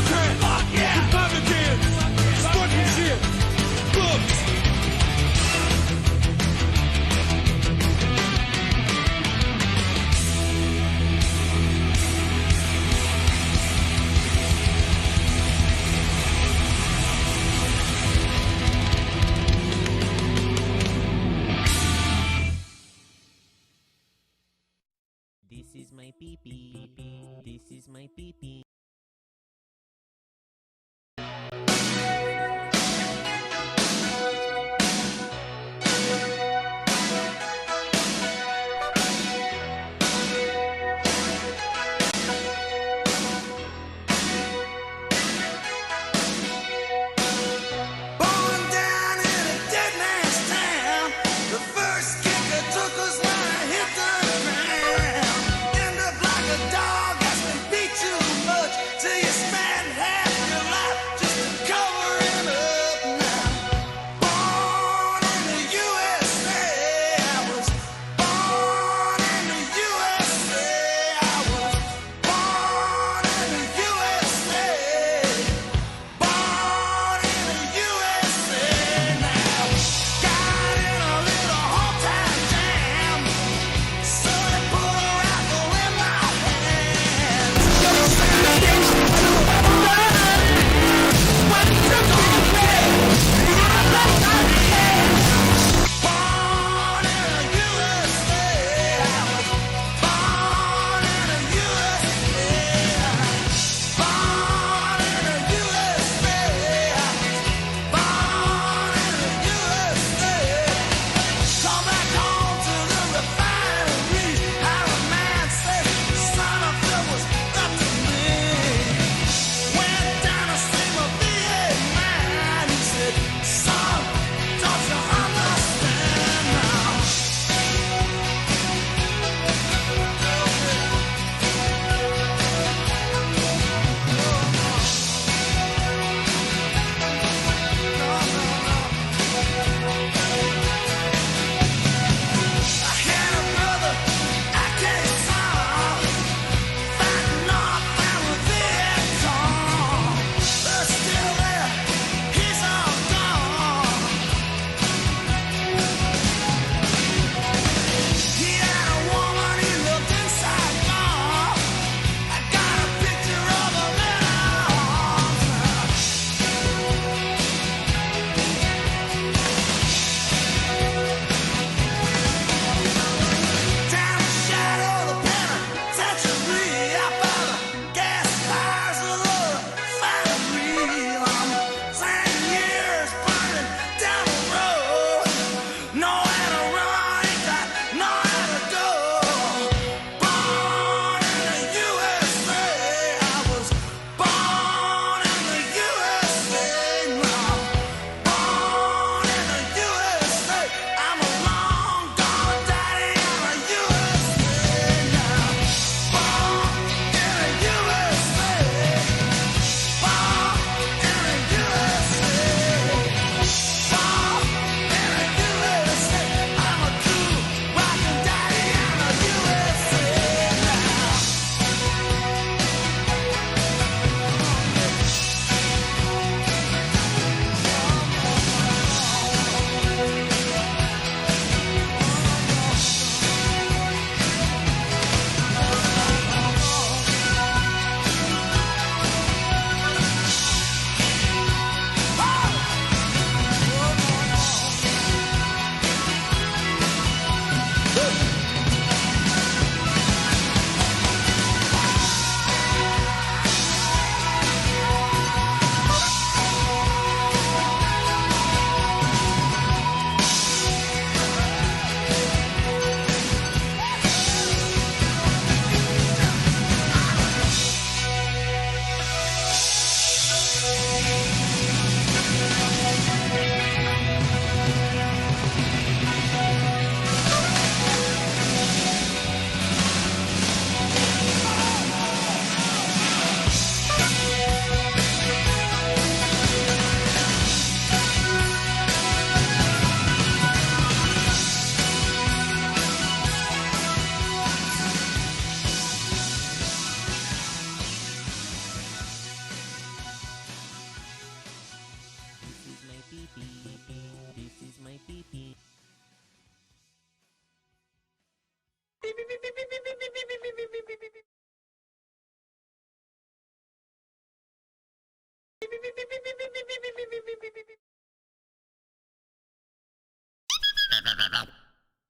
Democrat, Republican, sportsmanship, books. This is my pee-pee. This is my pee-pee.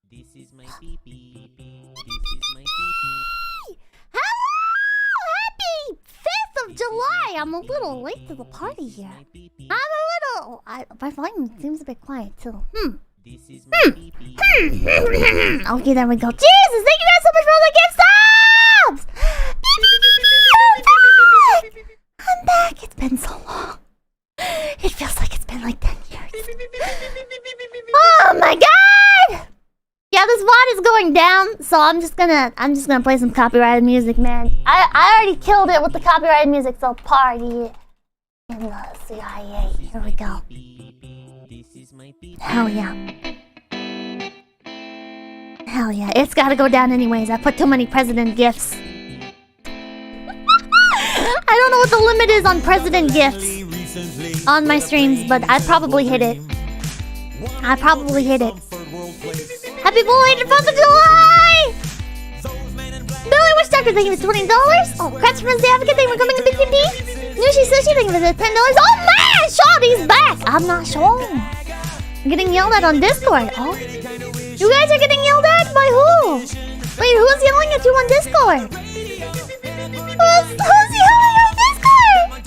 This is my pee-pee. This is my pee-pee. Hello! Happy 5th of July! I'm a little late to the party here. My volume seems a bit quiet too. This is my pee-pee. Okay, there we go. Jesus, thank you guys so much for all the gift subs! I'm back! It's been so long. It feels like it's been like 10 years. Oh my god! Yeah, this VOD is going down, so I'm just gonna play some copyrighted music, man. I already killed it with the copyrighted music, so party in the CIA. Here we go. Hell yeah. Hell yeah. It's gotta go down anyways. I put too many president gifts. I don't know what the limit is on president gifts on my streams, but I probably hit it. Happy belated 4th of July! Billy Witch Doctor, thank you for $20. Oh, Kratz from the Advocate, thank you for coming to Big TP. Nushi Sushi, thank you for the $10. Oh man, Sean, he's back! I'm not Sean. I'm getting yelled at on Discord. Oh, you guys are getting yelled at? By who? Wait, who's yelling at you on Discord? Who's yelling on Discord?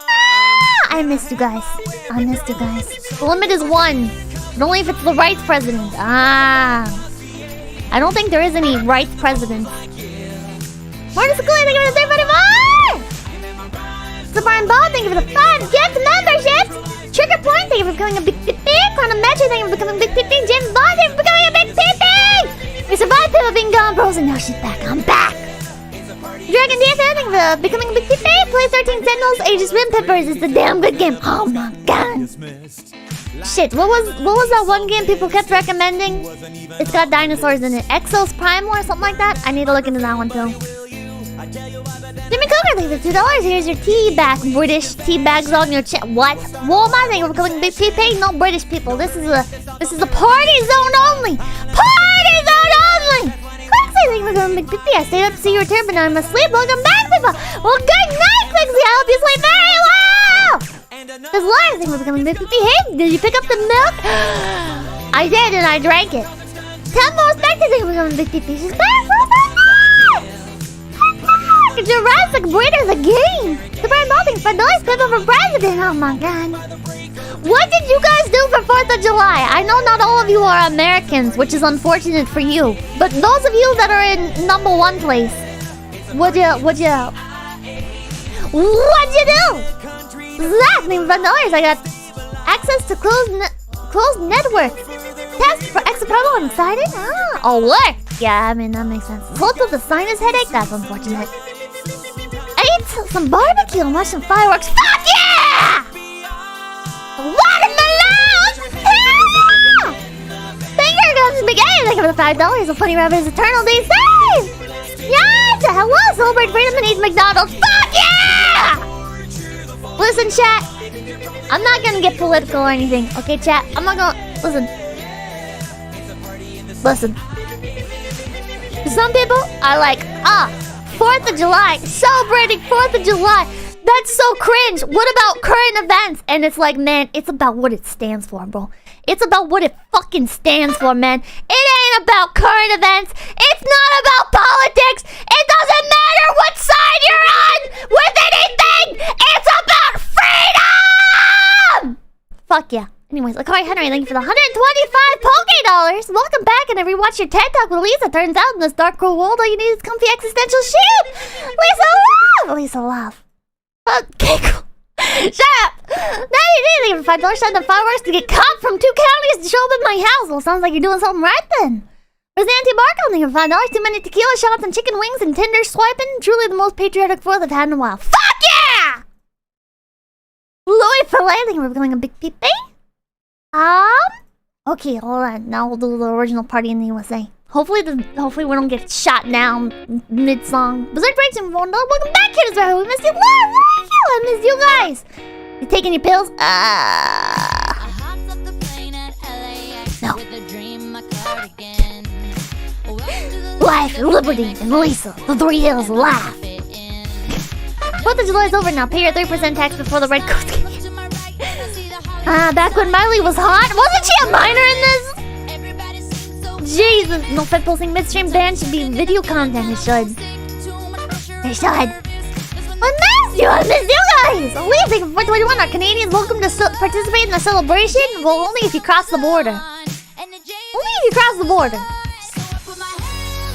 Ah, I missed you guys. The limit is 1. But only if it's the rights president. Ah. I don't think there is any rights president. Marcus Cooley, thank you for the 344! Sublime Bob, thank you for the 5 gift memberships! Trigger Point, thank you for becoming a big pippy! Chrono Metro, thank you for becoming a big pippy! James Bond, thank you for becoming a big pippy! We survived Pippa being gone, bros, and now she's back. I'm back! Dragon DFN, thank you for becoming a big pippy! Play 13 Sentinels, Aegis Rim Peppers, it's a damn good game! Oh my god! Shit, what was that one game people kept recommending? It's got dinosaurs in it. Exos Primal or something like that? I need to look into that one too. Jimmy Coker, thank you for $2. Here's your tea bag, British tea bags on your chin. What? Walmart, thank you for becoming big PP. No British people. This is a party zone only. Party zone only. Quixie, thank you for becoming big PP. I stayed up to see your turn, but now I'm asleep. Welcome back, people. Well, good night, Quixie. I hope you sleep very well. There's Lars, thank you for becoming big PP. Hey, did you pick up the milk? I did, and I drank it. Temple Spectre, thank you for becoming big PP. She's back. Jurassic Breeder the game! The Brian Bobbing for $5 Pippa for president! Oh my god. What did you guys do for 4th of July? I know not all of you are Americans, which is unfortunate for you. But those of you that are in #1 place, what'd you do? Zach, name for $5. I got access to closed network. Test for extra promo. I'm excited. Oh, work. Yeah, I mean, that makes sense. Close with the sinus headache? That's unfortunate. Ate some barbecue and watched some fireworks. Fuck yeah! Watermelon! Yeah! Thank you guys for the game. Thank you for the $5. The Funny Rabbit is eternal. Be safe! Yes! Hello, celebrate freedom and eat McDonald's. Fuck yeah! Listen, chat. I'm not gonna get political or anything. Okay, chat? I'm not gonna... Listen. Some people are like, 4th of July, celebrating 4th of July. That's so cringe. What about current events? And it's like, man, it's about what it stands for, bro. It's about what it fucking stands for, man. It ain't about current events. It's not about politics. It doesn't matter what side you're on with anything. It's about freedom! Fuck yeah. Anyways, Akari Henry, thank you for the 125 Poké Dollars. Welcome back, and every watch your TED Talk with Lisa. Turns out in this dark, cruel world, all you need is comfy existential shit. Lisa love. Okay, cool. Shut up. Now you need to give $5 send the fireworks to get caught from 2 counties to show up at my house. Well, sounds like you're doing something right then. There's Auntie Barco, thank you for $5. Too many tequila shots and chicken wings and Tinder swiping. Truly the most patriotic 4th I've had in a while. Fuck yeah! Louis Filet, thank you for becoming a big peepee. Okay, hold on. Now we'll do the original party in the USA. Hopefully we don't get shot down mid-song. Berserk Breaks and welcome back, kiddos. We missed you. Thank you. I missed you guys. You taking your pills? No. Life, liberty, and Lisa. The 3 hills laugh. 4th of July is over now. Pay your 3% tax before the red coat. Back when Miley was hot. Wasn't she a minor in this? Jesus. No fit posting midstream ban should be video content. It should. It should. I miss you guys! We think 421 are Canadians welcome to participate in the celebration? Well, only if you cross the border. Only if you cross the border.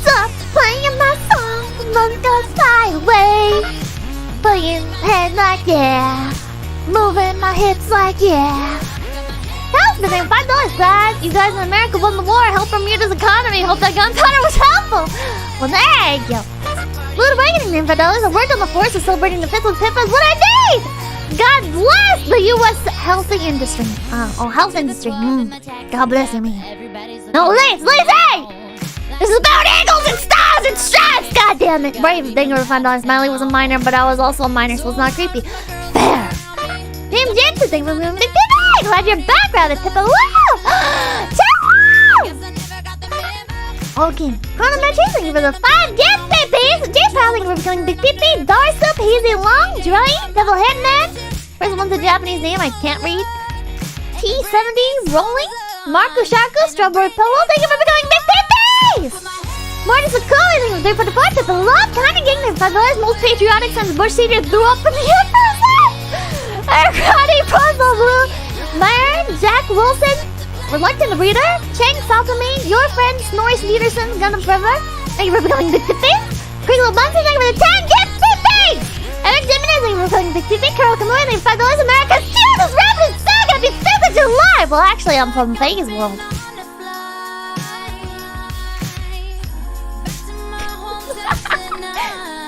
Stop playing my song, don't go fly away. Playing head like yeah, moving my hips like yeah. Help me, $5, guys. You guys in America won the war. Help from Muta's economy. Hope that gunpowder was helpful. Well, thank you. Blue Awakening named $5. I worked on the force of celebrating the 5th with Pippa is what I need! God bless the U.S. healthy industry. Health industry. God bless you, man. No, Lace! This is about angles and stars and stripes! God damn it. Brave, thank you for $5. Miley was a minor, but I was also a minor, so it's not creepy. Fair. James Jensen, thank you for the big Pippa! Glad you're back, Rabbit Pippa. Woo! Ciao! Okay. Chronometry, thank you for the 5 gift pippies! Jay Proud, thank you for becoming Big Pippi. Darsup, Hazy Long, Dry, Devil Headman. First one's a Japanese name I can't read. T70, Rolling, Marco Shaku, Strawberry Pillow, thank you for becoming Big Pippies! Marty Sakuli, thank you for 345, Pippa Love, Tiny Gang, thank you for $5. Most patriotic since Bush Senior threw up in the universe! Karate, Puzzle Blue, Myron, Jack Wilson, Reluctant Reader, Chang Falcome, your friend Snorris Peterson, Gun of Forever. Thank you for becoming Big Tippy. Crinkle Bunsen, thank you for the 10 gift Tippy. Eric Jimenez, thank you for becoming Big Tippy. Carol Kamui, thank you for $5. America's cutest rapid song. Happy 5th of July. Well, actually, I'm from Vegas World.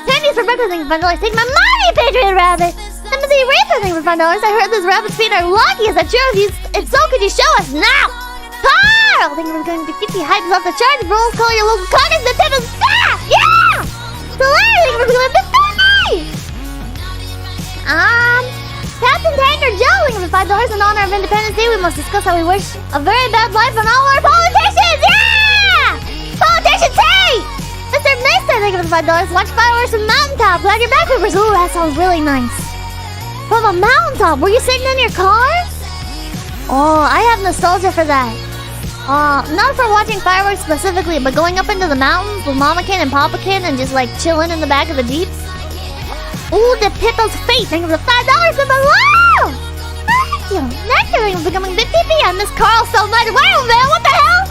Candies for breakfast, thank you for $5. Take my money, Patriot Rabbit. Timothy Reaper, thank you for $5. I heard this rabbit's feet are lucky. Is that true? If so, could you show us now? Carl! Thank you for becoming 50 hypes off the charts. Rolls, call your local congress. The tip is fast! Yeah! Solar, thank you for becoming 50! Captain Tanker Joe, thank you for $5. In honor of Independence Day, we must discuss how we wish a very bad life on all our politicians! Yeah! Politicians hate! Mr. Mason, thank you for $5. Watch fireworks from Mountaintop. Glad you're back, Rippers. Ooh, that sounds really nice. From a mountaintop, were you sitting in your car? Oh, I have nostalgia for that. Not for watching fireworks specifically, but going up into the mountains with Mamakin and Papakin and just like chilling in the back of the Jeeps. Ooh, the Pippa's fate. Thank you for the $5, Pippa. Wow! Thank you. Next, thank you for becoming Big Pippi. I miss Carl so much. Wow, man, what the hell?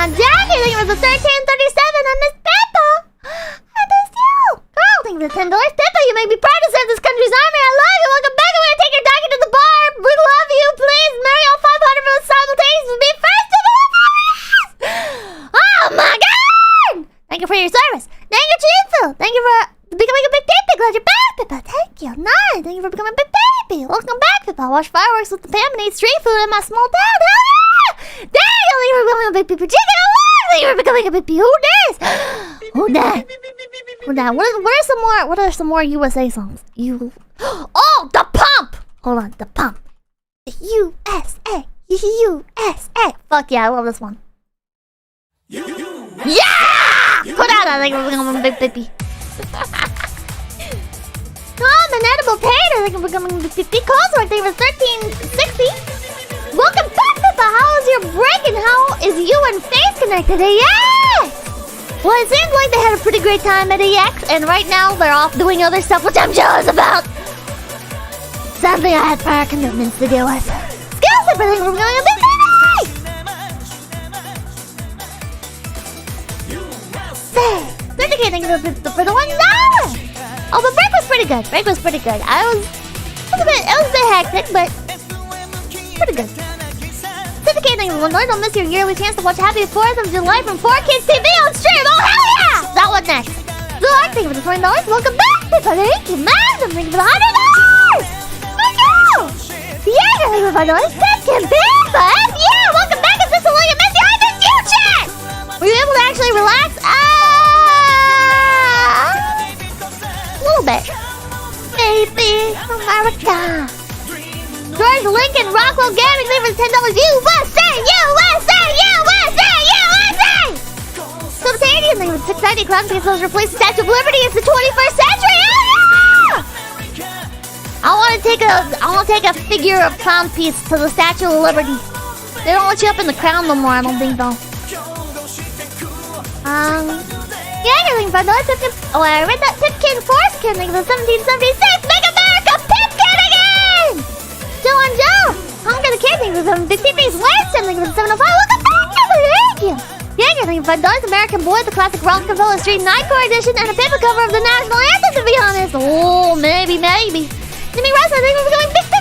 Jackie, thank you for the 1337. I miss Pippa. I miss you. Carl, thank you for the $10. Pippa, you make me proud to serve this country's army. I love you. Welcome back. I'm going to take your doggy to the bar. We love you. Please marry all 500 of us simultaneously. Be first to the yes! Oh my God! Thank you for your service. Thank you, Chinsu. Thank you for becoming a Big Pippi. Glad you're back, Pippa. Thank you. Nice. Thank you for becoming a Big Pippi. Welcome back, Pippa. Watch fireworks with the fam and eat street food in my small town. Hell yeah! Dang, thank you for becoming a Big Pippi. Chicken alive! Thank you for becoming a Big Pippi. Who this? Who that? Who that? What are some more USA songs? Oh, the pump! Hold on, the pump. The USA. USA. Fuck yeah, I love this one. Yeah! Put out that thing, we're becoming a Big Pippi. Tom and Edible Tater, I think we're becoming a Big Pippi. Coswork, thank you for 1360. Welcome back, Pippa. How is your break and how is you and Faith connected? Yes! Well, it seems like they had a pretty great time at EX, and right now they're off doing other stuff, which I'm jealous about. Sadly, I had prior commitments to deal with. Skills, I think we're going a Big Pippi! Syndicating for the $1. Oh, but break was pretty good. Break was pretty good. It was a bit hectic, but pretty good. Syndicating for $1. Don't miss your yearly chance to watch Happy 4th of July from 4Kids TV on stream. Oh, hell yeah! That one next. Good, thank you for the $20. Welcome back, Pippa. Thank you, man. Thank you for the $100. Thank you. Yeah, thank you for $5. Pipkin, Pippa. Yeah, welcome back. It's Sister William Missy. I miss you, chat. Were you able to actually relax? A little bit. Baby, America. George Lincoln, Rockwell Gaming, leave us $10. USA, USA, USA, USA. exciting. Clown Castle has replaced the Statue of Liberty. It's the 21st century. Yeah! I want to take a figure of clown piece to the Statue of Liberty. They don't let you up in the crown no more. I don't think though. Yeah, I think $5. Pipkin. Oh, I read that Pipkin Force King of the 1776. Make America Pipkin again! Joe and Joe. Hunger the King of the 750s. West something of the 705. Welcome back to the radio. Yeah, I think $5. American Boy, the classic Rockefeller Street Nightcore edition, and a paper cover of the national anthem. To be honest, oh maybe. Jimmy Russ, I think we're going big.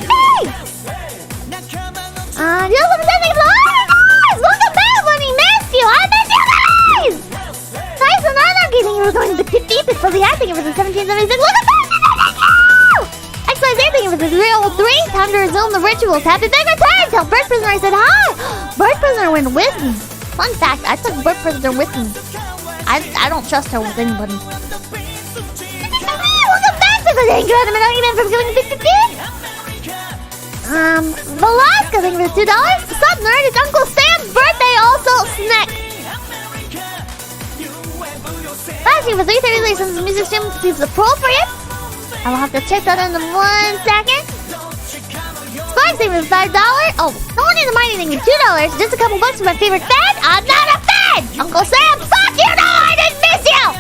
The other sending $100. Welcome back, Bunny. Missed you. I miss you guys. Nice and honor getting you were going to 50th for the acting of the 1776. Welcome back. XYZ thinking of the 303. Time to resume the rituals. Happy big return. Tell Bird Prisoner I said hi. Bird Prisoner went with me. Fun fact, I took Bird Prisoner with me. I don't trust her with anybody. Welcome back to the incredible argument from giving 50th. Velasca, thank you for the $2. What's up, nerd? It's Uncle Sam's birthday also. Snack. Thank you for 330 lessons. The music stream is appropriate. I'll have to check that in 1 second. Sparks, thank you for the $5. Oh, no one in the mighty, thank you $2. Just a couple bucks for my favorite fan. I'm not a fan. Uncle Sam, fuck you. No, I didn't miss you.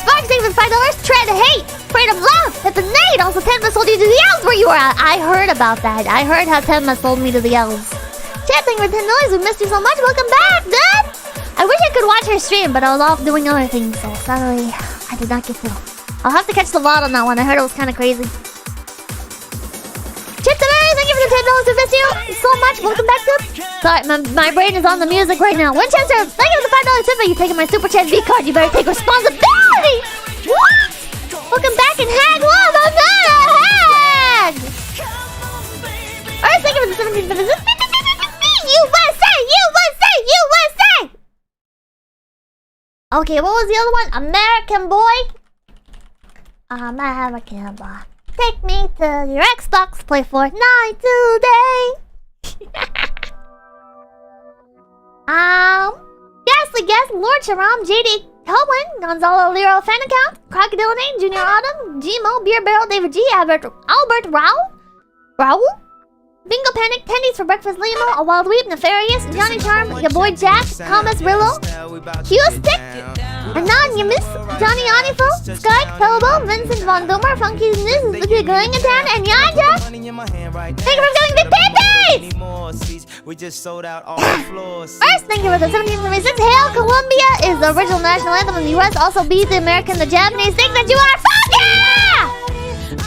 Sparks, thank you for the $5. Tread hate. Afraid of love. That's a nade. Also, Tenma sold you to the elves where you were at. I heard about that. I heard how Tenma sold me to the elves. Chat, thank you for $10. We missed you so much. Welcome back, dude. I wish I could watch her stream, but I was off doing other things, so sadly, I did not get to. I'll have to catch the VOD on that one. I heard it was kind of crazy. Chip today, thank you for the $10. We missed you so much. Welcome back, dude. Sorry, my brain is on the music right now. Winchester, thank you for the $5 tip. You taking my Super Chat V card? You better take responsibility. What? Welcome back and hag love. I'm not a hag. Alright, thank you for the 17 minutes. USA. Okay, what was the other one? American Boy. American Boy. Take me to your Xbox. Play Fortnite today. Ghastly Guest, Lord Sharam, JD Cohen, Gonzalo Liro fan account, Crocodile Name, Junior Autumn, Gmo, Beer Barrel, David G, Albert Raul, Bingo Panic, Tendies for Breakfast Limo, A Wild Weep, Nefarious, Johnny Charm, your boy Jack, Thomas Rillo, Q-Stick, Anonymous, Johnny Onifo, Skyke, Pelbo, Vincent Von Dummer, Funky Niz, Lucky Goringham, and Yanja. Thank you for getting big pippies! First, thank you for the 1776. Hail Columbia is the original national anthem in the US. Also be the American, the Japanese. Think that you are. Fuck yeah!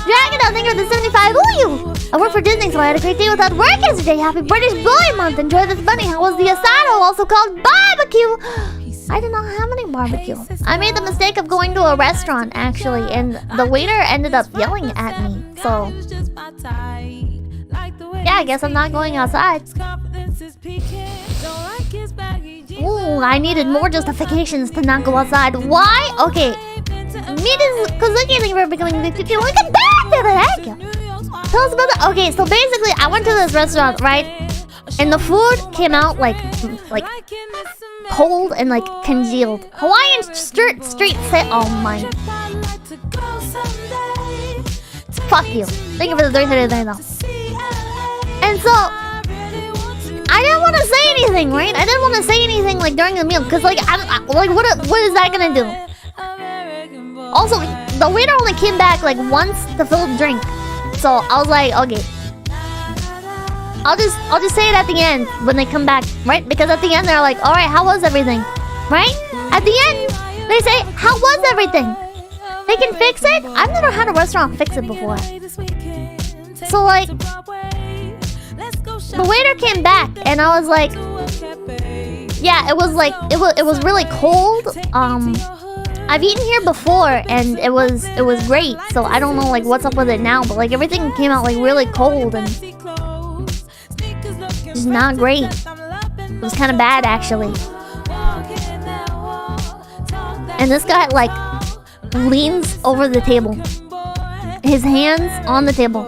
Dragon, thank you for the 75. Ooh, you! I work for Disney, so I had a great day without work yesterday. Happy British Boy Month. Enjoy this bunny. How was the asado, also called barbecue? I did not have any barbecue. I made the mistake of going to a restaurant, actually, and the waiter ended up yelling at me. So, yeah, I guess I'm not going outside. Ooh, I needed more justifications to not go outside. Why? Okay. Meet is Kazuki, thank you for becoming the 50. Welcome back to the heck. Tell us about that. Okay, so basically, I went to this restaurant, right? And the food came out like cold and like congealed. Hawaiian street say, oh my. Fuck you. Thank you for the 300 there though. And so I didn't want to say anything, right? I didn't want to say anything like during the meal because like what is that gonna do? Also, the waiter only came back like once to fill the drink. So I was like, okay. I'll just say it at the end when they come back, right? Because at the end they're like, alright, how was everything? Right? At the end, they say, how was everything? They can fix it? I've never had a restaurant fix it before. So like, the waiter came back and I was like, yeah, it was like, it was really cold. I've eaten here before and it was great. So I don't know like what's up with it now, but like everything came out like really cold and it's not great. It was kind of bad actually. And this guy like leans over the table. His hands on the table.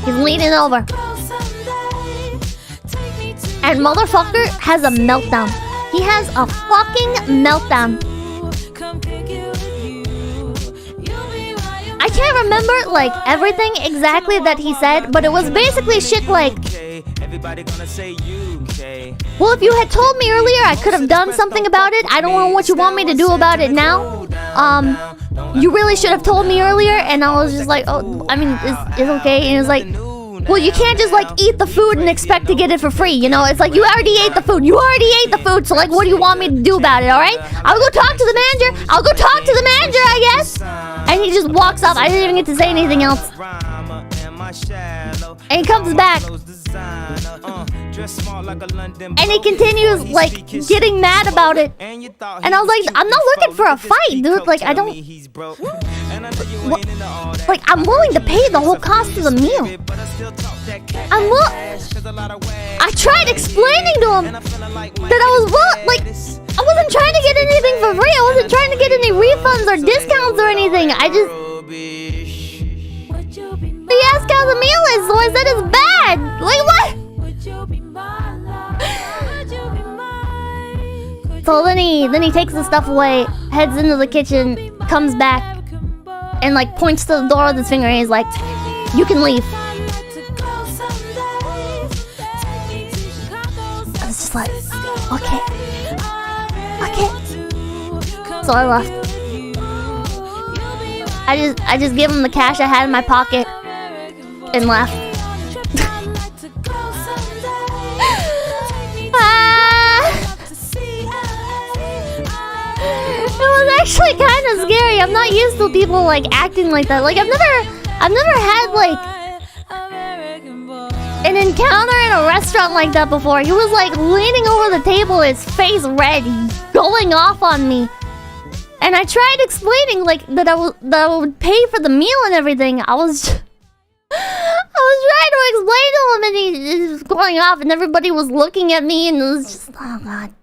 He's leaning over. And motherfucker has a meltdown. He has a fucking meltdown. I can't remember like everything exactly that he said, but it was basically shit like, well, if you had told me earlier, I could have done something about it. I don't know what you want me to do about it now. You really should have told me earlier. And I was just like, oh, I mean, it's okay. And it was like, well, you can't just like eat the food and expect to get it for free, you know? It's like, you already ate the food. You already ate the food. So like, what do you want me to do about it, all right? I'll go talk to the manager. I'll go talk to the manager, I guess. And he just walks up. I didn't even get to say anything else. And he comes back. And he continues like getting mad about it. And I was like, I'm not looking for a fight, dude. Like, I don't... Like, I'm willing to pay the whole cost of the meal. I tried explaining to him that I was like, I wasn't trying to get anything for free. I wasn't trying to get any refunds or discounts or anything. I just... He asked how the meal is, so I said it's bad. Like, what? So then he takes the stuff away, heads into the kitchen, comes back, and like points to the door with his finger, and he's like, "You can leave." I was just like, okay. So I left. I just gave him the cash I had in my pocket and left. It was actually kind of scary. I'm not used to people like acting like that. Like I've never had like an encounter in a restaurant like that before. He was like leaning over the table, his face red, going off on me. And I tried explaining like that I would pay for the meal and everything. I was trying to explain to him, and he was going off, and everybody was looking at me, and it was just, oh god.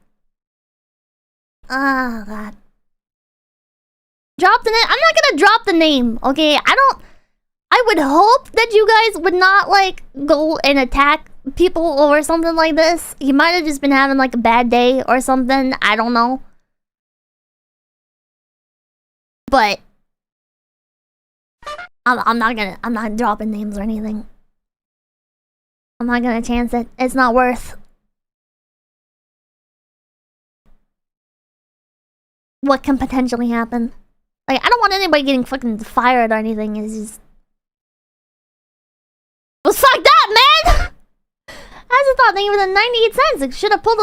Oh god. Drop the name. I'm not gonna drop the name, okay? I would hope that you guys would not like go and attack people over something like this. He might have just been having like a bad day or something. I don't know. But I'm not dropping names or anything. I'm not gonna chance it. It's not worth what can potentially happen. Like, I don't want anybody getting fucking fired or anything. It's just... It was fucked up, man! I just thought they were the 98 cents. It should have pulled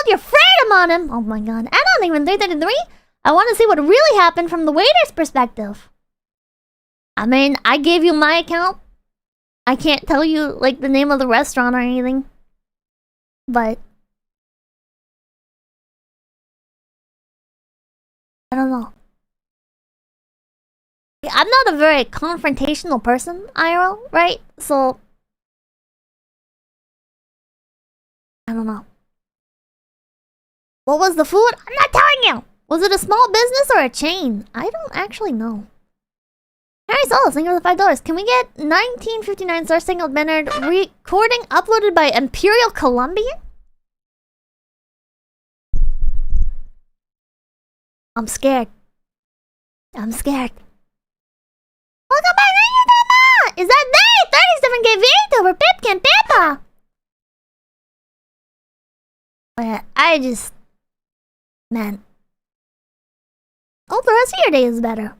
your freedom on him. Oh my god. I don't even 333. I want to see what really happened from the waiter's perspective. I mean, I gave you my account. I can't tell you, like, the name of the restaurant or anything. But... I don't know. I'm not a very confrontational person, IRL, right? So... I don't know. What was the food? I'm not telling you! Was it a small business or a chain? I don't actually know. Harry Solis, thank you for the $5. Can we get 1959 Star Signal Bernard recording uploaded by Imperial Colombian? I'm scared. I'm scared. Welcome back, is that they? 37K Vito for Pipkin, Pippa! I just... Man. Hope the rest of your day is better.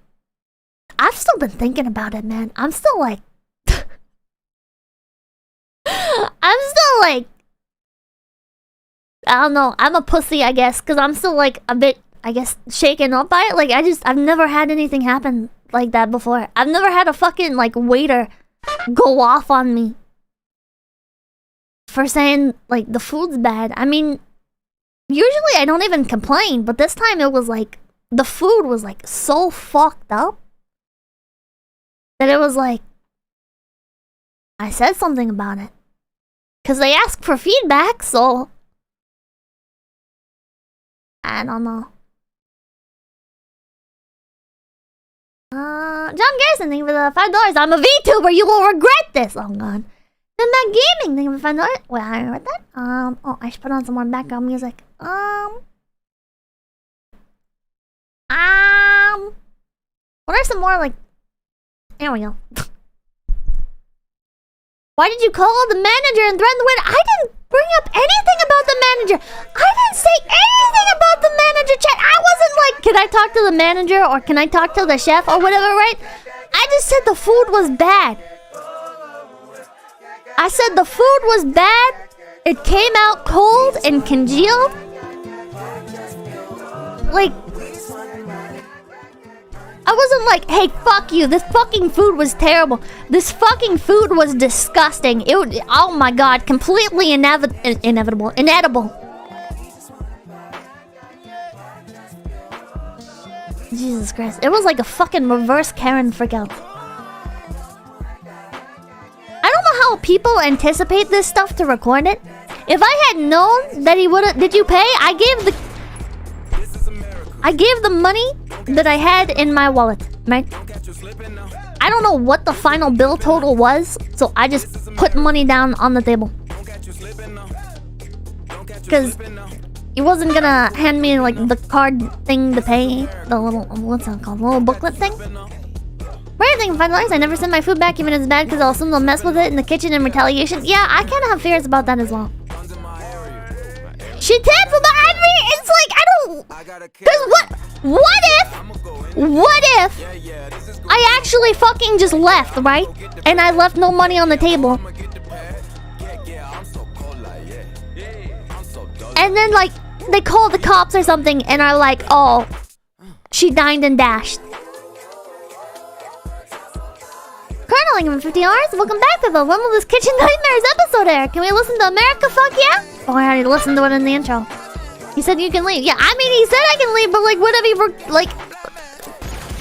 I've still been thinking about it, man. I'm still like... I'm still like... I don't know. I'm a pussy, I guess. Because I'm still like a bit, I guess, shaken up by it. Like, I've never had anything happen like that before. I've never had a fucking, like, waiter go off on me for saying, like, the food's bad. I mean, usually I don't even complain. But this time it was like... The food was, like, so fucked up that it was like... I said something about it. Because they asked for feedback, so... I don't know. John Garrison, thank you for the $5. I'm a VTuber, you will regret this! Oh god. Then that gaming, thank you for $5. Wait, I read that? Oh, I should put on some more background music. What are are some more like... There we go. Why did you call the manager and threaten the winner? I didn't bring up anything about the manager. I didn't say anything about the manager, chat. I wasn't like, can I talk to the manager or can I talk to the chef or whatever, right? I just said the food was bad. I said the food was bad. It came out cold and congealed. Like, I wasn't like, hey, fuck you. This fucking food was terrible. This fucking food was disgusting. Oh my god, completely inedible. Jesus Christ. It was like a fucking reverse Karen freakout. I don't know how people anticipate this stuff to record it. If I had known that he would've... Did you pay? I gave the money that I had in my wallet, right? I don't know what the final bill total was, so I just put money down on the table. Because he wasn't gonna hand me like the card thing to pay, the little, what's that called, the little booklet thing? Rare thing, $5. I never send my food back even if it's bad because I'll assume they'll mess with it in the kitchen in retaliation. Yeah, I kind of have fears about that as well. She tipped for the it's like, I don't... Because what if I actually fucking just left, right? And I left no money on the table. And then, like, they call the cops or something and are like, oh, she dined and dashed. Colonel, I'm 50 hours. Welcome back, Pippa. When will this Kitchen Nightmares episode air? Can we listen to America? Fuck yeah? Oh, I already listened to it in the intro. He said you can leave. Yeah, I mean, he said I can leave, but like, what if he, like,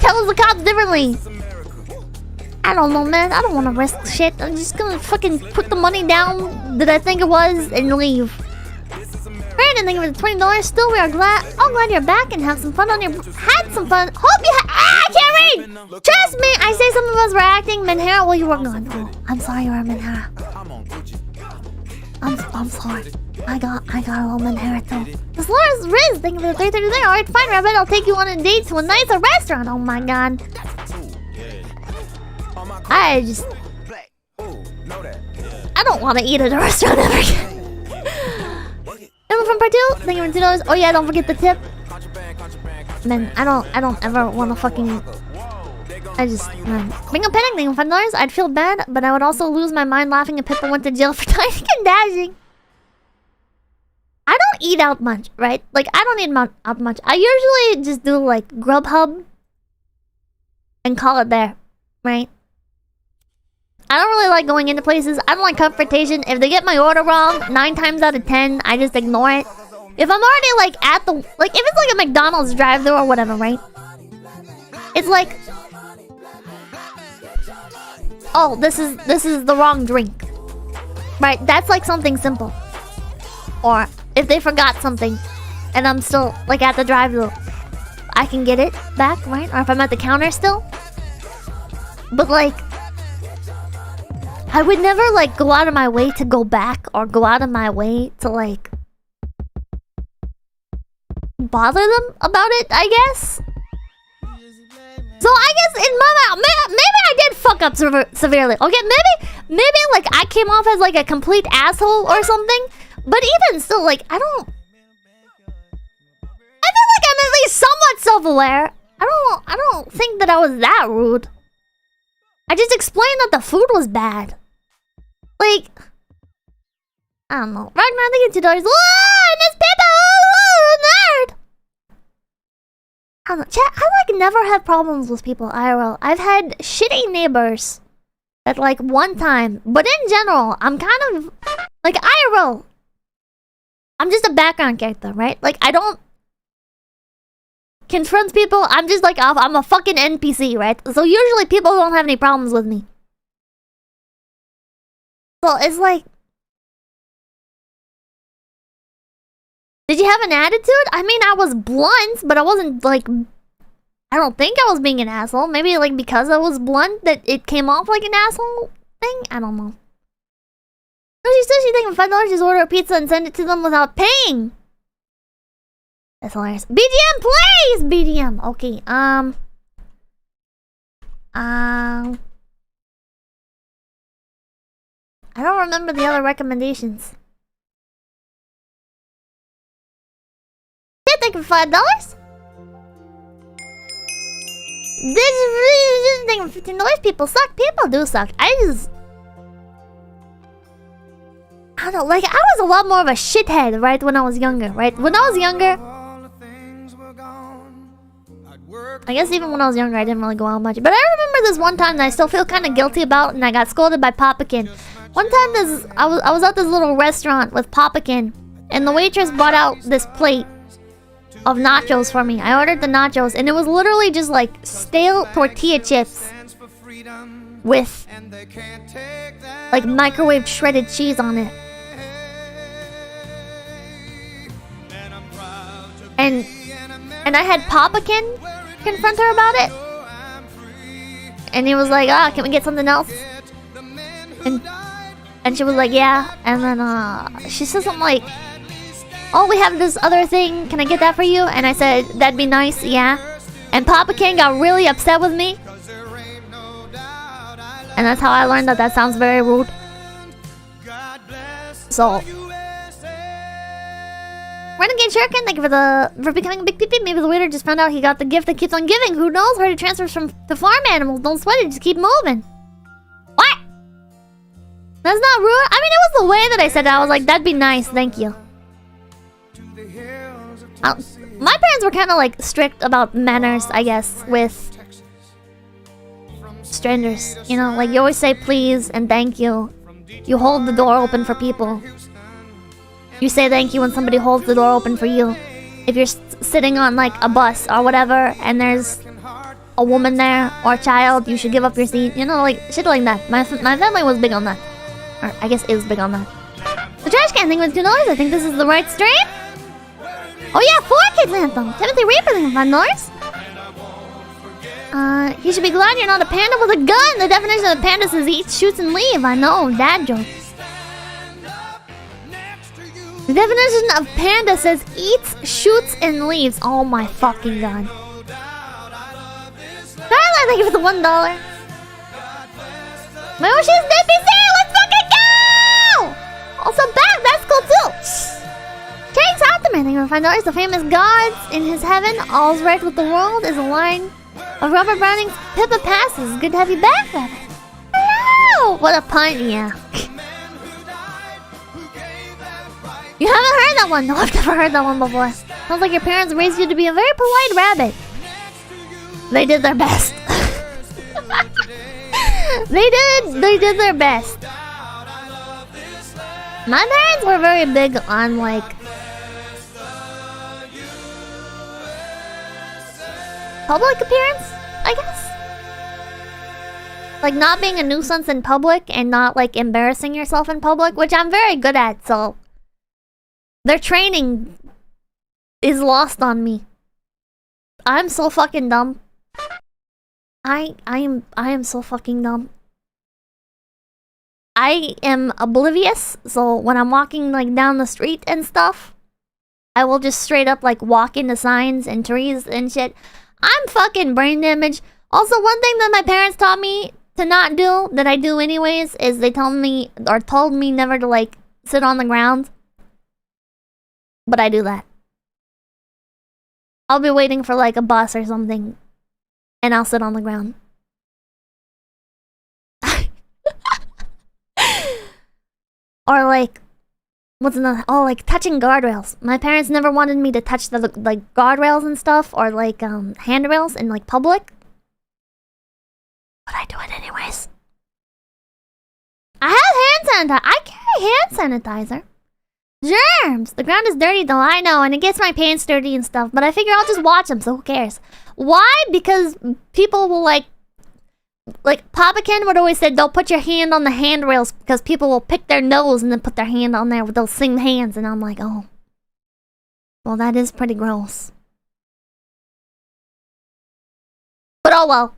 tells the cops differently? I don't know, man. I don't want to risk shit. I'm just gonna fucking put the money down that I think it was and leave. Brandon, thank you for the $20. Still, we are glad. Oh, glad you're back and have some fun on your... Had some fun. Hope you I can't read! Trust me, I say some of us were acting Menhera while you were gone. Oh, I'm sorry you were Menhera. I'm sorry. I got a little Menhera too. This Laura's Riz, thank you for the 333. Alright, fine, Rabbit. I'll take you on a date to a nicer restaurant. Oh my god. I don't want to eat at a restaurant ever again. From part 2, thank you for $2. Oh yeah, don't forget the tip. Man, I don't ever want to fucking... man. Being a panic thing for $5, I'd feel bad, but I would also lose my mind laughing if Pippa went to jail for dining and dashing. I don't eat out much, right? Like, I don't eat out much. I usually just do, like, Grubhub and call it there, right? I don't really like going into places. I don't like confrontation. If they get my order wrong, 9 times out of 10, I just ignore it. If I'm already, like, at the... Like, if it's like a McDonald's drive-thru or whatever, right? It's like... Oh, this is the wrong drink. Right? That's, like, something simple. Or, if they forgot something, and I'm still, like, at the drive-thru, I can get it back, right? Or if I'm at the counter still. But, like... I would never, like, go out of my way to go back or go out of my way to, like, bother them about it, I guess. So I guess in my mouth, maybe I did fuck up severely. Okay, maybe, like, I came off as, like, a complete asshole or something. But even still, like, I feel like I'm at least somewhat self-aware. I don't think that I was that rude. I just explained that the food was bad. Like, I don't know. Ragnar, thank you $2. Whoa, Miss Pippa! Oh, nerd! I don't know. Chat, I like never have problems with people IRL. I've had shitty neighbors at like one time. But in general, I'm kind of like IRL. I'm just a background character, right? Like, I don't confront people. I'm just like, I'm a fucking NPC, right? So usually people don't have any problems with me. So it's like... Did you have an attitude? I mean, I was blunt, but I wasn't like... I don't think I was being an asshole. Maybe like because I was blunt that it came off like an asshole thing? I don't know. No, she said she thinking $5, just order a pizza and send it to them without paying. That's hilarious. BGM, please! BGM. Okay, I don't remember the other recommendations. Yeah, thank you for $5. This thing for $15. People suck. People do suck. I don't know, like, I was a lot more of a shithead, right, when I was younger, right? When I was younger, I guess even when I was younger, I didn't really go out much. But I remember this one time that I still feel kind of guilty about, and I got scolded by Pipkin. One time, I was at this little restaurant with Pipkin, and the waitress brought out this plate of nachos for me. I ordered the nachos, and it was literally just like stale tortilla chips with like microwave shredded cheese on it. And I had Pipkin confront her about it, and he was like, can we get something else? And she was like, yeah. And then she said something like, oh, we have this other thing, can I get that for you? And I said, that'd be nice, yeah. And Pipkin got really upset with me, and that's how I learned that sounds very rude. So Renegade Shuriken, thank you for becoming a big peepee. Maybe the waiter just found out he got the gift that keeps on giving. Who knows? Heard it transfers to farm animals. Don't sweat it, just keep moving. What? That's not rude. I mean, it was the way that I said it. I was like, that'd be nice, thank you. My parents were kind of like strict about manners, I guess, with strangers. You know, like you always say please and thank you. You hold the door open for people. You say thank you when somebody holds the door open for you. If you're sitting on like a bus or whatever and there's a woman there or a child, you should give up your seat. You know, like shit like that. My family was big on that. Or I guess is big on that. The trash can thing was $2. I think this is the right stream. Oh yeah, 4 Kids Anthem. Timothy Reaper thing $5. You should be glad you're not a panda with a gun. The definition of a panda says eat, shoots, and leave. I know, dad joke. The definition of panda says eats, shoots, and leaves. Oh my fucking god. Carla, thank you for the $1. My Oshi's NPC, let's fucking go! Also back, that's cool too. James Optiman, thank you for $5. The famous gods in his heaven, all's right with the world, is a line of Robert Browning's Pippa passes. Good to have you back, Rabbit. Hello! What a pun, yeah. You haven't heard that one? No, I've never heard that one before. Sounds like your parents raised you to be a very polite rabbit. They did their best. They did their best. My parents were very big on like public appearance, I guess. Like not being a nuisance in public and not like embarrassing yourself in public, which I'm very good at, so their training is lost on me. I'm so fucking dumb. I am so fucking dumb. I am oblivious, so when I'm walking like down the street and stuff, I will just straight up like walk into signs and trees and shit. I'm fucking brain damaged. Also, one thing that my parents taught me to not do, that I do anyways, is they told me never to like sit on the ground. But I do that. I'll be waiting for like a bus or something, and I'll sit on the ground. Or like, what's another? Oh, like touching guardrails. My parents never wanted me to touch the like guardrails and stuff, or like handrails in like public. But I do it anyways. I have hand sanitizer. I carry hand sanitizer. Germs! The ground is dirty though, I know, and it gets my pants dirty and stuff, but I figure I'll just watch them, so who cares? Why? Because people will like Pipkin would always say, don't put your hand on the handrails because people will pick their nose and then put their hand on there with those same hands, and I'm like, oh. Well, that is pretty gross. But oh well.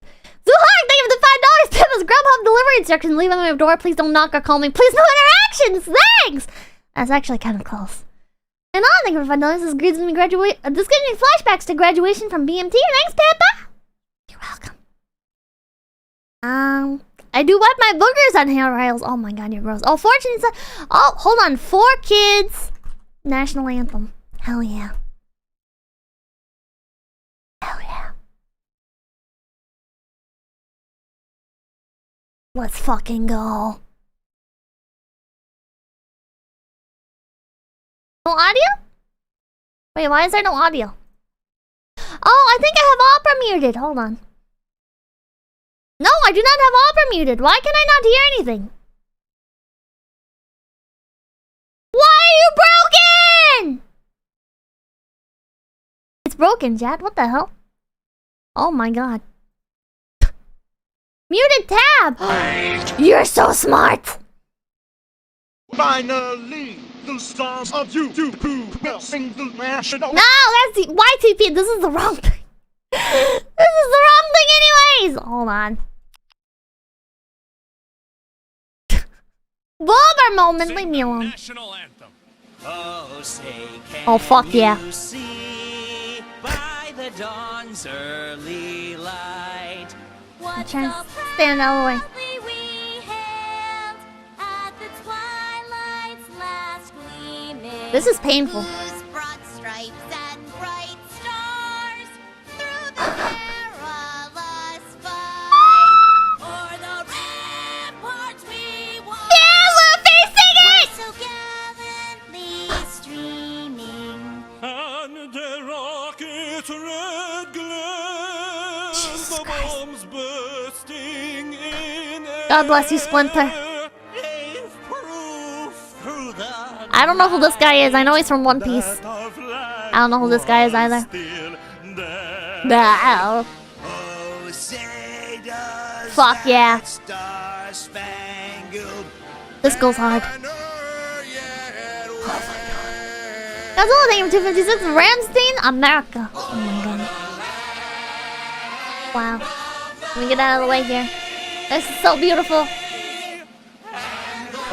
Zuhar, thank you for the $5. Pippa's Grubhub delivery instructions. Leave them at my door. Please don't knock or call me. Please no interactions. Thanks! That's actually kind of close. And on, thank you for $5. This gives me flashbacks to graduation from BMT. Thanks, Pippa. You're welcome. I do wipe my boogers on hair rails. Oh my god, you're gross. Oh, fortune said. Oh, hold on. 4 kids. National anthem. Hell yeah. Hell yeah. Let's fucking go. No audio? Wait, why is there no audio? Oh, I think I have opera muted. Hold on. No, I do not have opera muted. Why can I not hear anything? Why are you broken? It's broken, chat. What the hell? Oh my god. Muted tab. You're so smart. Finally, the stars of YouTube will sing the national. No, that's the YTP. This is the wrong thing. This is the wrong thing anyways. Hold on. Boomer moment, leave me alone. National anthem. Oh, say can Oh, fuck yeah. you see by the dawn's early light I'm trying to stand out of the way. we hailed at the twilight's last gleaming. This is painful. Whose broad stripes and bright stars through the perilous fight o'er the ramparts we walked. Yeah, Luffy, sing it! So gallantly streaming. And the rocket's red glare, the bombs bursting in air. God bless you, Splinter. gave proof through the I don't know who this guy is. I know he's from One Piece. I don't know who this guy is either. Nah. Oh, say does Fuck yeah. that star-spangled This goes hard. That's all thing 256 Ramstein, America. Oh my god. Wow. Let me get out of the way here. This is so beautiful.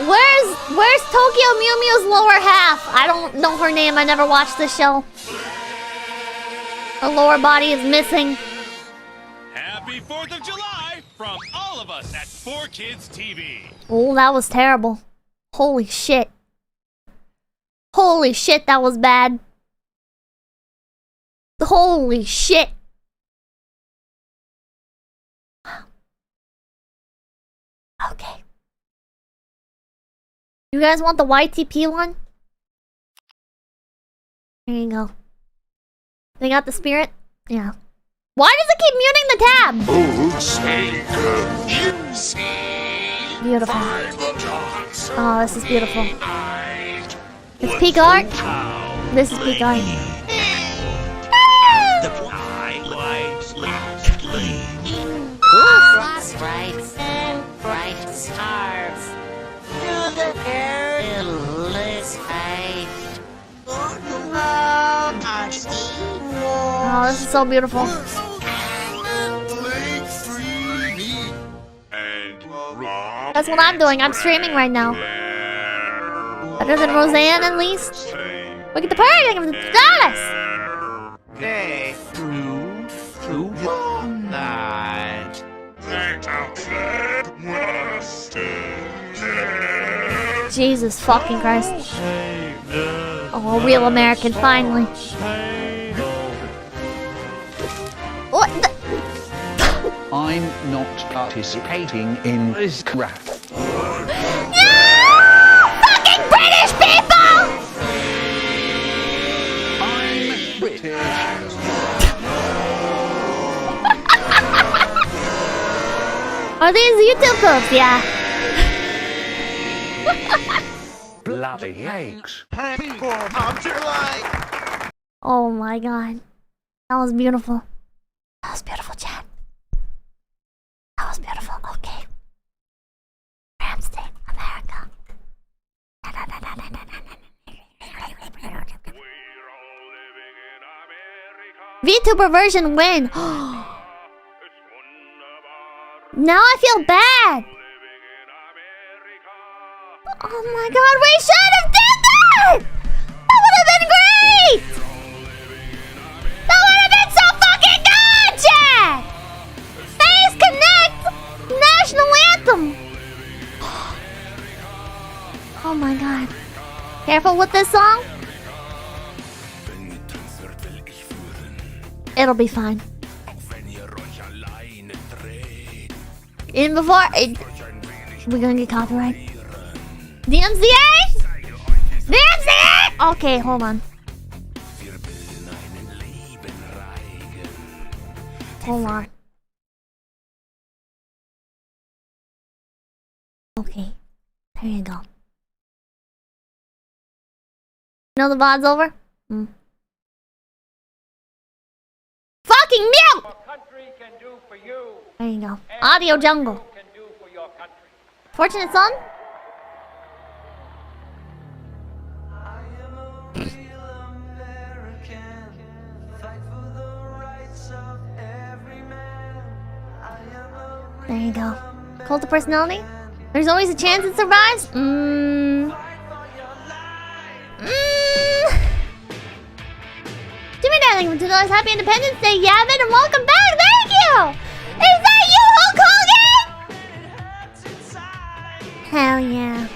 Where's Tokyo Mew Mew's lower half? I don't know her name. I never watched this show. Her lower body is missing. Happy 4th of July from all of us at 4Kids TV. Oh, that was terrible. Holy shit. Holy shit, that was bad. Holy shit. Okay. You guys want the YTP one? There you go. They got the spirit? Yeah. Why does it keep muting the tab? Beautiful. Oh, this is beautiful. It's peak art. This is peak art. Stripes and bright stars through the perilous height. Oh, this is so beautiful. That's what I'm doing. I'm streaming right now. Better than Roseanne, at least. Look at the party. I'm jealous. Day through the night. Jesus fucking Christ. Oh, a real American, finally. What the? I'm not participating in this crap. No! Fucking British people! I'm British. Are these YouTube clips? Yeah. Bloody aches. Happy 4th of July. Oh my god. That was beautiful. That was beautiful, chat. That was beautiful. Okay. Ramstein, America. VTuber version win. Now I feel bad. Oh my god, we should have did that! That would have been great! That would have been so fucking good, chat! Face connect! Careful with this song. It'll be fine. In before we're gonna get copyright. DMCA? DMCA? Okay, hold on. Hold on. Okay. There you go. You know the VOD's over? Fucking mute! There you go. Audio jungle. Fortunate son? There you go. Cult of personality? There's always a chance it survives? Jimmy Darling from $2. Happy Independence Day, Yavin, and welcome back! Thank you! Is that you, Hulk Hogan? Hell yeah.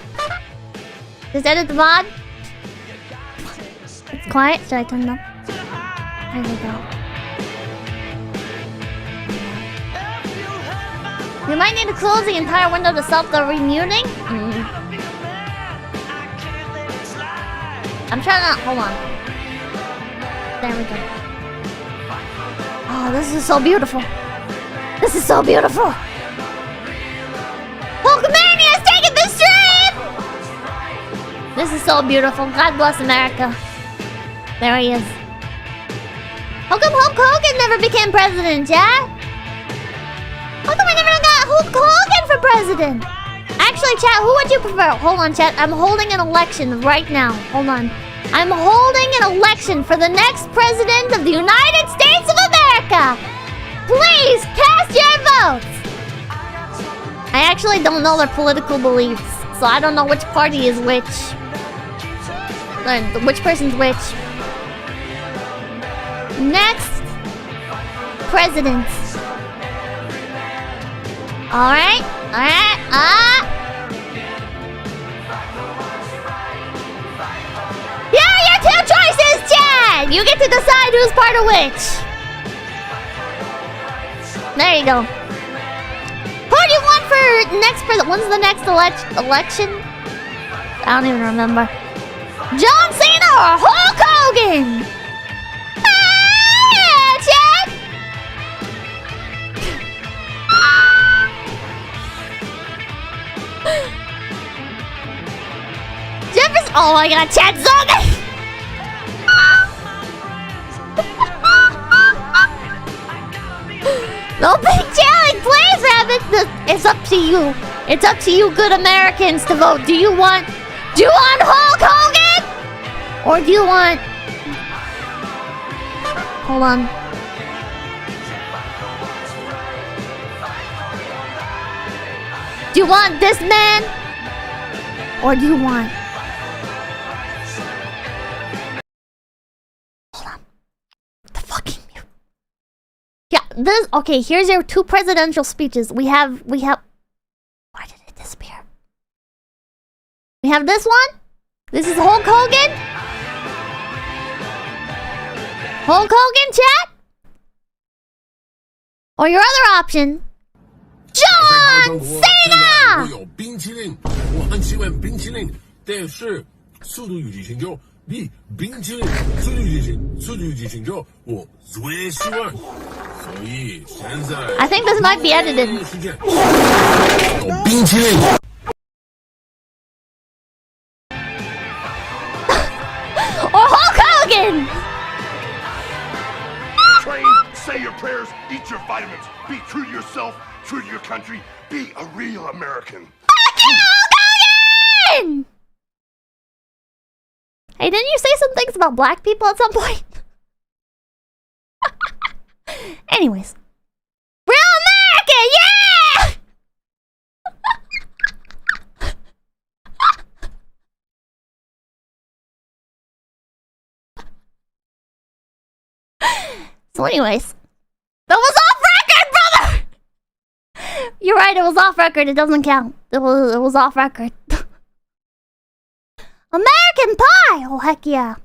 Just edit the VOD. It's quiet. Should I turn it up? There we go. You might need to close the entire window to stop the remuting. I'm trying to... Hold on. There we go. Oh, this is so beautiful. This is so beautiful. Hulkamania is taking the stream! This is so beautiful. God bless America. There he is. How come Hulk Hogan never became president, yeah? How come I never got Hulk Hogan for president? Actually, chat, who would you prefer? Hold on, chat. I'm holding an election right now. Hold on. I'm holding an election for the next president of the United States of America. Please cast your votes. I actually don't know their political beliefs, so I don't know which party is which. Which person's which. Next president. Alright. Yeah, your two choices, Chad! You get to decide who's part of which. There you go. Who do you want for next president? When's the next election? I don't even remember. John Cena or Hulk Hogan? Yeah, Chad! Jefferson. Oh my god, Chad Zombie! No big challenge, please, Rabbit. It's up to you. It's up to you, good Americans, to vote. Do you want Hulk Hogan? Or do you want... Hold on. Do you want this man? Or do you want... Hold on. The fucking mute. Yeah, this... Okay, here's your two presidential speeches. We have... Why did it disappear? We have this one. This is Hulk Hogan. Hulk Hogan, chat? Or your other option, John Cena! 有冰淇淋，我很喜欢冰淇淋，但是速度与激情就比冰淇淋，速度与激情就我最喜欢，所以现在 I think this might be edited. 有冰淇淋。Or Hulk Hogan! Train, say your prayers, eat your vitamins, be true to yourself, true to your country, be a real American. Fuck you, Hulk Hogan! Hey, didn't you say some things about black people at some point? Anyways. Real America, yeah! So anyways, that was off record, brother! You're right, it was off record, it doesn't count. It was off record. American Pie! Oh, heck yeah.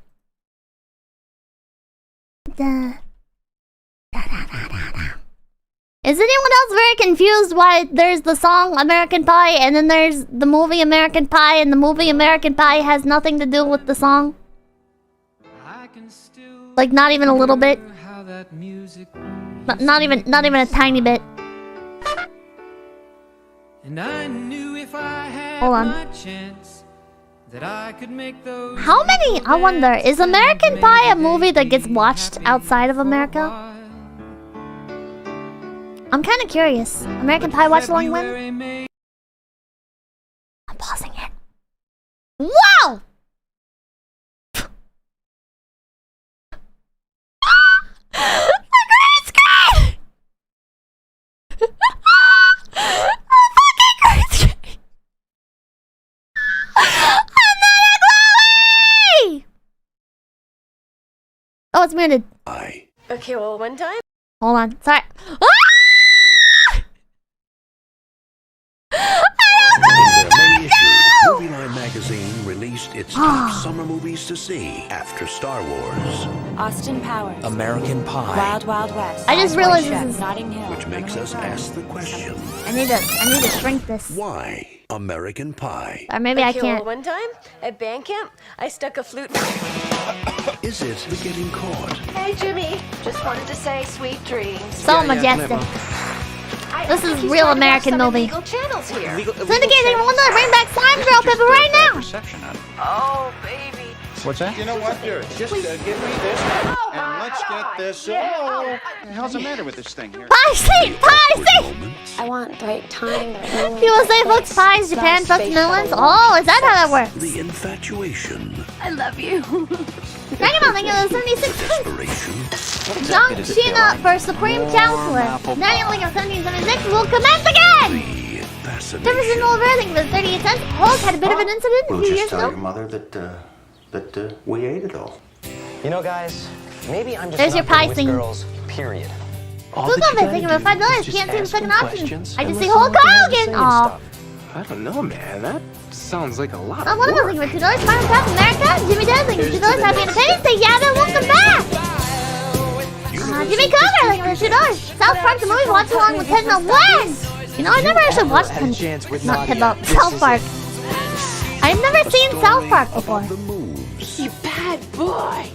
Is anyone else very confused why there's the song American Pie and then there's the movie American Pie and the movie American Pie has nothing to do with the song? Like not even a little bit? Not even a tiny bit. Hold on. How many? I wonder, is American Pie a movie that gets watched outside of America? I'm kind of curious. American Pie watch along when? I'm pausing it. Wow! The green screen! The fucking green screen! I'm not a Chloe! Oh, it's muted. Okay, well, one time. Hold on. Sorry. Ah! Movie Line magazine released its top summer movies to see after Star Wars. Austin Powers. American Pie. Wild Wild West. I just realized this is... Notting Hill. Which makes us ask the question. I need to shrink this. Why American Pie? Or maybe I Okay, can't. well, one time at band camp, I stuck a flute. Is it the getting caught? Hey, Jimmy. Just wanted to say sweet dreams. So majestic. This is real American movie. Channels here. Syndicating one to bring back Slime Girl Pippa right now. Oh, baby. What's that? You know what? Here, just give me this, and let's get this. Oh, what the hell's the matter with this thing here? Pie seat! Pie seat! I want the right time. USA fucks pies, Japan fucks melons. Oh, is that how that works? The infatuation. I love you. Dragon Ball, thank you for the 76 Desperation. Young Sheena for Supreme Counselor. Daniel, thank you for 1776. We'll commence again! The fascination. Jefferson Oliver, thank you for the 38 cents. Hulk had a bit of an incident a We'll few just years tell your ago. mother that we ate it all. You know, guys, maybe I'm just There's your not pie with scene. girls, period. Who's up there? Thank you for $5. Can't see the second option. I just see Hulk Hogan. Aw. I don't know, man. That sounds like a lot. One of us, thank you for $2. Final Pass America. Jimmy Dez, thank you for $2. Happy Independence Day. Yeah, then welcome back. Jimmy Cover, thank you for $2. South Park, the movie, watch along with Ted when? You know, I never actually watched not Ted South Park. I've never seen South Park before. The moves. You bad boy.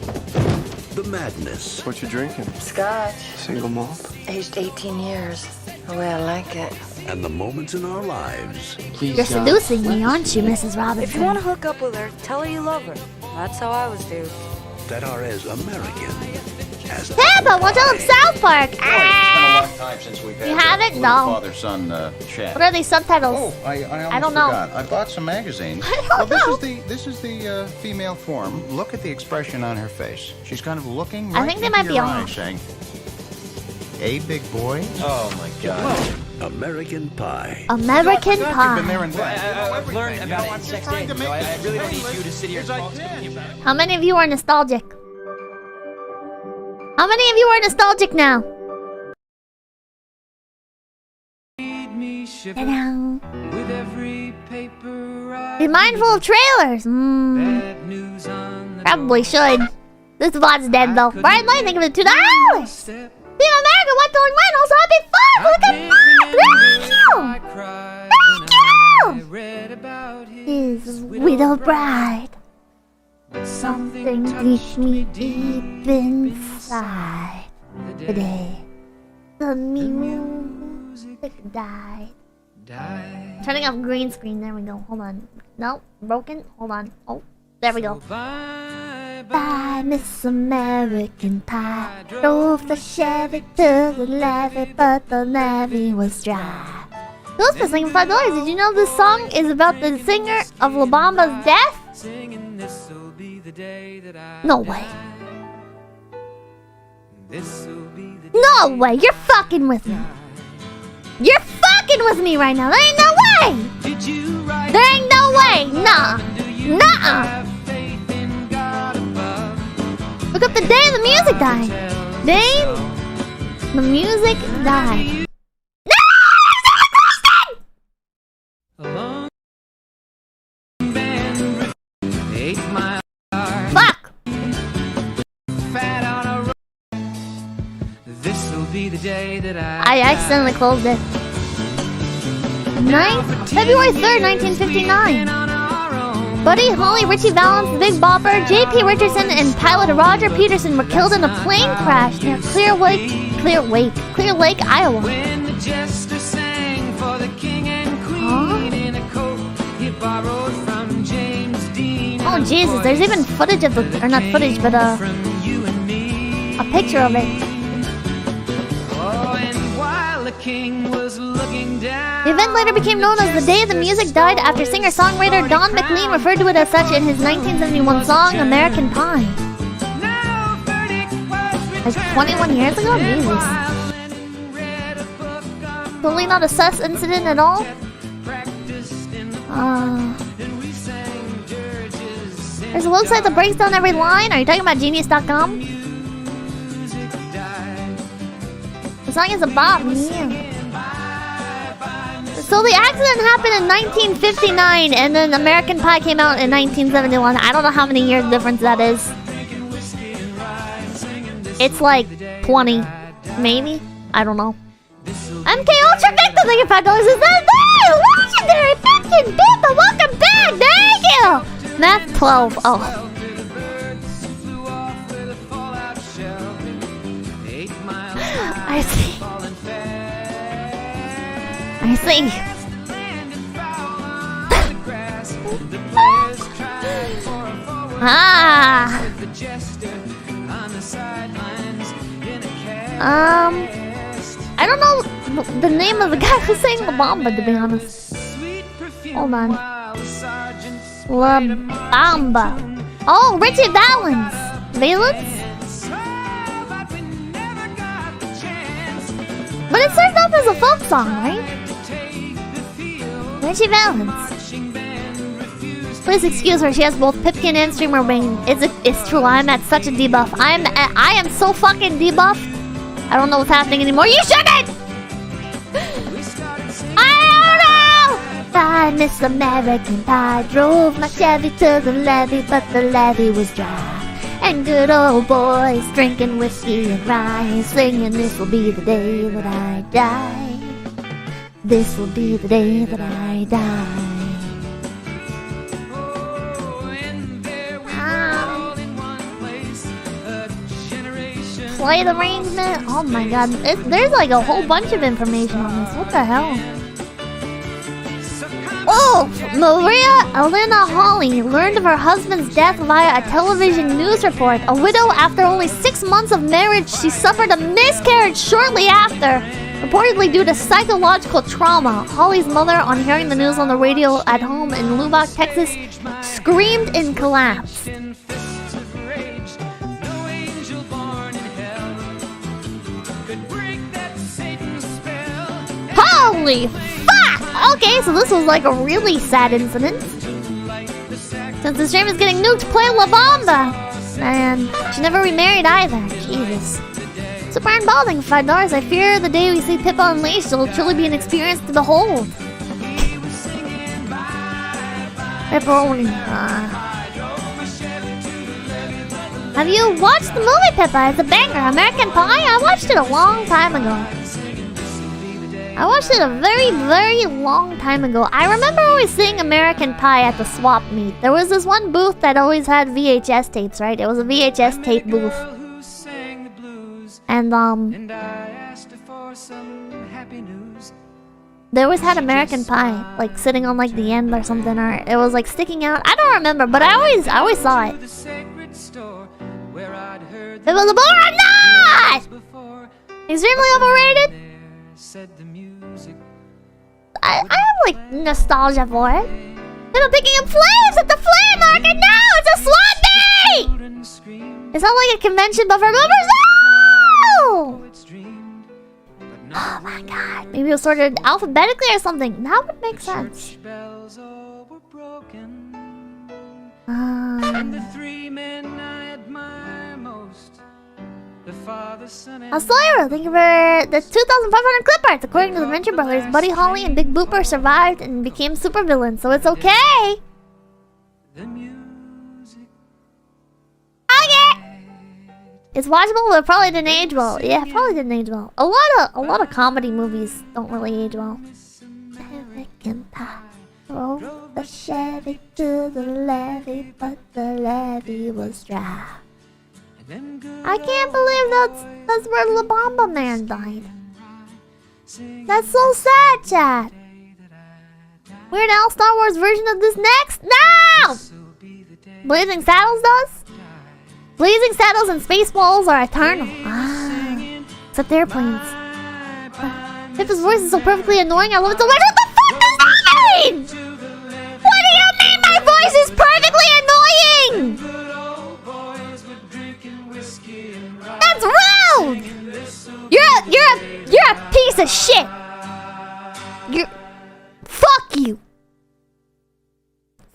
The madness. What you drinking? Scotch. Single malt. Aged 18 years. The way I like it. And the moments in our lives. You're seducing me, aren't you, Mrs. Robinson? If you want to hook up with her, tell her you love her. That's how I was, dude. That are as American as Pippa, what's up, South Park? It's been a long time since we've had You have it? a No. father-son chat. What are these subtitles? Oh, I almost I don't know. forgot. I bought some magazines. I don't well, know. this is the female form. Look at the expression on her face. She's kind of looking I right think they into might be your on. eyes, saying, "Hey, big boy." Oh my God. American Pie. American You've been Pie. there and back. I've learned about it on sex days, so I really don't need you to sit here and talk to me about it. How many of you are nostalgic? How many of you are nostalgic now? Ta-da. Be mindful of trailers. Probably should. This VOD's dead though. Brian Lane, thank you for the $2. Team America, what's going on? Also, happy 4th! Look at that! Thank you! His widow bride. Something deep me deep inside. Today, the music died. Turning off green screen. There we go. Hold on. No, broken. Hold on. Oh, there we go. Bye, Miss American Pie. Drove the Chevy to the levee, but the levee was dry. Those for singing $5. Did you know this song is about the singer of La Bamba's death? No way. No way. You're fucking with me. You're fucking with me right now. There ain't no way. There ain't no way. Nah. Nuh-uh. Look up the day the music died. Day the music died. No! This'll be the day that I accidentally closed it. February 3rd, 1959. Buddy Holly, Richie Valens, The Big Bopper, J.P. Richardson, and pilot Roger Peterson were killed in a plane crash near Clear Lake, Iowa. when the jester sang for the king and queen in a coat he borrowed from James Dean. Oh Jesus, there's even footage of the, or not footage, but a picture of it. Oh, and while the king was looking down, The event later became known as the day the music died after singer-songwriter Don McLean referred to it as such in his 1971 song, American Pie. Like 21 years ago? Jesus. Totally not a sus incident at all? There's a website that breaks down every line. Are you talking about Genius.com? The song is about me. So the accident happened in 1959, and then American Pie came out in 1971. I don't know how many years difference that is. It's like 20, maybe? I don't know. MK Ultra Victor, thank you $5. Is that there? Legendary Pipkin, Pippa, welcome back, thank you! Math 12, oh. I see. I see. Ah. I don't know the name of the guy who sang La Bamba, to be honest. Hold on. La Bamba. Oh, Richie Valens. Valens? But it starts off as a folk song, right? Richie Valens. Please excuse her. She has both Pipkin and Streamer Wing. It's true. I'm at such a debuff. I am so fucking debuffed. I don't know what's happening anymore. You shouldn't! I don't know! I miss American Pie. Drove my Chevy to the levee, but the levee was dry. And good old boys drinking whiskey and rye, singing, this will be the day that I die. This will be the day that I die. Play the arrangement. Oh my god. There's like a whole bunch of information on this. What the hell? Oh! Maria Elena Hawley learned of her husband's death via a television news report. A widow after only 6 months of marriage, she suffered a miscarriage shortly after, reportedly due to psychological trauma. Hawley's mother, on hearing the news on the radio at home in Lubbock, Texas, screamed and collapsed. Holy fuck! Okay, so this was like a really sad incident. Since the stream is getting nuked, play La Bamba! And she never remarried either. Jesus. Super Iron Balding, $5. I fear the day we see Pippa unleashed, it'll truly be an experience to behold. Pepperoni. Have you watched the movie Pippa? It's a banger. American Pie? I watched it a long time ago. I watched it a very, very long time ago. I remember always seeing American Pie at the swap meet. There was this one booth that always had VHS tapes, right? It was a VHS tape booth. And, they always had American Pie, like, sitting on, like, the end or something, or it was, like, sticking out. I don't remember, but I always saw it. It was a bore or not! Extremely overrated? I have, like, nostalgia for it. They're picking up flames at the flame market now! It's a swap meet! It's not like a convention, but for members. Oh! Oh my god. Maybe it was sorted alphabetically or something. That would make sense. Slayer, thank you for the 2,500 clip arts. According to the Venture Brothers, Buddy Holly and Big Booper survived and became supervillains, so it's okay. Okay. It's watchable, but it probably didn't age well. Yeah, it probably didn't age well. A lot of comedy movies don't really age well. American Pie. Roll the Chevy to the levee, but the levee was dry. I can't believe that's where La Bamba Man died. That's so sad, chat. Weird Al Star Wars version of this next? No! Blazing Saddles does? Blazing Saddles and Spaceballs are eternal. Ah, except airplanes. Pippa's voice is so perfectly annoying. I love it so much. What the fuck does that mean? What do you mean my voice is perfectly annoying? That's rude. You're a piece of shit. Fuck you.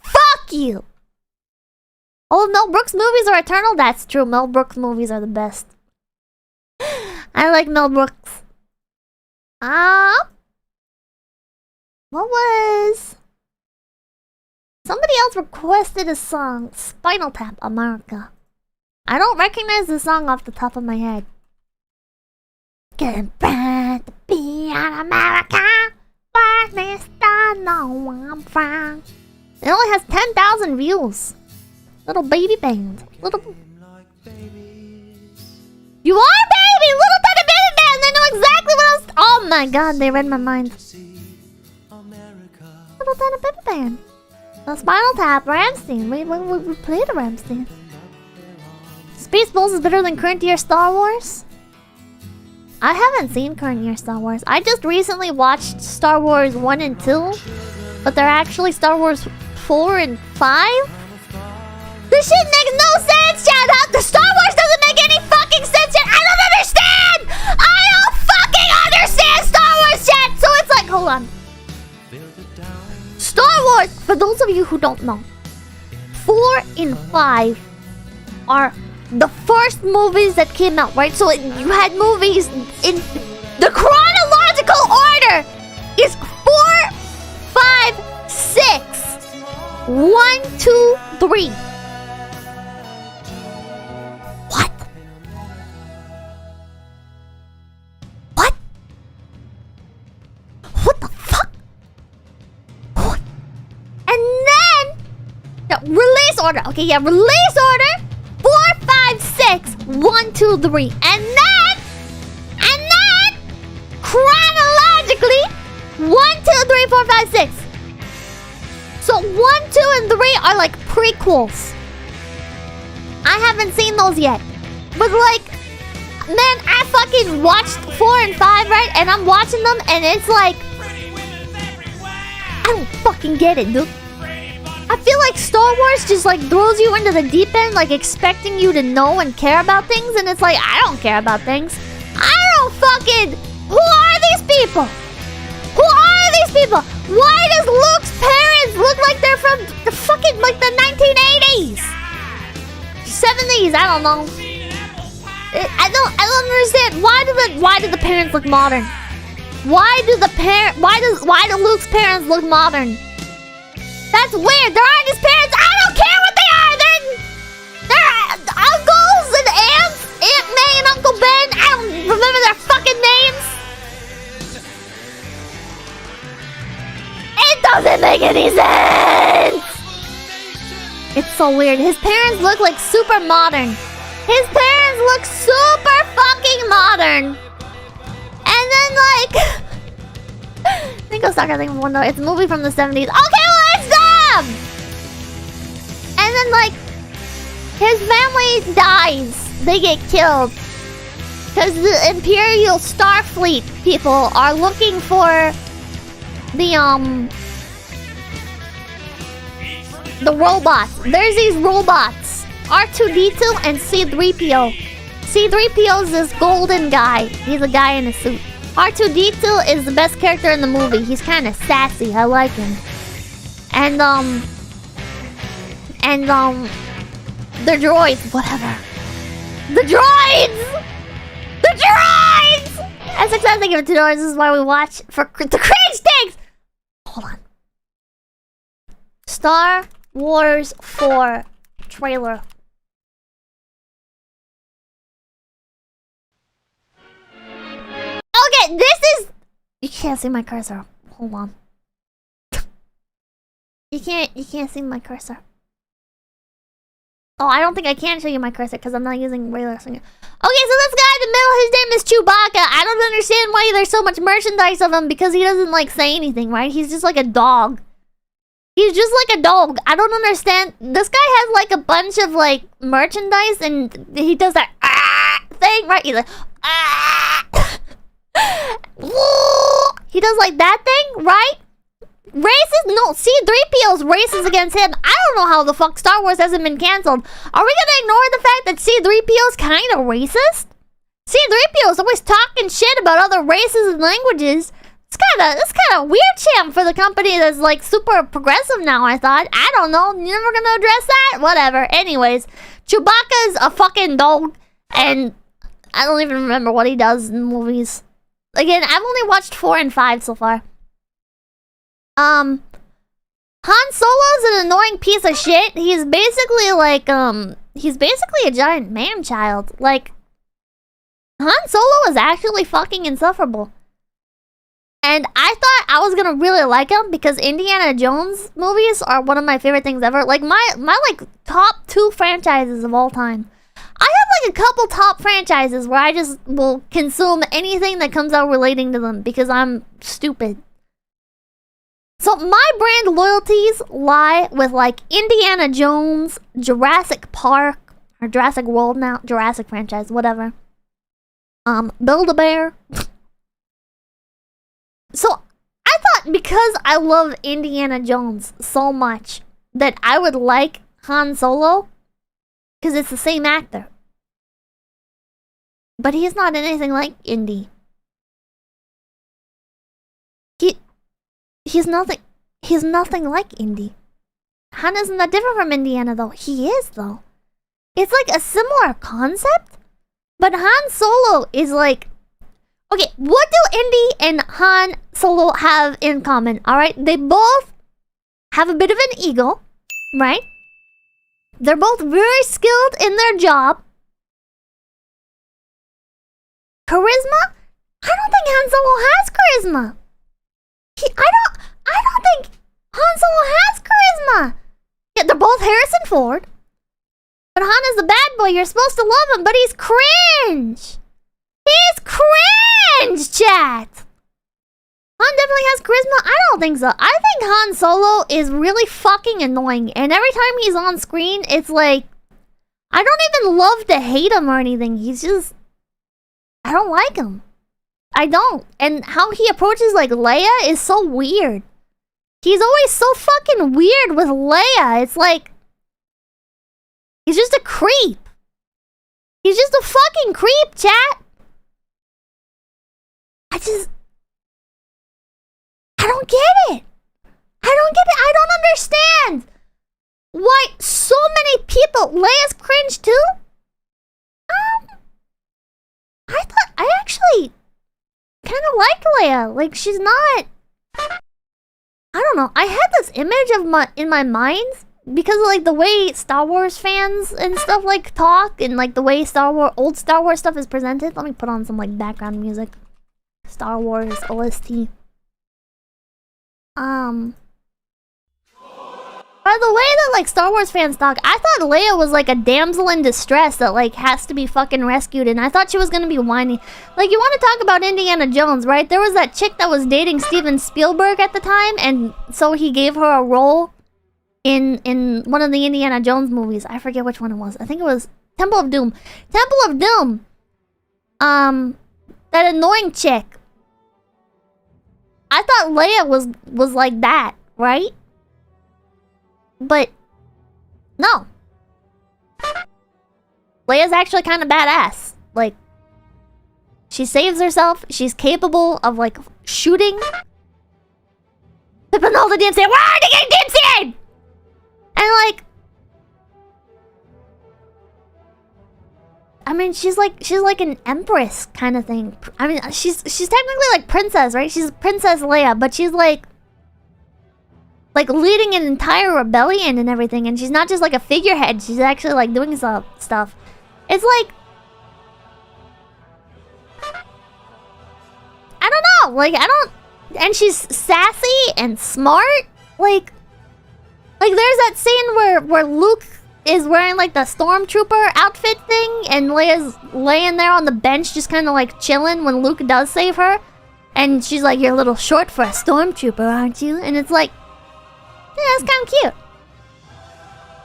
Fuck you. Oh, Mel Brooks movies are eternal? That's true. Mel Brooks movies are the best. I like Mel Brooks. What was... Somebody else requested a song. Spinal Tap, America. I don't recognize the song off the top of my head. Getting proud to be an America. But this don't know where I'm from. It only has 10,000 views. Little baby band. Little... You are baby! Little tiny baby band! They know exactly what else... Oh my god, they read my mind. Little tiny baby band. The Spinal Tap, Ramstein. We played a Ramstein. Spaceballs is better than current year Star Wars? I haven't seen current year Star Wars. I just recently watched Star Wars 1 and 2. But they're actually Star Wars 4 and 5? This shit makes no sense, chat! The Star Wars doesn't make any fucking sense, chat! I don't understand! I don't fucking understand Star Wars, chat! So it's like, hold on. Star Wars, for those of you who don't know, 4 and 5 are the first movies that came out, right? So you had movies in the chronological order is 4, 5, 6, 1, 2, 3. What? What? What the fuck? What? And then the release order. Okay, yeah, release order. 4, 5, 6, 1, 2, 3. And then chronologically 1, 2, 3, 4, 5, 6. So 1, 2, and 3 are like prequels. I haven't seen those yet. But like, man, I fucking watched 4 and 5, right? And I'm watching them and it's like, I don't fucking get it, dude. I feel like Star Wars just like throws you into the deep end, like expecting you to know and care about things, and it's like, I don't care about things. I don't fucking... Who are these people? Who are these people? Why does Luke's parents look like they're from the fucking, like the 1980s? 70s, I don't know. I don't understand. Why do the parents look modern? Why do Luke's parents look modern? That's weird. There aren't his parents. I don't care what they are. They're uncles and aunts. Aunt May and Uncle Ben. I don't remember their fucking names. It doesn't make any sense. It's so weird. His parents look like super modern. His parents look super fucking modern. And then like... Think of Soccer, think of one though. It's a movie from the 70s. Okay, well, it's dumb! And then like... His family dies. They get killed. Because the Imperial Starfleet people are looking for... The robots. There's these robots. R2-D2 and C-3PO. C-3PO is this golden guy. He's a guy in a suit. R2-D2 is the best character in the movie. He's kind of sassy. I like him. And the droids, whatever. The droids! The droids! As success, they give it to doors. This is why we watch for the cringe things. Hold on. Star Wars 4 trailer. Okay, this is... You can't see my cursor. Hold on. You can't see my cursor. Oh, I don't think I can show you my cursor because I'm not using regular finger. Okay, so this guy in the middle, his name is Chewbacca. I don't understand why there's so much merchandise of him because he doesn't like say anything, right? He's just like a dog. He's just like a dog. I don't understand. This guy has like a bunch of like merchandise and he does that thing, right? He's like he does like that thing, right? Races? No, C-3PO's races against him. I don't know how the fuck Star Wars hasn't been canceled. Are we gonna ignore the fact that C-3PO's kind of racist? C-3PO's always talking shit about other races and languages. It's kind of weird, champ, for the company that's like super progressive now, I thought. I don't know. You're never gonna address that? Whatever. Anyways, Chewbacca's a fucking dog, and I don't even remember what he does in movies. Again, I've only watched 4 and 5 so far. Han Solo's an annoying piece of shit. He's basically like, he's basically a giant man-child. Like, Han Solo is actually fucking insufferable. And I thought I was gonna really like him because Indiana Jones movies are one of my favorite things ever. Like, my like, top 2 franchises of all time. I have like a couple top franchises where I just will consume anything that comes out relating to them because I'm stupid. So my brand loyalties lie with like Indiana Jones, Jurassic Park, or Jurassic World now, Jurassic franchise, whatever. Build-A-Bear. So I thought because I love Indiana Jones so much that I would like Han Solo because it's the same actor. But he's not anything like Indy. He's nothing like Indy. Han isn't that different from Indiana though. He is though. It's like a similar concept, but Han Solo is like, okay, what do Indy and Han Solo have in common? Alright, they both have a bit of an ego, right? They're both very skilled in their job. Charisma? I don't think Han Solo has charisma. I don't think Han Solo has charisma. Yeah, they're both Harrison Ford. But Han is the bad boy. You're supposed to love him, but he's cringe. He's cringe, chat. Han definitely has charisma? I don't think so. I think Han Solo is really fucking annoying. And every time he's on screen, it's like, I don't even love to hate him or anything. He's just, I don't like him. I don't. And how he approaches like Leia is so weird. He's always so fucking weird with Leia. It's like, he's just a creep. He's just a fucking creep, chat. I don't get it. I don't understand why so many people. Leia's cringe too. I actually kind of like Leia. Like, she's not. I don't know. I had this image of in my mind because of like the way Star Wars fans and stuff like talk and like the way old Star Wars stuff is presented. Let me put on some like background music. Star Wars OST. By the way that like Star Wars fans talk, I thought Leia was like a damsel in distress that like has to be fucking rescued, and I thought she was gonna be whiny. Like, you want to talk about Indiana Jones, right? There was that chick that was dating Steven Spielberg at the time, and so he gave her a role in one of the Indiana Jones movies. I forget which one it was. I think it was Temple of Doom. Temple of Doom. That annoying chick. I thought Leia was like that, right? But no. Leia's actually kind of badass. Like, she saves herself. She's capable of like shooting. Pippa all the DMC. Where are they getting DMC'd? And like, I mean, she's like an empress kind of thing. I mean, she's technically like princess, right? She's Princess Leia, but she's like leading an entire rebellion and everything, and she's not just like a figurehead. She's actually like doing stuff. It's like, know. Like, I don't... And she's sassy and smart. Like there's that scene where Luke is wearing, like, the stormtrooper outfit thing, and Leia's laying there on the bench just kind of, like, chilling when Luke does save her. And she's like, you're a little short for a stormtrooper, aren't you? And it's like, yeah, it's kind of cute.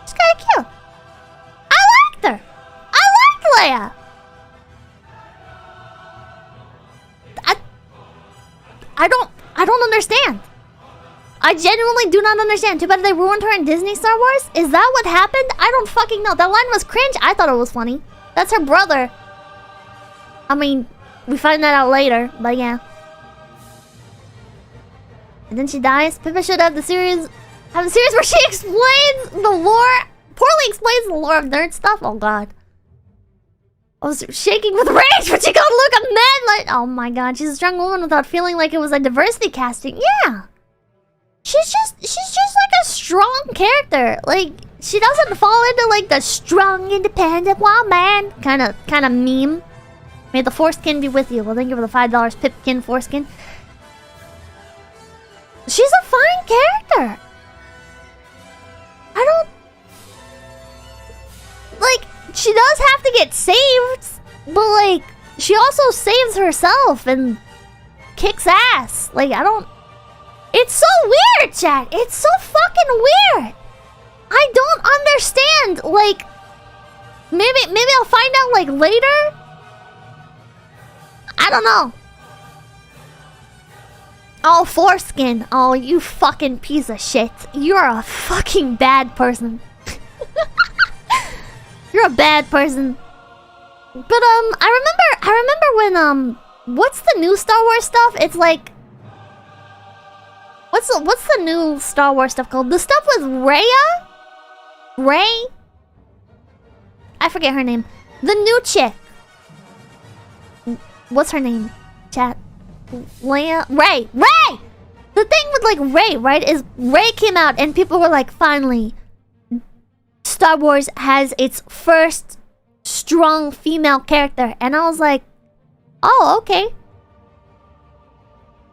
It's kind of cute. I liked her. I liked Leia. I don't understand. I genuinely do not understand. Too bad they ruined her in Disney Star Wars. Is that what happened? I don't fucking know. That line was cringe. I thought it was funny. That's her brother. I mean, we find that out later, but yeah. And then she dies. Pippa should have a series where she explains the lore, poorly explains the lore of nerd stuff. Oh god. I was shaking with rage when she got Luke a man. Like, oh my god, she's a strong woman without feeling like it was a diversity casting. Yeah. She's just like a strong character. Like, she doesn't fall into like the strong, independent woman kind of meme. May the foreskin be with you. Well, thank you for the $5 Pipkin foreskin. She's a fine character. I don't... Like, she does have to get saved, but like, she also saves herself and kicks ass. Like, I don't... It's so weird, chat. It's so fucking weird. I don't understand. Like, maybe I'll find out like later. I don't know. Oh, foreskin. Oh, you fucking piece of shit. You're a fucking bad person. You're a bad person. But I remember when what's the new Star Wars stuff? It's like, what's the new Star Wars stuff called? The stuff with Rey? I forget her name. The new chick. What's her name? Chat. Leia? Rey! The thing with like Rey, right, is Rey came out and people were like, finally, Star Wars has its first strong female character. And I was like, oh, okay.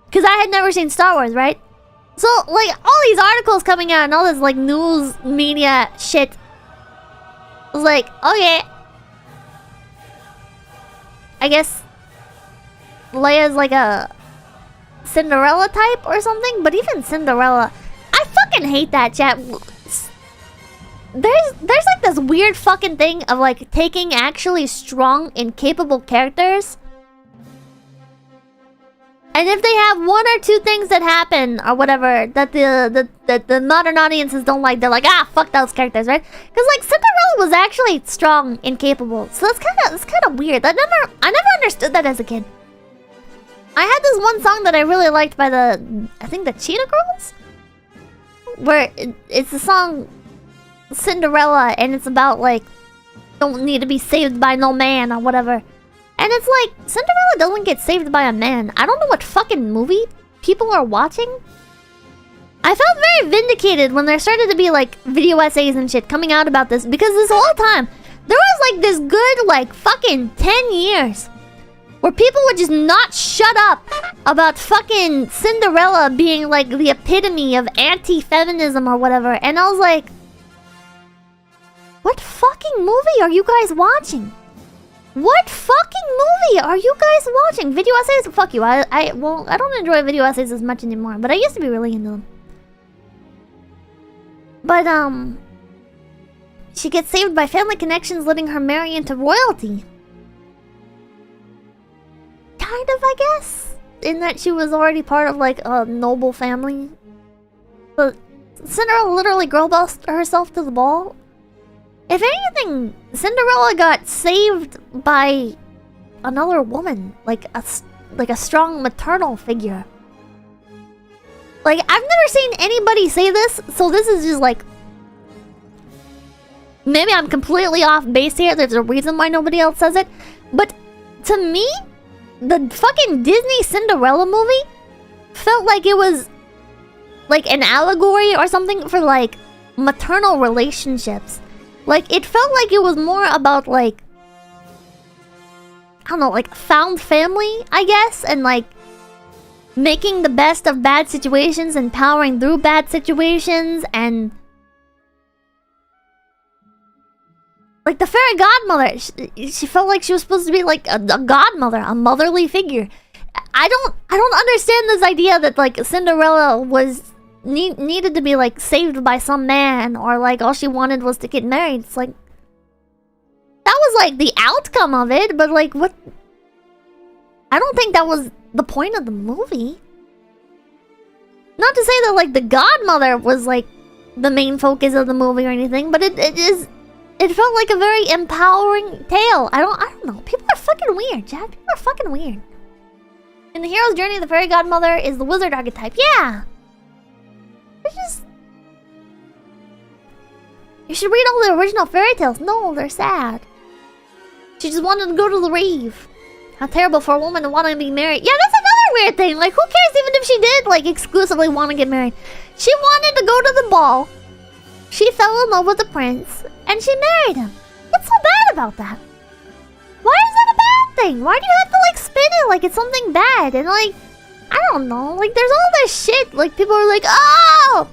Because I had never seen Star Wars, right? So, like, all these articles coming out and all this, like, news media shit. I was like, okay. I guess Leia's like a Cinderella type or something. But even Cinderella, I fucking hate that, chat. There's like this weird fucking thing of like taking actually strong and capable characters, and if they have one or two things that happen or whatever that the modern audiences don't like, they're like, ah, fuck those characters, right? Because like Cinderella was actually strong and capable, so it's kind of weird. I never understood that as a kid. I had this one song that I really liked by I think the Cheetah Girls, where it's the song Cinderella, and it's about like, don't need to be saved by no man or whatever. And it's like, Cinderella doesn't get saved by a man. I don't know what fucking movie people are watching. I felt very vindicated when there started to be like video essays and shit coming out about this, because this whole time there was like this good like fucking 10 years where people would just not shut up about fucking Cinderella being like the epitome of anti-feminism or whatever. And I was like, what fucking movie are you guys watching? What fucking movie are you guys watching? Video essays? Fuck you. I don't enjoy video essays as much anymore, but I used to be really into them. But she gets saved by family connections letting her marry into royalty. Kind of, I guess, in that she was already part of like a noble family. But Cinderella literally girlbossed herself to the ball. If anything, Cinderella got saved by another woman, like a strong maternal figure. Like, I've never seen anybody say this, so this is just like, maybe I'm completely off base here. There's a reason why nobody else says it, but to me, the fucking Disney Cinderella movie felt like it was like an allegory or something for like maternal relationships. Like, it felt like it was more about, like, I don't know, like, found family, I guess, and, like, making the best of bad situations and powering through bad situations, and like the fairy godmother, she felt like she was supposed to be like a godmother, a motherly figure. I don't understand this idea that like Cinderella was needed to be like saved by some man, or like all she wanted was to get married. It's like that was like the outcome of it, but like what? I don't think that was the point of the movie. Not to say that like the godmother was like the main focus of the movie or anything, but it felt like a very empowering tale. I don't know. People are fucking weird, Jack. People are fucking weird. In the hero's journey, the fairy godmother is the wizard archetype. Yeah. It's just... You should read all the original fairy tales. No, they're sad. She just wanted to go to the rave. How terrible for a woman to want to be married. Yeah, that's another weird thing. Like, who cares even if she did, like, exclusively want to get married? She wanted to go to the ball. She fell in love with the prince. And she married him. What's so bad about that? Why is that a bad thing? Why do you have to, like, spin it like it's something bad? And, like, I don't know. Like, there's all this shit. Like, people are like, oh!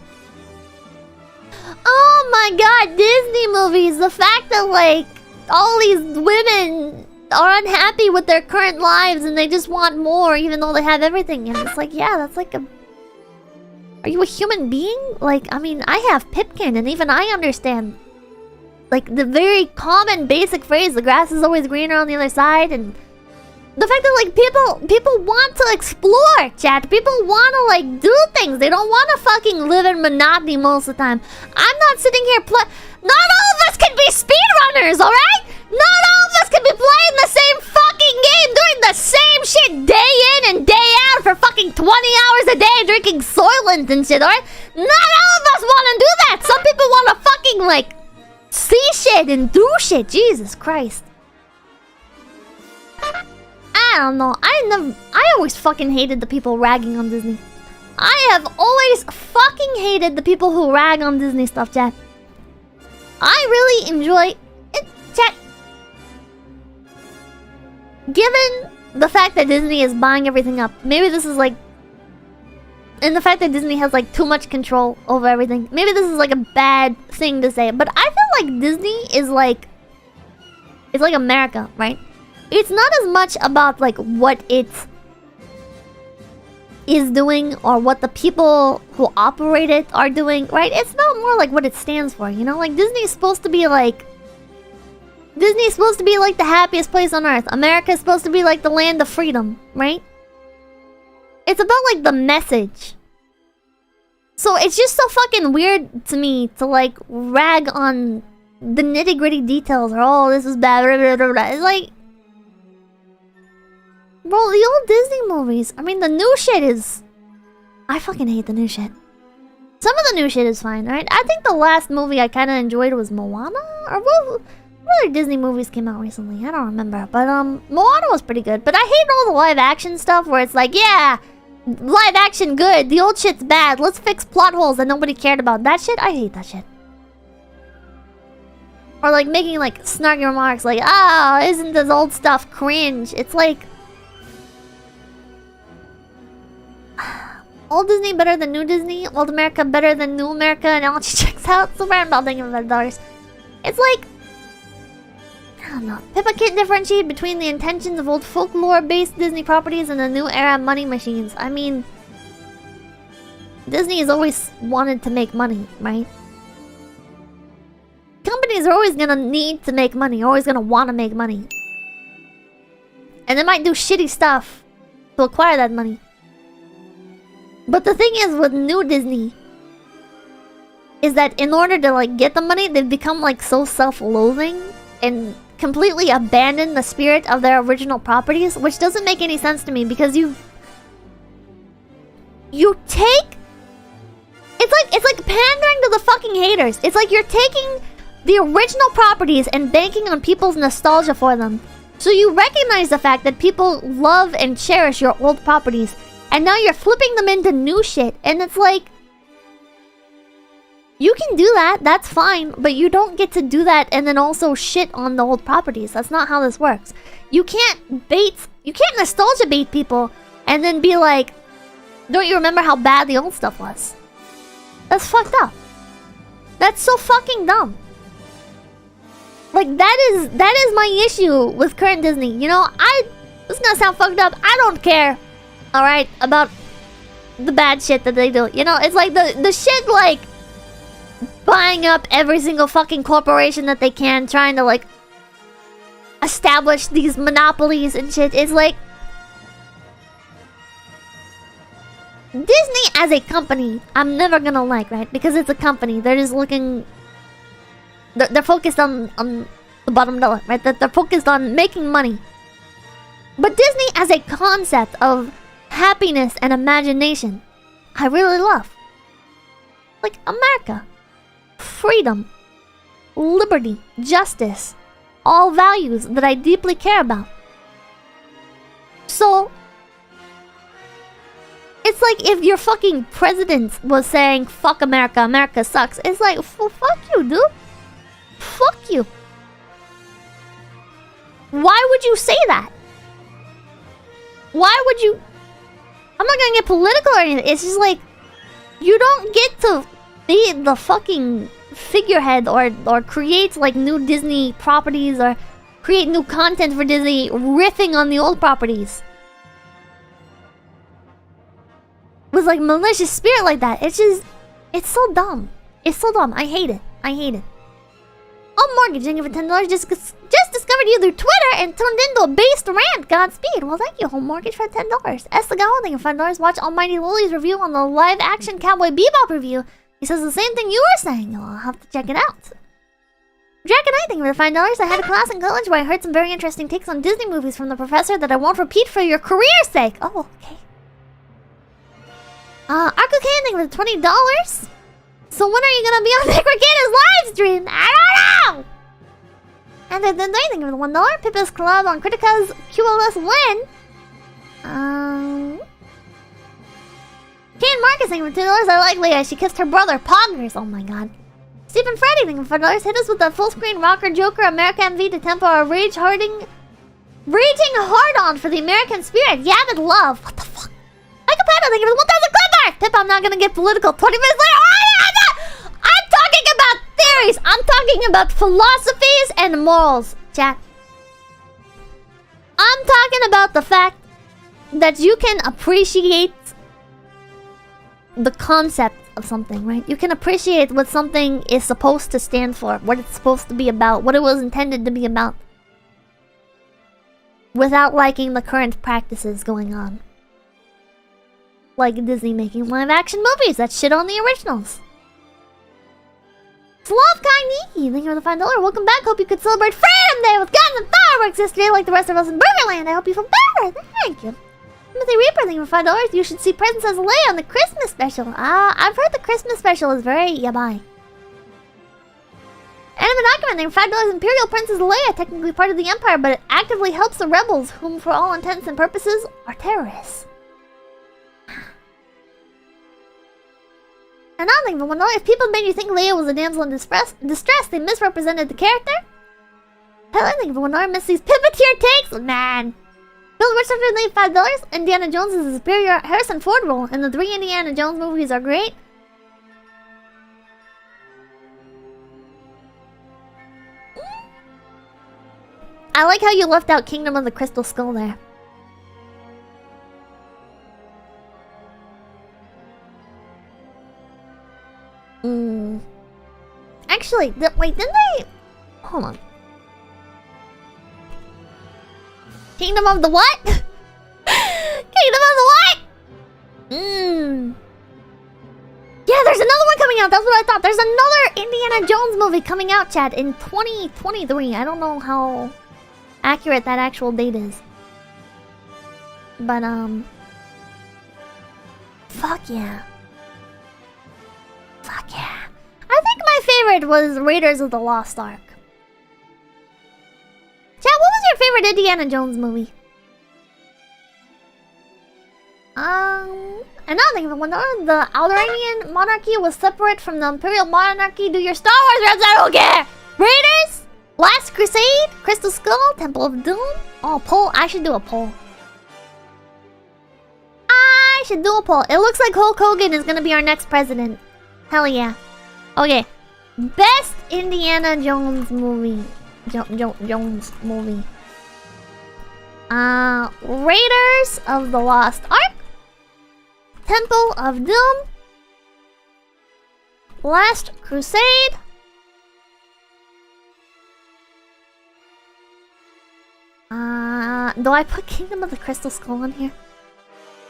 Oh my god, Disney movies. The fact that, like, all these women are unhappy with their current lives and they just want more even though they have everything. And it's like, yeah, that's like a... Are you a human being? Like, I mean, I have Pipkin and even I understand, like, the very common basic phrase, the grass is always greener on the other side, and the fact that, like, people want to explore, chat. People want to, like, do things. They don't want to fucking live in monotony most of the time. I'm not sitting here not all of us can be speedrunners, alright? Not all of us can be playing the same fucking game, doing the same shit day in and day out for fucking 20 hours a day, drinking Soylent and shit, alright? Not all of us want to do that. Some people want to fucking, like, see shit and do shit. Jesus Christ. I don't know. I always fucking hated the people ragging on Disney. I have always fucking hated the people who rag on Disney stuff, chat. I really enjoy it, chat. Given the fact that Disney is buying everything up, maybe this is like... And the fact that Disney has like too much control over everything, maybe this is like a bad thing to say, but I feel like Disney is like... It's like America, right? It's not as much about like what it is doing or what the people who operate it are doing, right? It's not more like what it stands for, you know? Like Disney's supposed to be like... Disney's supposed to be like the happiest place on earth. America's supposed to be like the land of freedom, right? It's about like the message. So it's just so fucking weird to me to like rag on the nitty-gritty details or oh, this is bad, blah, blah, blah, blah. It's like... Bro, the old Disney movies, I mean the new shit is... I fucking hate the new shit. Some of the new shit is fine, right? I think the last movie I kind of enjoyed was Moana? Or what other Disney movies came out recently? I don't remember. But Moana was pretty good. But I hate all the live action stuff where it's like, yeah, live action good, the old shit's bad, let's fix plot holes that nobody cared about. That shit, I hate that shit. Or like making like snarky remarks like, oh, isn't this old stuff cringe? It's like... Old Disney better than New Disney, Old America better than New America, and all she checks out. So I'm about thinking about dollars. It's like... I don't know. Pippa can't differentiate between the intentions of old folklore-based Disney properties and the new era money machines. I mean... Disney has always wanted to make money, right? Companies are always gonna need to make money, always gonna want to make money. And they might do shitty stuff to acquire that money. But the thing is with New Disney is that in order to like get the money, they've become like so self-loathing and completely abandon the spirit of their original properties, which doesn't make any sense to me because you take... It's like pandering to the fucking haters. It's like you're taking the original properties and banking on people's nostalgia for them. So you recognize the fact that people love and cherish your old properties, and now you're flipping them into new shit, and it's like... You can do that, that's fine, but you don't get to do that and then also shit on the old properties. That's not how this works. You can't nostalgia bait people and then be like, Don't you remember how bad the old stuff was? That's fucked up. That's so fucking dumb. Like, that is my issue with current Disney. You know, this is gonna sound fucked up. I don't care, alright, about the bad shit that they do. You know, it's like the shit like buying up every single fucking corporation that they can, trying to like establish these monopolies and shit. It's like Disney as a company, I'm never gonna like, right? Because it's a company. They're just looking... They're focused on the bottom dollar, right? They're focused on making money. But Disney as a concept of happiness and imagination, I really love. Like America. Freedom. Liberty. Justice. All values that I deeply care about. So... it's like if your fucking president was saying, fuck America, America sucks. It's like, well, fuck you, dude. Fuck you. Why would you say that? Why would you... I'm not gonna get political or anything. It's just like, you don't get to be the fucking figurehead or create like new Disney properties or create new content for Disney riffing on the old properties. With like malicious spirit like that. It's just, it's so dumb. It's so dumb. I hate it. I hate it. Oh, Mortgage, thank you for $10. Just discovered you through Twitter and turned into a based rant. Godspeed. Well, thank you, Home Mortgage, for $10. Estegao, thank you for $5. Watch Almighty Lily's review on the live action Cowboy Bebop review. He says the same thing you were saying. I'll have to check it out. Jack and I, thank you for $5. I had a class in college where I heard some very interesting takes on Disney movies from the professor that I won't repeat for your career's sake. Oh, okay. Arco Can, thank you for $20. So when are you gonna be on Necrocana's live stream? I don't know! And then thank you for the $1. Pippa's collab on Critica's QLS win. Can Marcus, thank you for $2. I like Leia. She kissed her brother, Poggers. Oh my god. Stephen Freddy, thank you for $4. Hit us with that full screen rocker Joker America MV to tempo our raging hard on for the American spirit. Yavid love. What the fuck? Michael Pato, thank you for the 1,000 clip. Pip, I'm not gonna get political. 20 minutes later. I'm talking about theories. I'm talking about philosophies and morals, chat. I'm talking about the fact that you can appreciate the concept of something, right? You can appreciate what something is supposed to stand for, what it's supposed to be about, what it was intended to be about, without liking the current practices going on. Like Disney making live-action movies that shit on the originals. Slav Kainiki, thank you for the $5. Welcome back. Hope you could celebrate Freedom Day with guns and fireworks yesterday like the rest of us in Burgerland. I hope you feel better. Thank you. Timothy Reaper, thank you for $5. You should see Princess Leia on the Christmas special. I've heard the Christmas special is very yabai. Anime Document, thank you for $5. Imperial Princess Leia, technically part of the Empire, but it actively helps the rebels, whom for all intents and purposes are terrorists. And I think for $1, if people made you think Leia was a damsel in distress, they misrepresented the character. Hell, I think for $1, miss these Pippa-tier takes, man. Bill Richardson, leave $5. Indiana Jones is a superior Harrison Ford role, and the 3 Indiana Jones movies are great. I like how you left out Kingdom of the Crystal Skull there. Actually, wait, didn't they... Hold on. Kingdom of the what? Kingdom of the what? Yeah, there's another one coming out. That's what I thought. There's another Indiana Jones movie coming out, chat, in 2023. I don't know how accurate that actual date is. But, fuck yeah. Fuck yeah. I think my favorite was Raiders of the Lost Ark. Chat, what was your favorite Indiana Jones movie? And I think the Alderaanian monarchy was separate from the Imperial monarchy. Do your Star Wars reps, I don't care! Raiders? Last Crusade? Crystal Skull? Temple of Doom? Oh, poll. I should do a poll. I I should do a poll. It looks like Hulk Hogan is gonna be our next president. Hell yeah. Okay. Best Indiana Jones movie. Jones movie. Raiders of the Lost Ark. Temple of Doom. Last Crusade. Do I put Kingdom of the Crystal Skull in here?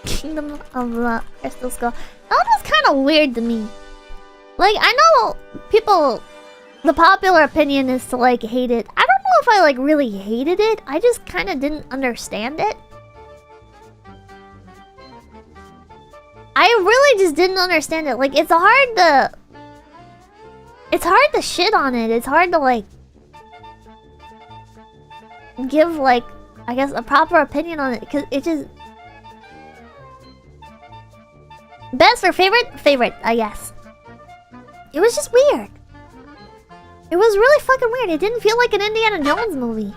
Kingdom of the Crystal Skull. That was kind of weird to me. Like, I know people... The popular opinion is to, like, hate it. I don't know if I, like, really hated it. I just kind of didn't understand it. I really just didn't understand it. Like, it's hard to shit on it. It's hard to, like... give, like, I guess, a proper opinion on it. Because it just... Best or favorite? Favorite, I guess. It was just weird. It was really fucking weird. It didn't feel like an Indiana Jones movie.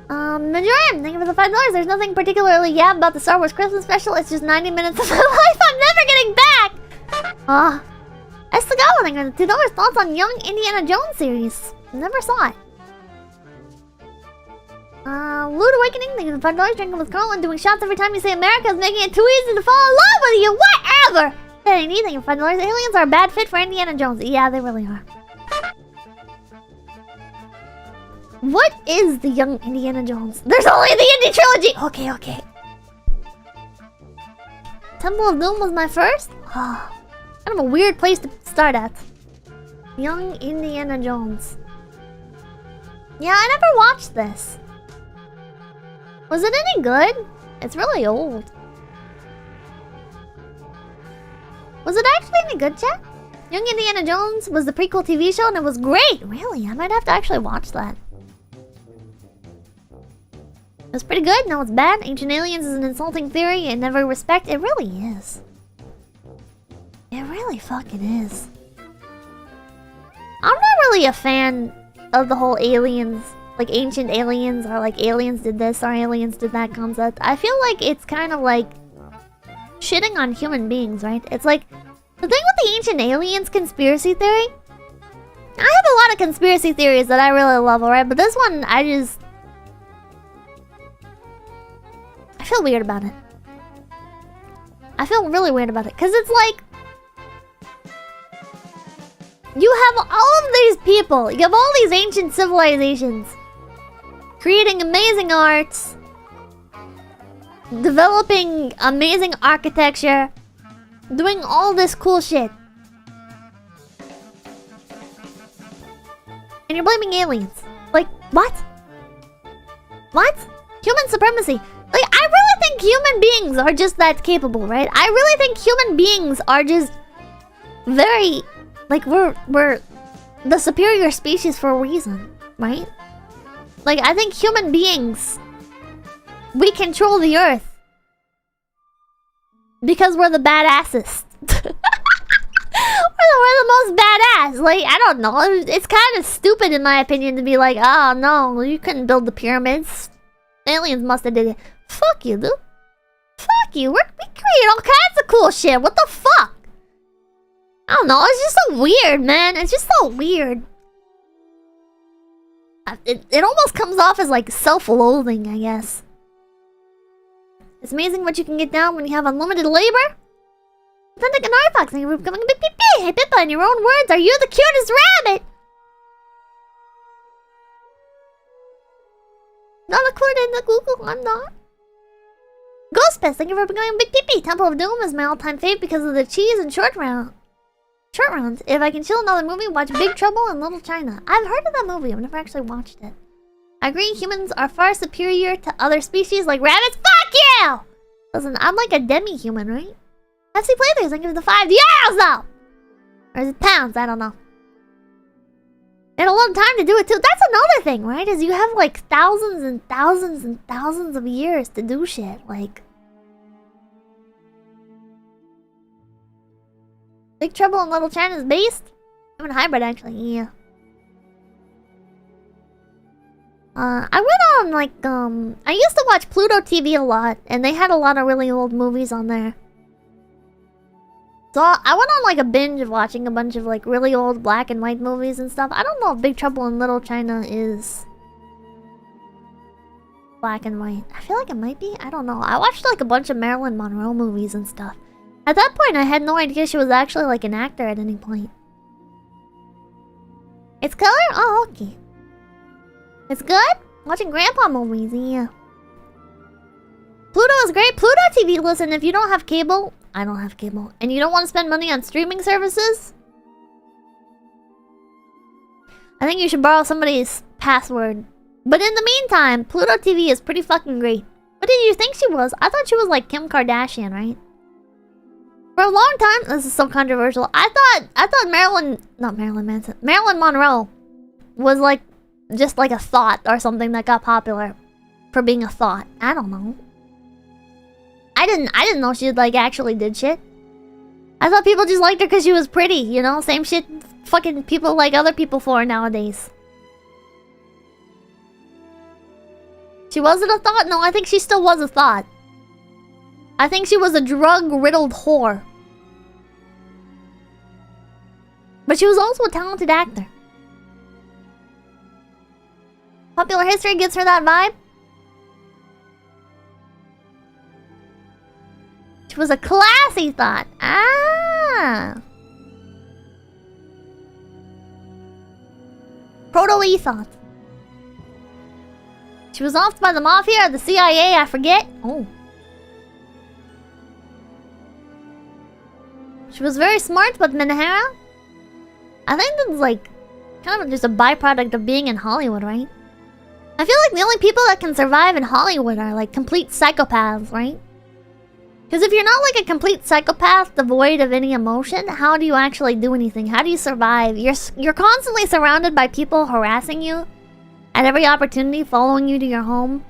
Majoram, thank you for the $5. There's nothing particularly about the Star Wars Christmas special. It's just 90 minutes of my life I'm never getting back! Estagawa, thank you for the $2. Thoughts on Young Indiana Jones series? Never saw it. Loot Awakening, thank you for the $5. Drinking with Carl and doing shots every time you say America is making it too easy to fall in love with you. Whatever! That ain't anything for $5. Aliens are a bad fit for Indiana Jones. Yeah, they really are. What is the Young Indiana Jones? There's only the Indy trilogy! Okay. Temple of Doom was my first? Kind of a weird place to start at. Young Indiana Jones. Yeah, I never watched this. Was it any good? It's really old. Was it actually any good, chat? Young Indiana Jones was the prequel TV show and it was great! Really? I might have to actually watch that. It was pretty good, now it's bad. Ancient Aliens is an insulting theory in every respect. It really is. It really fucking is. I'm not really a fan of the whole aliens, like ancient aliens, or like aliens did this or aliens did that concept. I feel like it's kind of like shitting on human beings, right? It's like, the thing with the ancient aliens conspiracy theory, I have a lot of conspiracy theories that I really love, alright? But this one, I feel weird about it. I feel really weird about it. Because it's like... You have all of these people. You have all these ancient civilizations. Creating amazing arts. Developing amazing architecture. Doing all this cool shit. And you're blaming aliens. Like, what? What? Human supremacy. Like, I really think human beings are just that capable, right? I really think human beings are just very... Like, we're the superior species for a reason, right? Like, I think human beings... We control the earth. Because we're the badassest. We're the most badass. Like, I don't know. It's kind of stupid, in my opinion, to be like, oh, no, you couldn't build the pyramids. Aliens must have did it. Fuck you, dude. Fuck you. We create all kinds of cool shit. What the fuck? I don't know. It's just so weird, man. It's just so weird. It almost comes off as, like, self-loathing, I guess. It's amazing what you can get down when you have unlimited labor. Authentic and Arfox, thank you for becoming a big PP. Hey, Pippa, in your own words, are you the cutest rabbit? Not included in the Google, I'm not. Ghostpest, thank you for becoming a big PP. Temple of Doom is my all-time fave because of the cheese and short rounds. If I can chill another movie, watch Big Trouble in Little China. I've heard of that movie, I've never actually watched it. I agree, humans are far superior to other species like rabbits. Fuck you! Listen, I'm like a demi-human, right? FC Playthroughs, thank you for the 5 euros though! Or is it pounds? I don't know. And a long time to do it too. That's another thing, right? Is you have like thousands and thousands and thousands of years to do shit. Like... Big Trouble in Little China is based? I'm in hybrid actually, yeah. I went on like I used to watch Pluto TV a lot, and they had a lot of really old movies on there. So I went on like a binge of watching a bunch of like really old black and white movies and stuff. I don't know if Big Trouble in Little China is black and white. I feel like it might be. I don't know. I watched like a bunch of Marilyn Monroe movies and stuff. At that point, I had no idea she was actually like an actor at any point. It's color? Oh, okay. It's good? Watching grandpa movies, yeah. Pluto is great. Pluto TV, listen, if you don't have cable, I don't have cable, and you don't want to spend money on streaming services, I think you should borrow somebody's password. But in the meantime, Pluto TV is pretty fucking great. What did you think she was? I thought she was like Kim Kardashian, right? For a long time, this is so controversial. I thought Marilyn Monroe was like just like a thought or something that got popular for being a thought. I don't know. I didn't know she like actually did shit. I thought people just liked her because she was pretty, you know? Same shit fucking people like other people for nowadays. She wasn't a thought? No, I think she still was a thought. I think she was a drug-riddled whore. But she was also a talented actor. Popular history gives her that vibe. She was a classy thought. Ah. Proto-E thought. She was offed by the Mafia or the CIA, I forget. Oh. She was very smart, but Minahara? I think that's like kind of just a byproduct of being in Hollywood, right? I feel like the only people that can survive in Hollywood are like complete psychopaths, right? Because if you're not like a complete psychopath devoid of any emotion, how do you actually do anything? How do you survive? You're constantly surrounded by people harassing you at every opportunity, following you to your home.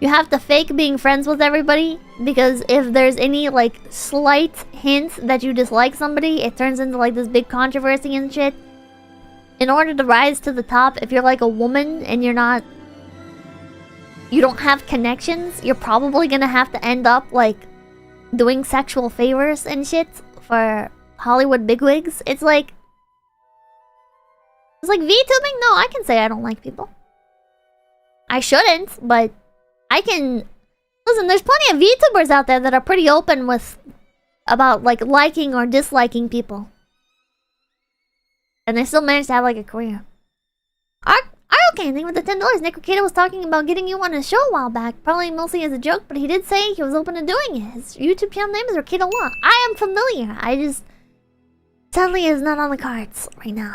You have to fake being friends with everybody, because if there's any like slight hint that you dislike somebody, it turns into like this big controversy and shit. In order to rise to the top, if you're like a woman and you don't have connections, you're probably gonna have to end up like doing sexual favors and shit for Hollywood bigwigs. It's like VTubing? No, I can say I don't like people. I shouldn't, but I can... Listen, there's plenty of VTubers out there that are pretty open about like liking or disliking people. And they still manage to have like a career. Okay, thank you for the $10. Nick Ricada was talking about getting you on a show a while back. Probably mostly as a joke, but he did say he was open to doing it. His YouTube channel name is Ricada Law. I am familiar. I just... Sadly, is not on the cards right now.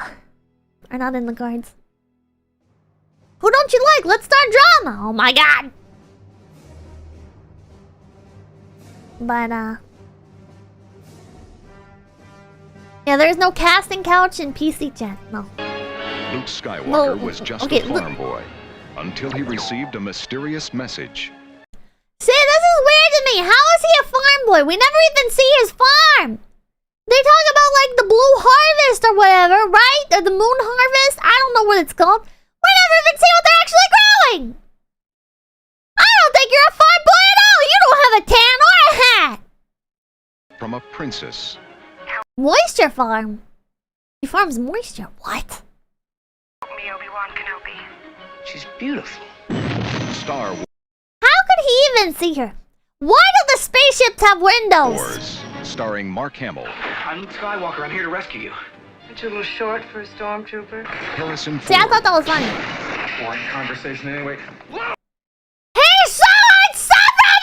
Are not in the cards. Who don't you like? Let's start drama! Oh my god! But, yeah, there's no casting couch in PC chat. No. Luke Skywalker was just a farm boy until he received a mysterious message. See, this is weird to me. How is he a farm boy? We never even see his farm. They talk about like the blue harvest or whatever, right? Or the moon harvest. I don't know what it's called. We never even see what they're actually growing. I don't think you're a farm boy at all. You don't have a tan or a hat. From a princess. Moisture farm. He farms moisture. What? Me, Obi-Wan Kenobi. She's beautiful. Star Wars. How could he even see her? Why do the spaceships have windows? Starring Mark Hamill. I'm Luke Skywalker. I'm here to rescue you. Aren't you a little short for a stormtrooper? Harrison Ford. See, I thought that was funny. Boring conversation anyway. Hey, someone stop right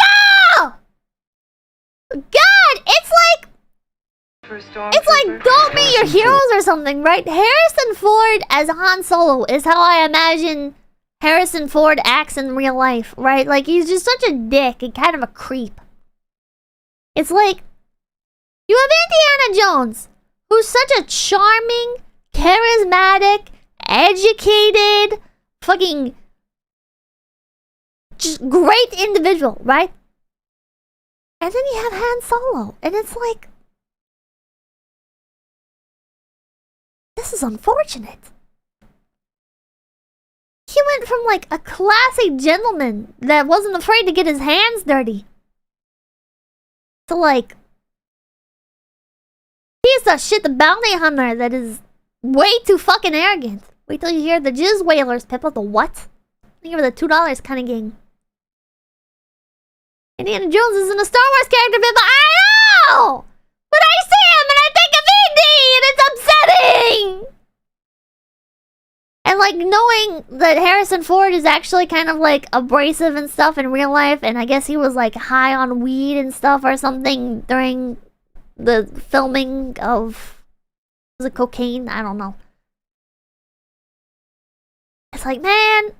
now! God, it's like don't meet your heroes or something, right? Harrison Ford as Han Solo is how I imagine Harrison Ford acts in real life, right? Like, he's just such a dick and kind of a creep. It's like, you have Indiana Jones, who's such a charming, charismatic, educated, fucking just great individual, right? And then you have Han Solo, and it's like, this is unfortunate. He went from like a classy gentleman that wasn't afraid to get his hands dirty to like he's a shit the bounty hunter that is way too fucking arrogant. Wait till you hear the jizz whalers, Pippa. The what? I think of the $2 kind of gang. Indiana Jones isn't a Star Wars character, Pippa. I know! But I see him and I think of Indy and it's upsetting! And like knowing that Harrison Ford is actually kind of like abrasive and stuff in real life, and I guess he was like high on weed and stuff or something during the filming of... Was it cocaine? I don't know. It's like, man,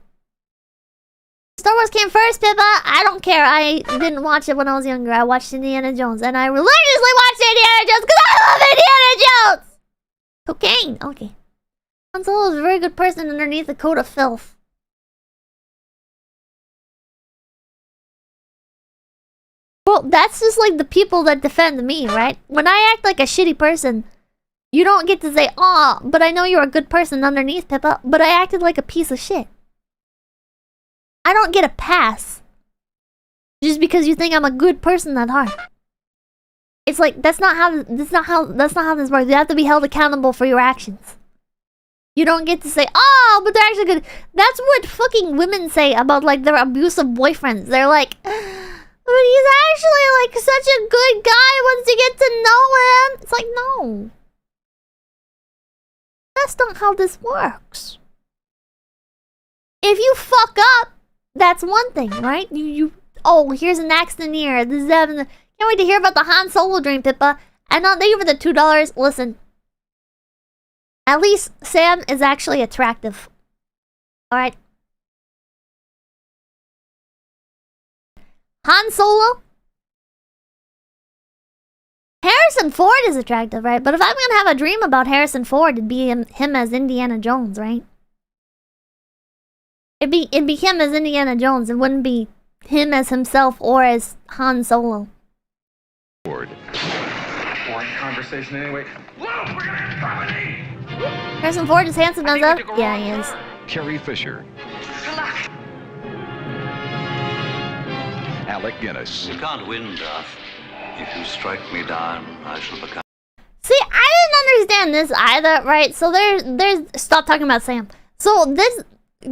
Star Wars came first, Pippa. I don't care. I didn't watch it when I was younger. I watched Indiana Jones, and I religiously watched Indiana Jones because I love Indiana Jones! Cocaine. Okay. Han Solo is a very good person underneath a coat of filth. Well, that's just like the people that defend me, right? When I act like a shitty person, you don't get to say, "Aw, but I know you're a good person underneath, Pippa, but I acted like a piece of shit." I don't get a pass just because you think I'm a good person at heart. It's like that's not how this works. You have to be held accountable for your actions. You don't get to say, "Oh, but they're actually good." That's what fucking women say about like their abusive boyfriends. They're like, "But he's actually like such a good guy once you get to know him." It's like, no. That's not how this works. If you fuck up, that's one thing, right? Oh, here's an accident here. This is happening. Can't wait to hear about the Han Solo dream, Pippa. And thank you for the $2. Listen. At least Sam is actually attractive. Alright. Han Solo? Harrison Ford is attractive, right? But if I'm gonna have a dream about Harrison Ford, it'd be him as Indiana Jones, right? It'd be him as Indiana Jones. It wouldn't be him as himself or as Han Solo. Ford. Boring conversation anyway. Luke, we're gonna get company! Harrison Ford is handsome as a... Yeah, he is. Carrie Fisher. Good luck. Alec Guinness. You can't win, Darth. If you strike me down, I shall become... See, I didn't understand this either, right? So there's... Stop talking about Sam. So this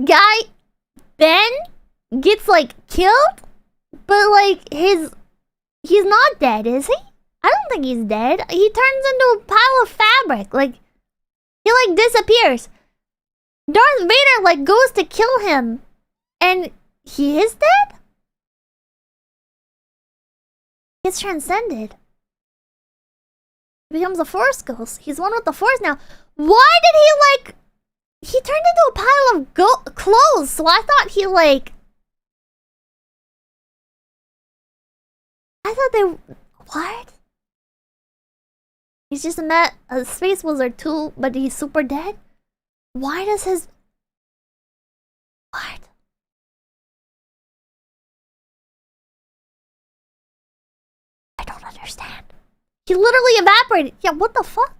guy, Ben, gets, like, killed? But, like, he's not dead, is he? I don't think he's dead. He turns into a pile of fabric. Like, he, like, disappears. Darth Vader, like, goes to kill him. And he is dead? Gets transcended. He becomes a Force ghost. He's one with the Force now. Why did he, like... He turned into a pile of clothes, so I thought he, like... I thought they... What? He's just a space wizard too, but he's super dead? Why does his... What? I don't understand. He literally evaporated. Yeah, what the fuck?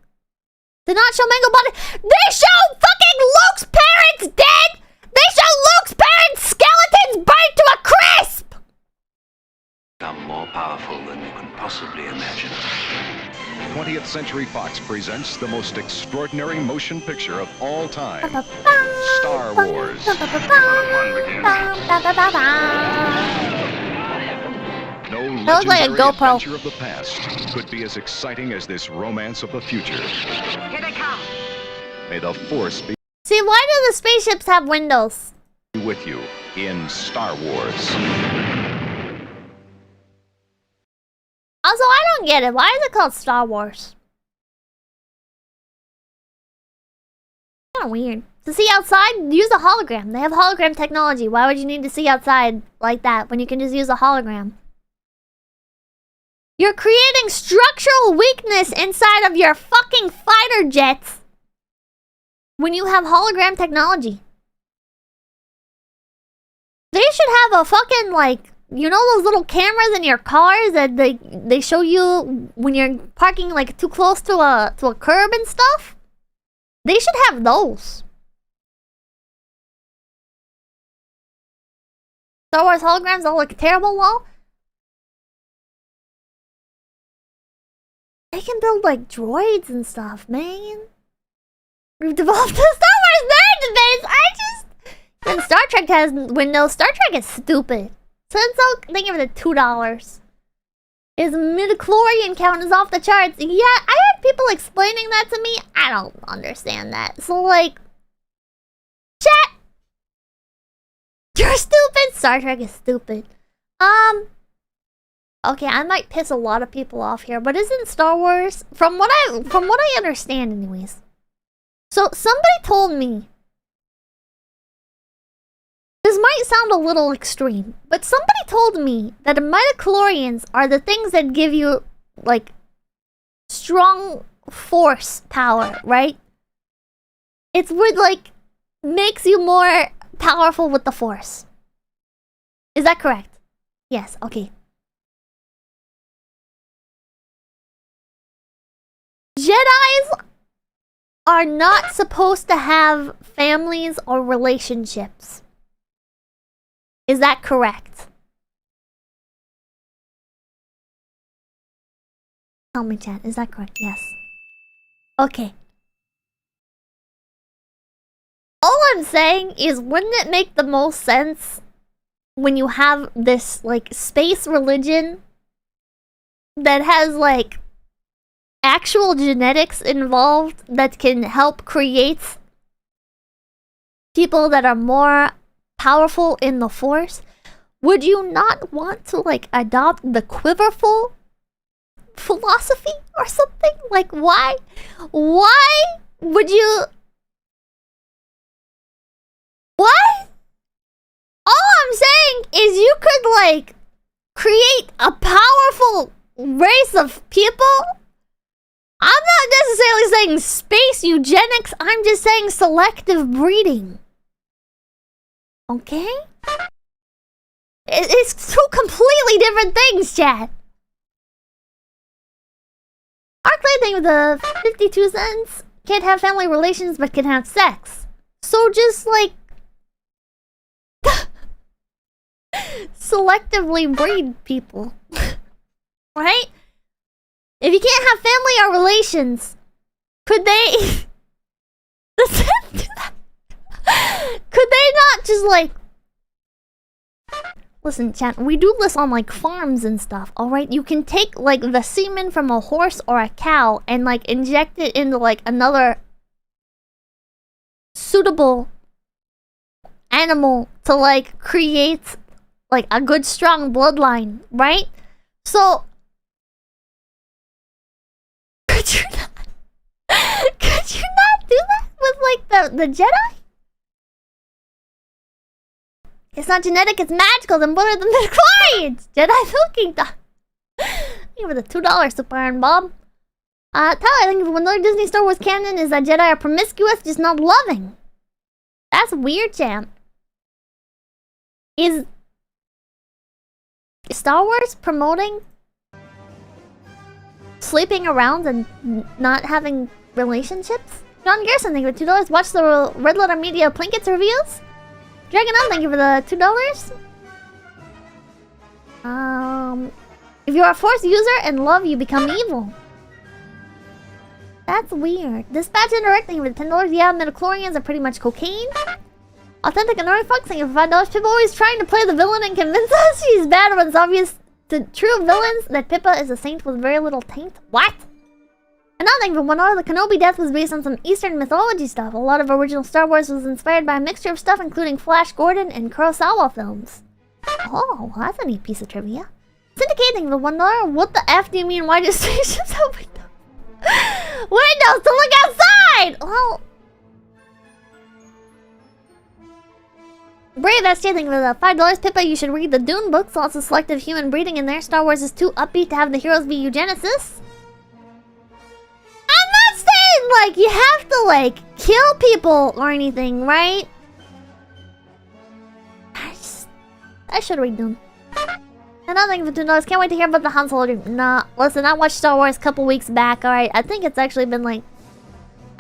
Did not show mango body. They show fucking Luke's parents dead! They show Luke's parents' skeletons burnt to a crisp! I'm more powerful than you can possibly imagine. 20th Century Fox presents the most extraordinary motion picture of all time. Star Wars. No legendary adventure of the past could be as exciting as this romance of the future. Here they come. May the Force be See, why do the spaceships have windows? with you in Star Wars. Also, I don't get it. Why is it called Star Wars? Kind of weird. To see outside, use a hologram. They have hologram technology. Why would you need to see outside like that when you can just use a hologram? You're creating structural weakness inside of your fucking fighter jets when you have hologram technology. They should have a fucking, like, you know those little cameras in your cars that they show you when you're parking, like, too close to a curb and stuff? They should have those. Star Wars holograms all look terrible, lol. They can build like droids and stuff, man. We've developed a Star Wars nerd base. And Star Trek has windows. Star Trek is stupid. Since I'll think of it $2. His midichlorian count is off the charts. Yeah, I had people explaining that to me. I don't understand that. So like, chat. You're stupid. Star Trek is stupid. Okay, I might piss a lot of people off here, but isn't Star Wars from what I understand anyways. So somebody told me, this might sound a little extreme, but somebody told me that the midichlorians are the things that give you like strong force power, right? It's what like makes you more powerful with the force. Is that correct? Yes, okay. Jedis are not supposed to have families or relationships. Is that correct? Tell me, chat. Is that correct? Yes. Okay. All I'm saying is, wouldn't it make the most sense when you have this, like, space religion that has, like, actual genetics involved that can help create people that are more powerful in the Force? Would you not want to, like, adopt the quiverful philosophy or something? Like, why would you... What? All I'm saying is you could, like, create a powerful race of people. I'm not necessarily saying space eugenics, I'm just saying selective breeding. Okay? It's two completely different things, chat. Arclight thing with the 52 cents. Can't have family relations but can have sex. So just like selectively breed people. Right? If you can't have family or relations, could they could they not just like... Listen, chat, we do this on like farms and stuff, alright? You can take like the semen from a horse or a cow and like inject it into like another suitable animal to like create like a good strong bloodline, right? So could you not do that with like the Jedi? It's not genetic, it's magical. Then what are the midichlorians? Jedi milking dog. Give it the $2 Super Iron Bob. Tyler, I think when another Disney Star Wars canon is that Jedi are promiscuous, just not loving. That's weird, champ. Is Star Wars promoting sleeping around and not having relationships? John Garrison, thank you for $2. Watch the Red Letter Media Plinkets reviews. Dragon On, thank you for the $2. If you're a Force user and love, you become evil. That's weird. Dispatch Indirect, thank you for the $10. Yeah, midichlorians are pretty much cocaine. Authentic Annoying Fox, thank you for $5. Pippa always trying to play the villain and convince us she's bad when it's obvious to true villains that Pippa is a saint with very little taint. What? And now thank you for $1. The Kenobi death was based on some Eastern mythology stuff. A lot of original Star Wars was inspired by a mixture of stuff, including Flash Gordon and Kurosawa films. Oh, that's a neat piece of trivia. Syndicating the $1. What the F do you mean? Why do spaceships have windows? Windows to look outside! Well... Brave SJ, thank you for the $5. Pippa, you should read the Dune books. Lots of selective human breeding in there. Star Wars is too upbeat to have the heroes be eugenicists. I'm not saying, like, you have to, like, kill people or anything, right? I should read Dune. Another thing for $2. Can't wait to hear about the Han Solo dream. Nah, listen, I watched Star Wars a couple weeks back, alright? I think it's actually been, like...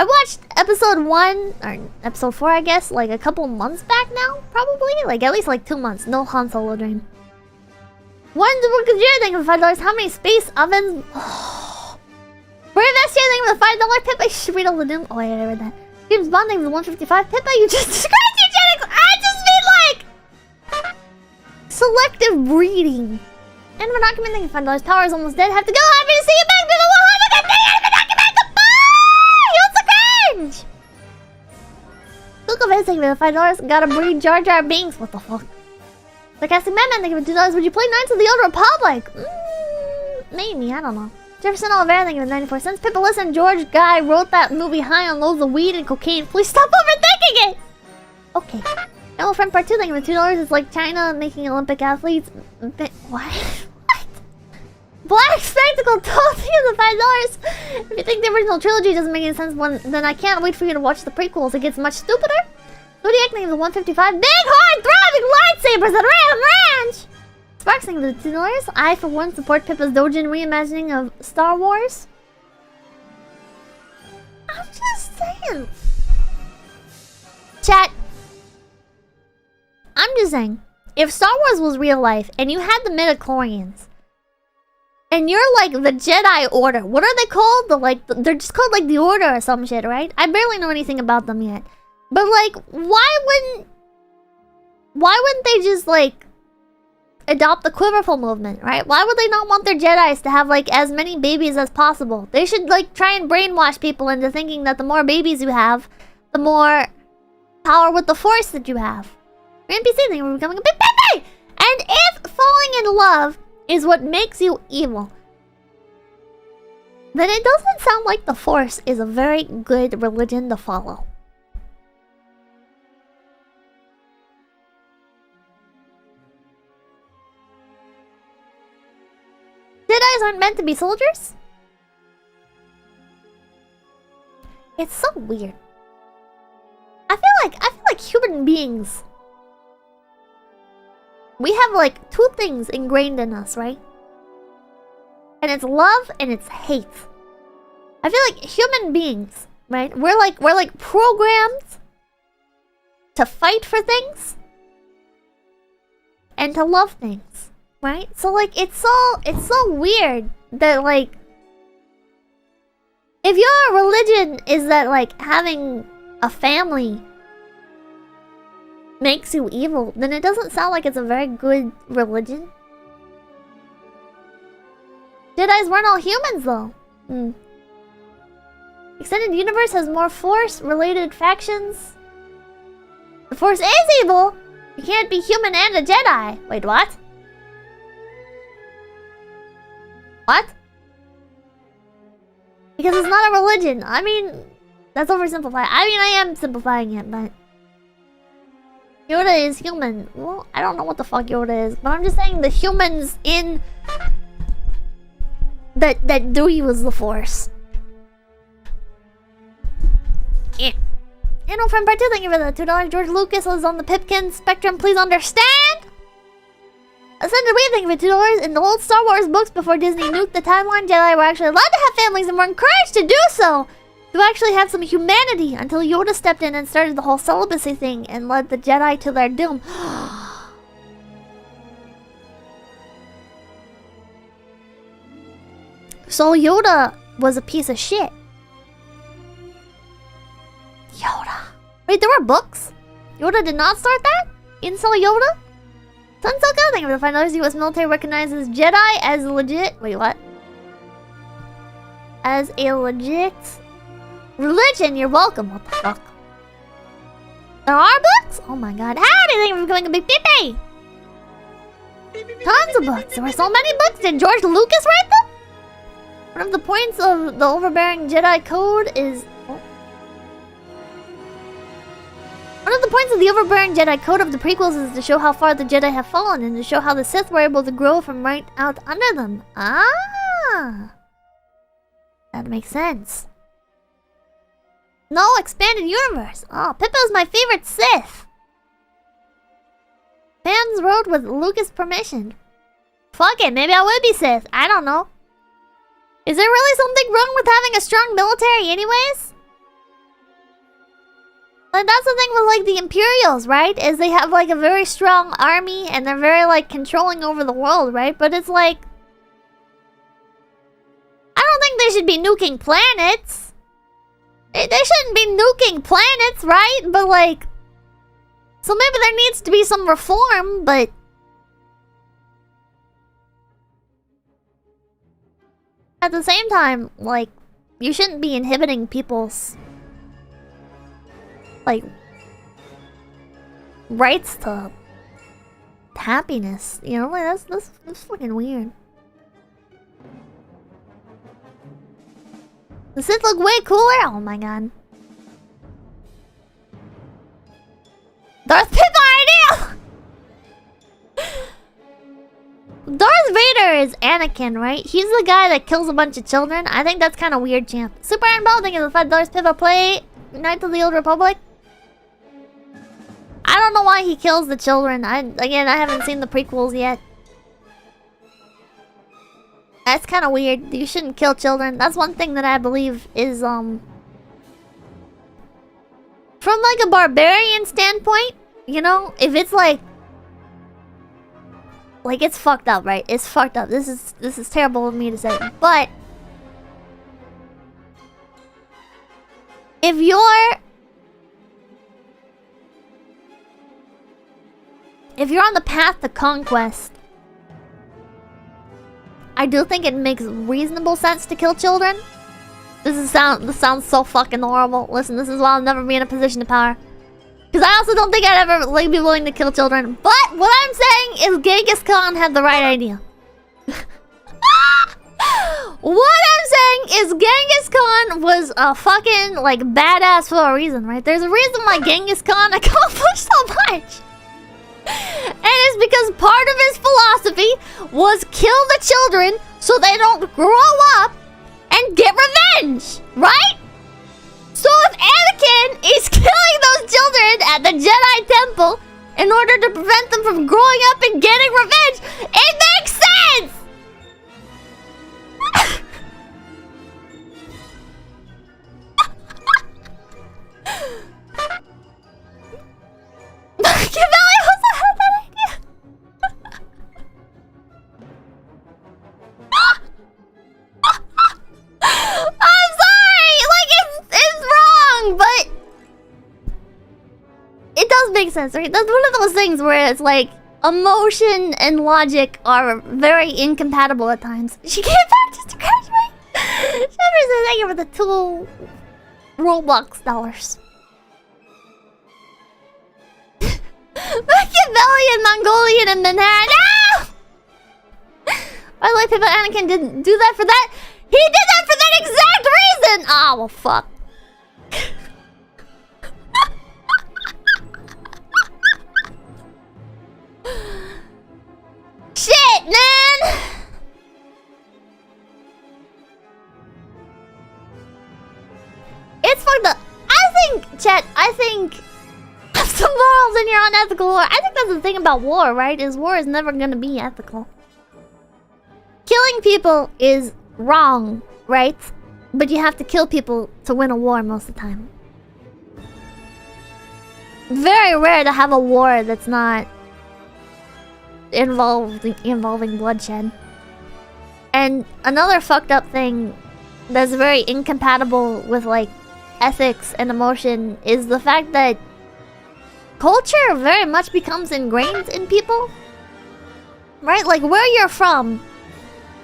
I watched episode 1, or episode 4, I guess, like a couple months back now, probably. Like, at least like 2 months. No Han Solo dream. One computer thing for $5. How many space ovens? For best year thing with a $5 Pippa. You should read all the doom. Oh, yeah, I read that. James Bond thing with 155. Pippa, you just described eugenics. I just mean like selective breeding. And we're not committing $5. Power is almost dead. Have to go. Happy to see you back. People will have a good day. Goodbye. You so cringe. Look of thing with $5. Gotta breed Jar Jar Binks. What the fuck? Sarcastic Madman, thank you for $2. Would you play Knights of the Old Republic? Maybe, I don't know. Jefferson Oliveira, thank you for 94 cents. Pippa, listen, George Guy wrote that movie high on loads of weed and cocaine. Please stop overthinking it! Okay. Hello, friend part 2, thank you for $2. It's like China making Olympic athletes. What? What? Black Spectacle told you the $5. If you think the original trilogy doesn't make any sense, then I can't wait for you to watch the prequels. It gets much stupider. Zodiac thing the 155. Big hard throbbing lightsabers at Random Ranch! Sparks thing the $2. I for one support Pippa's Dojin reimagining of Star Wars. I'm just saying. Chat. I'm just saying. If Star Wars was real life and you had the midichlorians and you're like the Jedi Order, what are they called? They're just called like the Order or some shit, right? I barely know anything about them yet. But like, why wouldn't they just like adopt the Quiverful movement, right? Why would they not want their Jedis to have like as many babies as possible? They should like try and brainwash people into thinking that the more babies you have, the more power with the Force that you have. Your NPC thing, we're becoming a big baby! And if falling in love is what makes you evil, then it doesn't sound like the Force is a very good religion to follow. Jedis aren't meant to be soldiers? It's so weird. I feel like human beings, we have like two things ingrained in us, right? And it's love and it's hate. I feel like human beings, right? We're like programmed to fight for things and to love things. Right? So like it's so weird that like if your religion is that like having a family makes you evil, then it doesn't sound like it's a very good religion. Jedis weren't all humans though. Extended universe has more Force related factions. The Force is evil. You can't be human and a Jedi. Wait, what? What? Because it's not a religion. I mean, that's oversimplified. I mean, I am simplifying it, but Yoda is human. Well, I don't know what the fuck Yoda is, but I'm just saying the humans in that do use the Force. Yeah. You know, friend part 2, thank you for the $2. George Lucas was on the Pipkin spectrum. Please understand. Ascended Wave, thank you for $2. In the old Star Wars books before Disney nuked the timeline, Jedi were actually allowed to have families and were encouraged to do so. To actually have some humanity until Yoda stepped in and started the whole celibacy thing and led the Jedi to their doom. So Yoda was a piece of shit. Yoda. Wait, there were books? Yoda did not start that? Incel Yoda? Sunsilk, thank you for the $5. US military recognizes Jedi as legit. Wait, what? As a legit religion. You're welcome. What the fuck? There are books? Oh my god. Howdy, thank you for becoming a big baby. Tons of books. There were so many books. Did George Lucas write them? One of the points of the overbearing Jedi Code is... One of the points of the overbearing Jedi Code of the prequels is to show how far the Jedi have fallen and to show how the Sith were able to grow from right out under them. Ah! That makes sense. No expanded universe. Oh, Pippa's my favorite Sith. Fans wrote with Lucas' permission. Fuck it, maybe I would be Sith. I don't know. Is there really something wrong with having a strong military anyways? Like, that's the thing with, like, the Imperials, right? Is they have, like, a very strong army, and they're very, like, controlling over the world, right? But it's like... I don't think they should be nuking planets. They shouldn't be nuking planets, right? But, like... So maybe there needs to be some reform, but... At the same time, like... You shouldn't be inhibiting people's... like... rights to... happiness. You know, like, that's fucking weird. The Sith look way cooler? Oh my god. Darth Pippa ideal! Darth Vader is Anakin, right? He's the guy that kills a bunch of children. I think that's kind of weird, champ. Super Iron Ball, thank you for the fact Darth Pippa play Knights of the Old Republic. I don't know why he kills the children. I haven't seen the prequels yet. That's kind of weird. You shouldn't kill children. That's one thing that I believe is, from like a barbarian standpoint, you know, if it's like it's fucked up, right? It's fucked up. This is terrible of me to say, but if you're on the path to conquest, I do think it makes reasonable sense to kill children. This sounds so fucking horrible. Listen, this is why I'll never be in a position of power. Because I also don't think I'd ever like be willing to kill children. But what I'm saying is Genghis Khan had the right idea. What I'm saying is Genghis Khan was a fucking like badass for a reason, right? There's a reason why Genghis Khan accomplished so much. And it's because part of his philosophy was kill the children so they don't grow up and get revenge, right? So if Anakin is killing those children at the Jedi Temple in order to prevent them from growing up and getting revenge, it makes sense! Machiavelli also had that idea. I'm sorry! Like, it's wrong, but it does make sense, right? That's one of those things where it's like emotion and logic are very incompatible at times. She came back just to graduate. Shepard said thank you for the $2 Robux dollars. Machiavellian, Mongolian, and Manhattan. No! By the way, Pippa Anakin didn't do that for that. He did that for that exact reason! Ah, well, fuck. Shit, man! It's fucked up. I think some morals in your unethical war. I think that's the thing about war, right? Is war is never gonna be ethical. Killing people is wrong, right? But you have to kill people to win a war most of the time. Very rare to have a war that's not involving bloodshed. And another fucked up thing that's very incompatible with like ethics and emotion is the fact that culture very much becomes ingrained in people. Right? Like where you're from,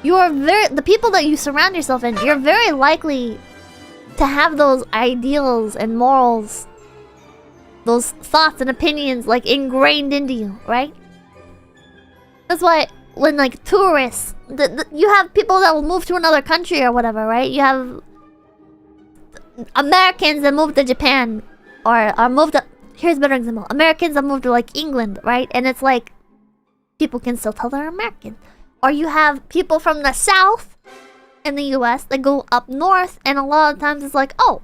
the people that you surround yourself in, you're very likely to have those ideals and morals, those thoughts and opinions like ingrained into you, right? That's why when like tourists, you have people that will move to another country or whatever, right? You have Americans that move to Japan or move to... Here's a better example. Americans that move to like England, right? And it's like people can still tell they're American. Or you have people from the South in the US that go up north, and a lot of times it's like, oh,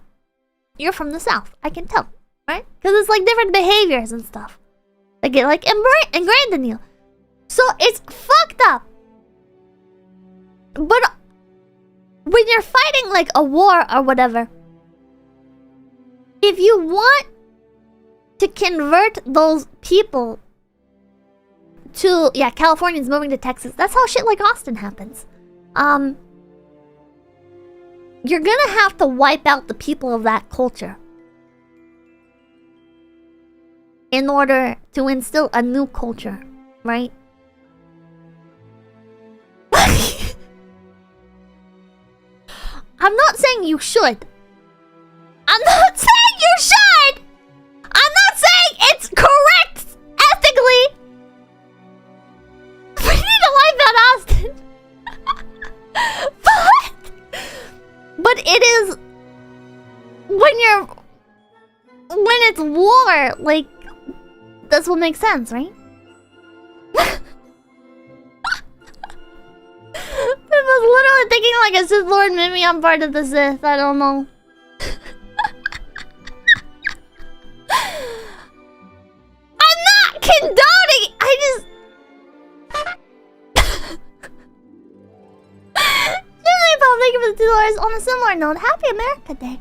you're from the South. I can tell, right? Because it's like different behaviors and stuff. They get like ingrained in you. So it's fucked up. But when you're fighting like a war or whatever, if you want to convert those people to, yeah, Californians moving to Texas. That's how shit like Austin happens. You're gonna have to wipe out the people of that culture in order to instill a new culture, right? I'm not saying you should. I'm not saying you should! I'm not saying it's correct ethically! We need to wipe out Austin. But it is... When it's war, like... That's what makes sense, right? I was literally thinking like a Sith Lord, maybe I'm part of the Sith, I don't know. I'm not condoning, I just... Jimmy Paul, thank you for the $2 on a similar note. Happy America Day.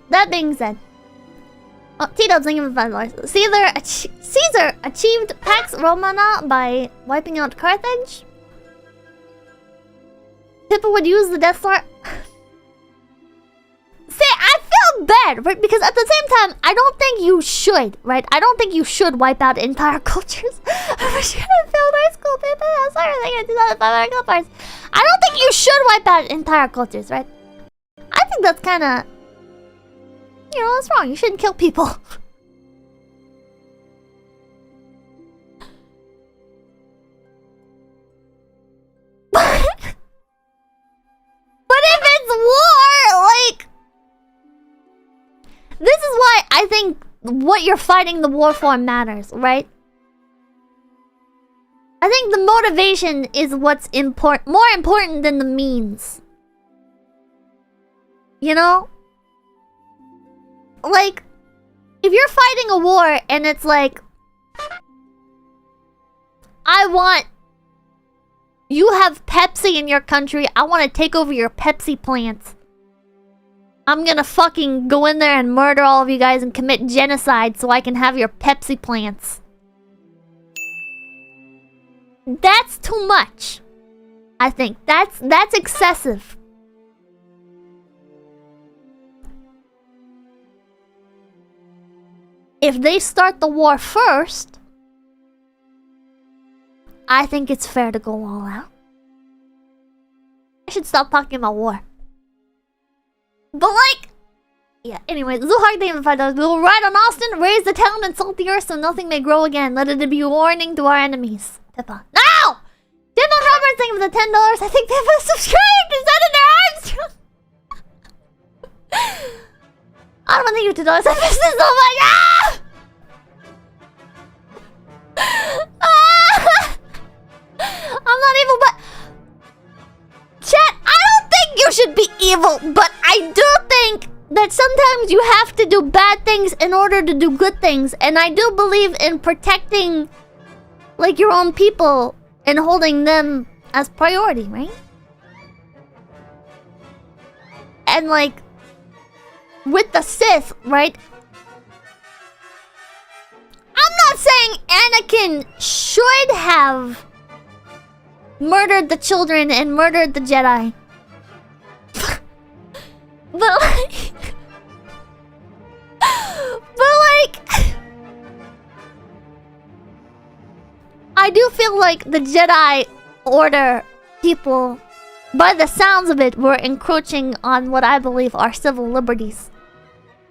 That being said. Oh, T-Dubs, thank you for $5. Caesar achieved Pax Romana by wiping out Carthage. Pippa would use the Death Star. See, I feel bad, right? Because at the same time, I don't think you should, right? I don't think you should wipe out entire cultures. I wish I had failed high school, Pippa. I'm sorry, I think I 2,500 gold bars. I don't think you should wipe out entire cultures, right? I think that's kind of... You know, that's wrong. You shouldn't kill people. But if it's war, like... This is why I think what you're fighting the war for matters, right? I think the motivation is what's more important than the means. You know? Like, if you're fighting a war and it's like, you have Pepsi in your country, I want to take over your Pepsi plants. I'm gonna fucking go in there and murder all of you guys and commit genocide so I can have your Pepsi plants. That's too much. I think that's excessive. If they start the war first, I think it's fair to go all out. I should stop talking about war. But like... Yeah, anyway, Zuhag, thank you for $5. We will ride on Austin, raise the town, and salt the earth so nothing may grow again. Let it be a warning to our enemies. Pippa. No! Devon Roberts, thank you for the $10. I think Pippa subscribed to Senator Armstrong. I don't think you $2. I missed this so much. I'm not evil, but... Chat, I don't think you should be evil, but I do think that sometimes you have to do bad things in order to do good things. And I do believe in protecting, like, your own people and holding them as priority, right? And, like... With the Sith, right? I'm not saying Anakin should have murdered the children and murdered the Jedi. But like... I do feel like the Jedi Order people, by the sounds of it, were encroaching on what I believe are civil liberties.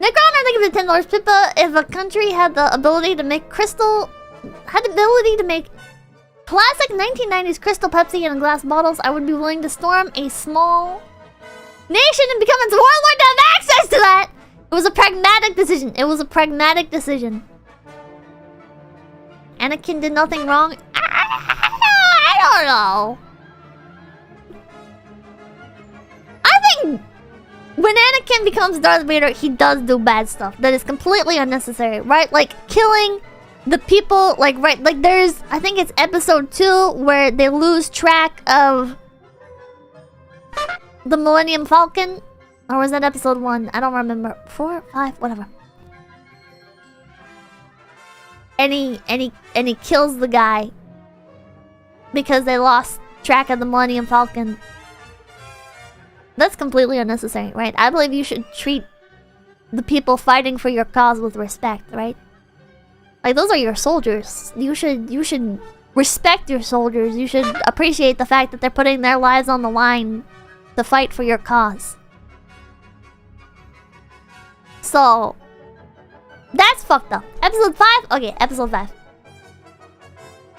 Necron, thank you for the $10. Pippa, if a country had the ability to make classic 1990s crystal Pepsi in glass bottles, I would be willing to storm a small nation and become its warlord to have access to that! It was a pragmatic decision. It was a pragmatic decision. Anakin did nothing wrong. I don't know. I think when Anakin becomes Darth Vader, he does do bad stuff that is completely unnecessary, right? Like killing the people, like, right, like, there's, I think it's episode 2 where they lose track of the Millennium Falcon. Or was that episode 1? I don't remember. 4, 5, whatever. And he kills the guy because they lost track of the Millennium Falcon. That's completely unnecessary, right? I believe you should treat the people fighting for your cause with respect, right? Like, those are your soldiers. You should respect your soldiers. You should appreciate the fact that they're putting their lives on the line to fight for your cause. So, that's fucked up. Episode 5? Okay, episode 5.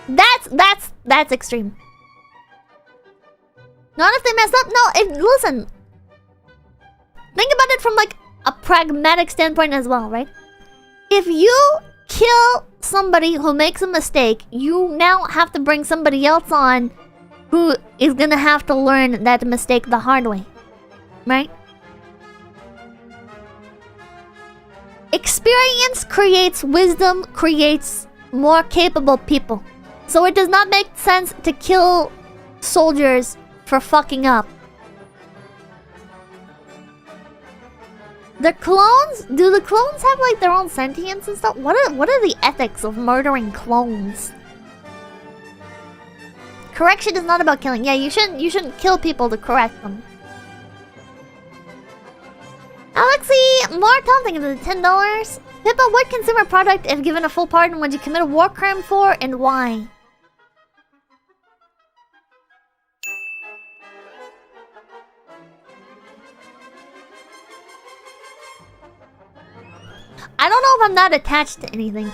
That's extreme. Not if they mess up. No, listen. Think about it from, like, a pragmatic standpoint as well, right? If you kill somebody who makes a mistake, you now have to bring somebody else on who is gonna have to learn that mistake the hard way, right? Experience creates wisdom, creates more capable people. So it does not make sense to kill soldiers for fucking up. The clones? Do the clones have, like, their own sentience and stuff? What are the ethics of murdering clones? Correction is not about killing. Yeah, you shouldn't kill people to correct them. Alexi, more taunting of the $10. Pippa, what consumer product, if given a full pardon, would you commit a war crime for, and why? I don't know if I'm not attached to anything.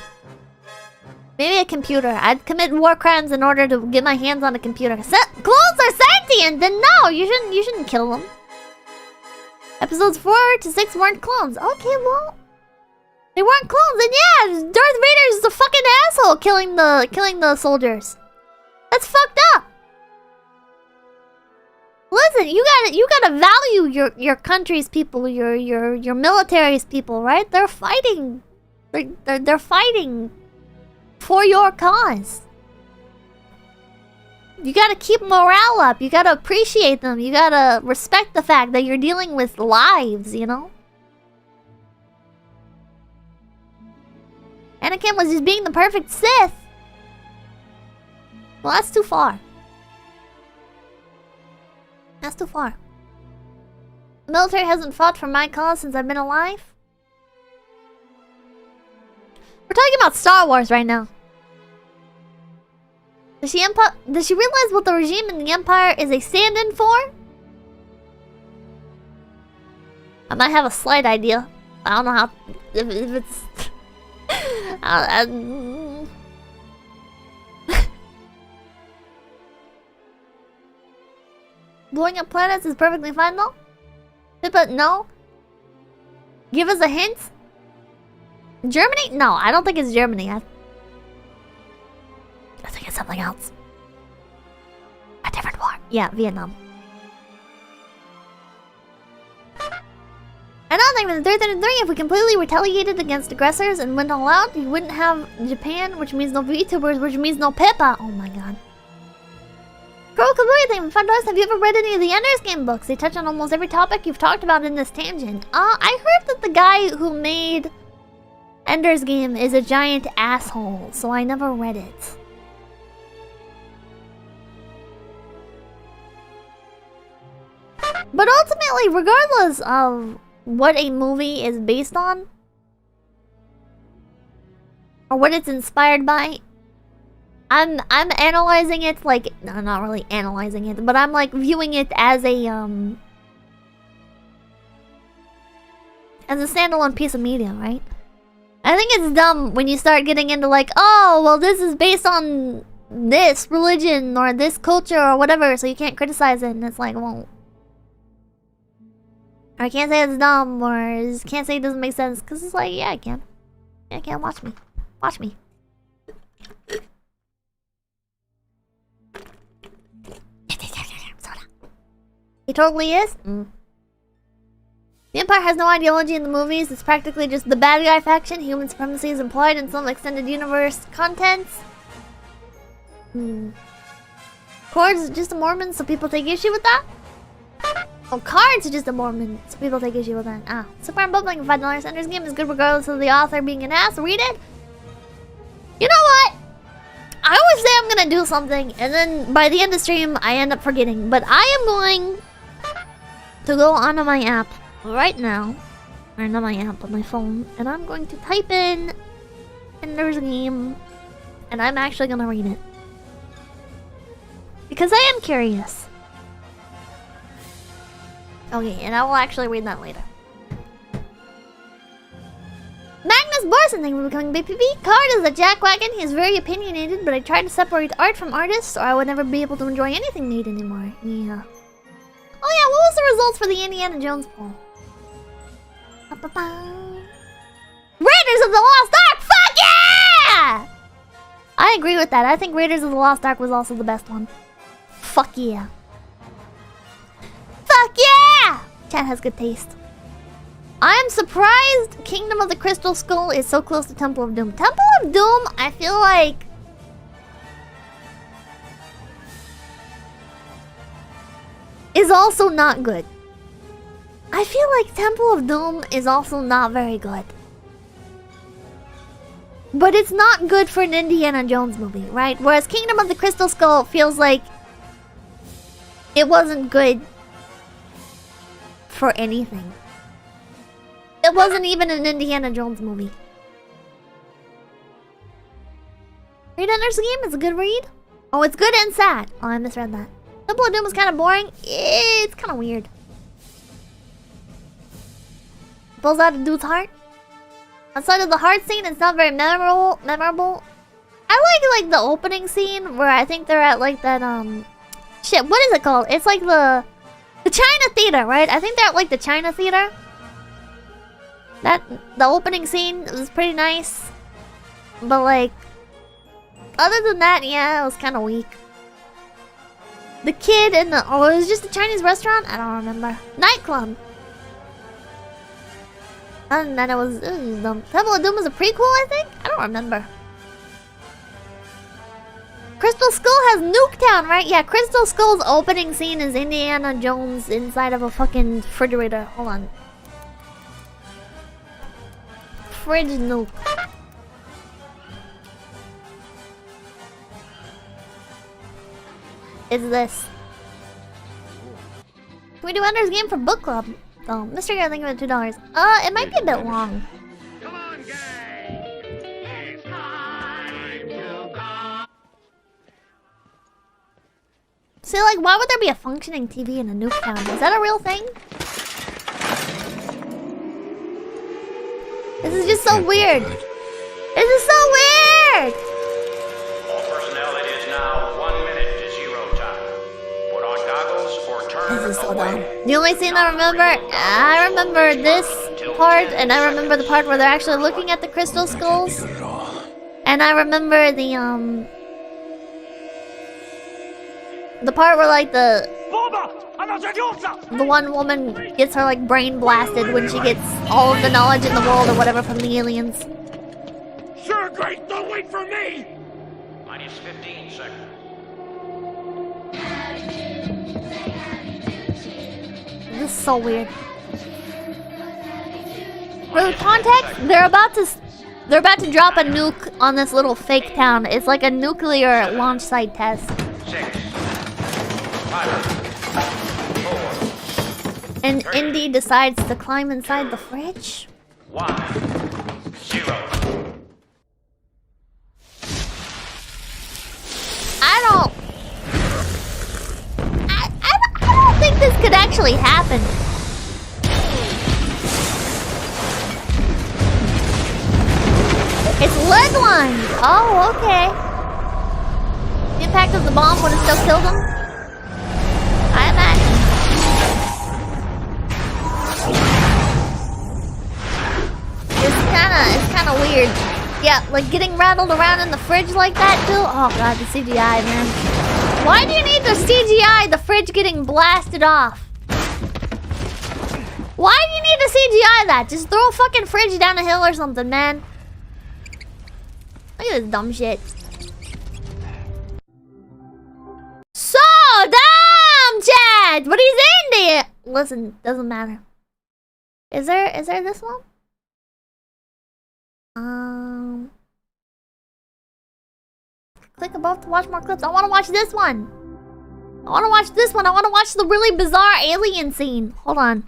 Maybe a computer. I'd commit war crimes in order to get my hands on a computer. Clones are sentient! Then no, you shouldn't kill them. Episodes 4 to 6 weren't clones. Okay, well, they weren't clones. And yeah, Darth Vader is a fucking asshole killing the soldiers. That's fucked up. Listen, you gotta value your country's people, your military's people, right? They're fighting. They're fighting for your cause. You gotta keep morale up. You gotta appreciate them. You gotta respect the fact that you're dealing with lives, you know? Anakin was just being the perfect Sith. Well, that's too far. That's too far. The military hasn't fought for my cause since I've been alive. We're talking about Star Wars right now. Does she realize what the regime in the Empire is a stand-in for? I might have a slight idea. I don't know how... If it's... Blowing up planets is perfectly fine though? But no? Give us a hint? Germany? No, I don't think it's Germany. I think it's something else. A different war. Yeah, Vietnam. I don't think with the 333, if we completely retaliated against aggressors and went all out, you wouldn't have Japan, which means no VTubers, which means no Pippa. Oh my god. Bro, Kabooey thing, $5. Have you ever read any of the Ender's Game books? They touch on almost every topic you've talked about in this tangent. I heard that the guy who made Ender's Game is a giant asshole, so I never read it. But ultimately, regardless of what a movie is based on, or what it's inspired by, I'm analyzing it like... No, I'm not really analyzing it, but I'm like viewing it as a standalone piece of media, right? I think it's dumb when you start getting into like, oh, well, this is based on this religion or this culture or whatever, so you can't criticize it, and it's like, well... Or I can't say it's dumb, or I just can't say it doesn't make sense, because it's like, yeah, I can. Yeah, I can. Watch me. Watch me. He totally is? The Empire has no ideology in the movies. It's practically just the bad guy faction. Human supremacy is implied in some extended universe contents. Cards is just a Mormon, so people take issue with that? Oh, Cards is just a Mormon, so people take issue with that. Ah. Super and bubbling $5. Ender's Game is good regardless of the author being an ass. Read it. You know what? I always say I'm gonna do something, and then by the end of stream, I end up forgetting. But I am going to go onto my app right now. Or not my app, but my phone. And I'm going to type in Ender's Game. And I'm actually gonna read it. Because I am curious. Okay, and I will actually read that later. Magnus Borson, thank you for becoming BPB. Card is a jackwagon. He is very opinionated, but I try to separate art from artists, or I would never be able to enjoy anything made anymore. Yeah. Oh yeah, what was the results for the Indiana Jones poll? Raiders of the Lost Ark! Fuck yeah! I agree with that. I think Raiders of the Lost Ark was also the best one. Fuck yeah. Fuck yeah! Chat has good taste. I am surprised Kingdom of the Crystal Skull is so close to Temple of Doom. Temple of Doom, I feel like... is also not good. I feel like Temple of Doom is also not very good. But it's not good for an Indiana Jones movie, right? Whereas Kingdom of the Crystal Skull feels like it wasn't good for anything. It wasn't even an Indiana Jones movie. Read Ender's Game? It's a good read. Oh, it's good and sad. Oh, I misread that. Temple of Doom is kind of boring. It's kind of weird. Pulls out a dude's heart. Outside of the heart scene, it's not very memorable. I like the opening scene where I think they're at like that shit, what is it called? It's like the China Theater, right? I think they're at like the China Theater. The opening scene was pretty nice. But like other than that, yeah, it was kind of weak. The kid and the... oh, it was just a Chinese restaurant? I don't remember. Nightclub. Other than that, it was dumb. Temple of Doom was a prequel, I think? I don't remember. Crystal Skull has Nuketown, right? Yeah, Crystal Skull's opening scene is Indiana Jones inside of a fucking refrigerator. Hold on. Fridge nuke. Is this? Can we do Ender's Game for book club? Oh, Mr. Guy, thank you for the $2. It might be a bit long. Come on, gang! It's time to go! See, like, why would there be a functioning TV in a Nuketown? Is that a real thing? This is just so weird. This is so weird! All personnel, it is now 1 minute to 0 time. Put on goggles or turn This is so dumb. The only scene I remember this part, and I remember the part where they're actually looking at the crystal skulls. And I remember the part where like the one woman gets her like brain blasted when she gets all of the knowledge in the world or whatever from the aliens. Sure, great, don't wait for me! Minus 15 seconds. This is so weird. For the context, they're about to drop a nuke on this little fake town. It's like a nuclear launch site test. 6, 5, 4, And Indy decides to climb inside the fridge. 1, 0. I don't think this could actually happen. It's lead lines. Oh, okay. The impact of the bomb would have still killed him. I imagine. It's kind of weird. Yeah, like getting rattled around in the fridge like that too. Oh god, the CGI, man. Why do you need the CGI? The fridge getting blasted off. Why do you need gotta CGI that. Just throw a fucking fridge down a hill or something, man. Look at this dumb shit. So dumb, Chad! But he's Indian! Listen, doesn't matter. Is there this one? Click above to watch more clips. I want to watch this one. I want to watch this one. I want to watch the really bizarre alien scene. Hold on.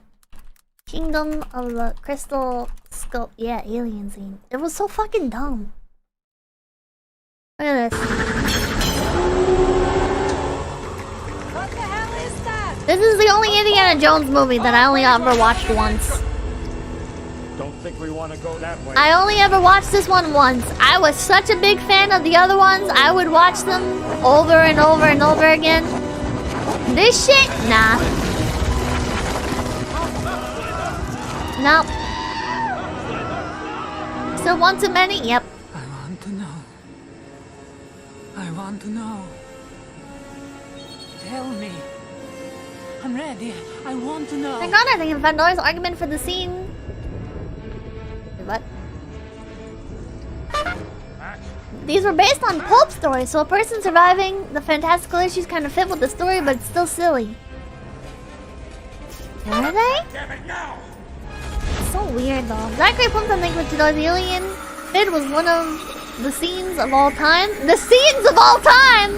Kingdom of the Crystal Skull. Yeah, alien scene. It was so fucking dumb. Look at this. What the hell is that? This is the only Indiana Jones movie that I only ever watched once. Don't think we want to go that way. I only ever watched this one once. I was such a big fan of the other ones. I would watch them over and over and over again. This shit? Nah. Nope. Still one too many? Yep. I want to know. I want to know. Tell me. I'm ready. I want to know. Thank God I think Fandora's argument for the scene. Wait, what? These were based on pulp stories, so a person surviving the fantastical issues kind of fit with the story, but it's still silly. Are they? It's so weird though. Zachary Plumpton thinks that the alien bit was one of the scenes of all time. The scenes of all time?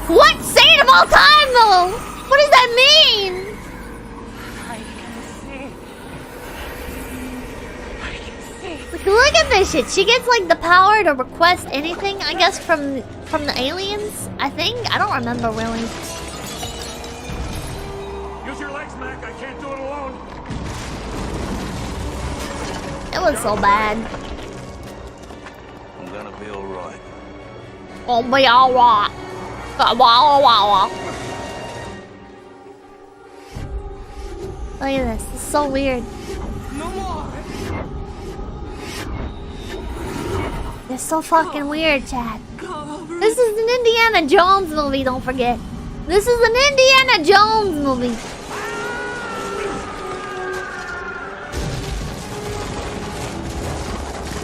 What scene of all time though? What does that mean? Like, look at this shit. She gets like the power to request anything, I guess, from the aliens. I think. I don't remember really. Use your legs, Mac. I can't do it alone. It was so bad. I'm gonna be alright. Oh, be alright. Look at this. It's so weird. No more. It's so fucking weird, Chad. This is an Indiana Jones movie, don't forget. This is an Indiana Jones movie.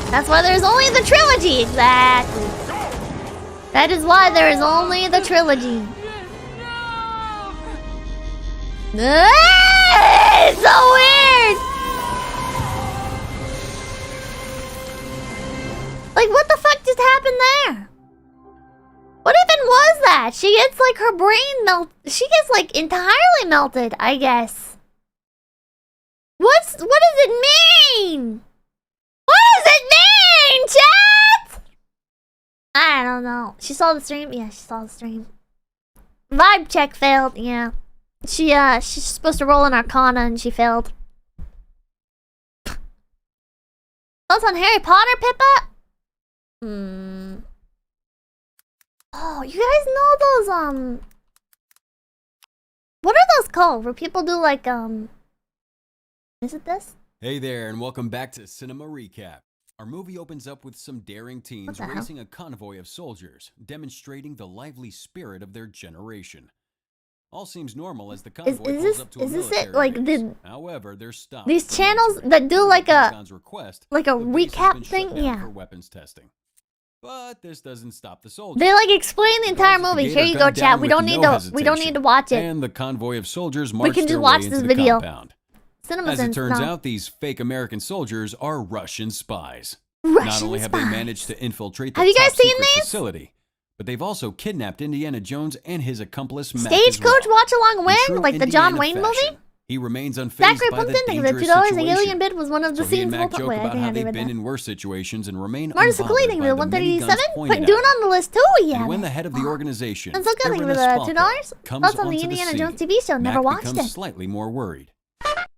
That's why there's only the trilogy. Exactly. That is why there is only the trilogy. It's so weird. Like, what the fuck just happened there? What even was that? She gets like her brain melt. She gets like entirely melted, I guess. What does it mean? What does it mean, chat? I don't know. She saw the stream? Yeah, she saw the stream. Vibe check failed, yeah. She's supposed to roll an Arcana and she failed. Thoughts on Harry Potter, Pippa? Oh, you guys know those, what are those called? Where people do like, is it this? Hey there, and welcome back to Cinema Recap. Our movie opens up with some daring teens racing a convoy of soldiers, demonstrating the lively spirit of their generation. All seems normal as the convoy pulls up to a military base. However, they're stopped. These channels that do like a recap thing, yeah. For weapons testing. But this doesn't stop the soldiers. They like explain the entire movie. Here you go, chat. We don't need to watch it. And the convoy of soldiers march we can just their watch way this into the video. compound. As it turns out, these fake American soldiers are Russian spies. Russian Not only have they managed to infiltrate the Have you guys top seen secret these? facility, but they've also kidnapped Indiana Jones and his accomplice Mac Stagecoach Watch Along Win, like the John Indiana Wayne fashion, movie. He remains unfazed Zachary by the Plumpton thinks that dangerous $2 situation. the alien bit was one of the So he and scenes. Mac joke Wait, I about think how I they've read been that. in worse situations and remain Marcus unbothered Cooley thinks by that the many 137. guns pointed Put Dune at on the list too. Yeah. And when the head of the organization, I'm so good. Thank you for the $2. Thoughts on the Indiana Jones TV show? Never watched becomes it. slightly more worried.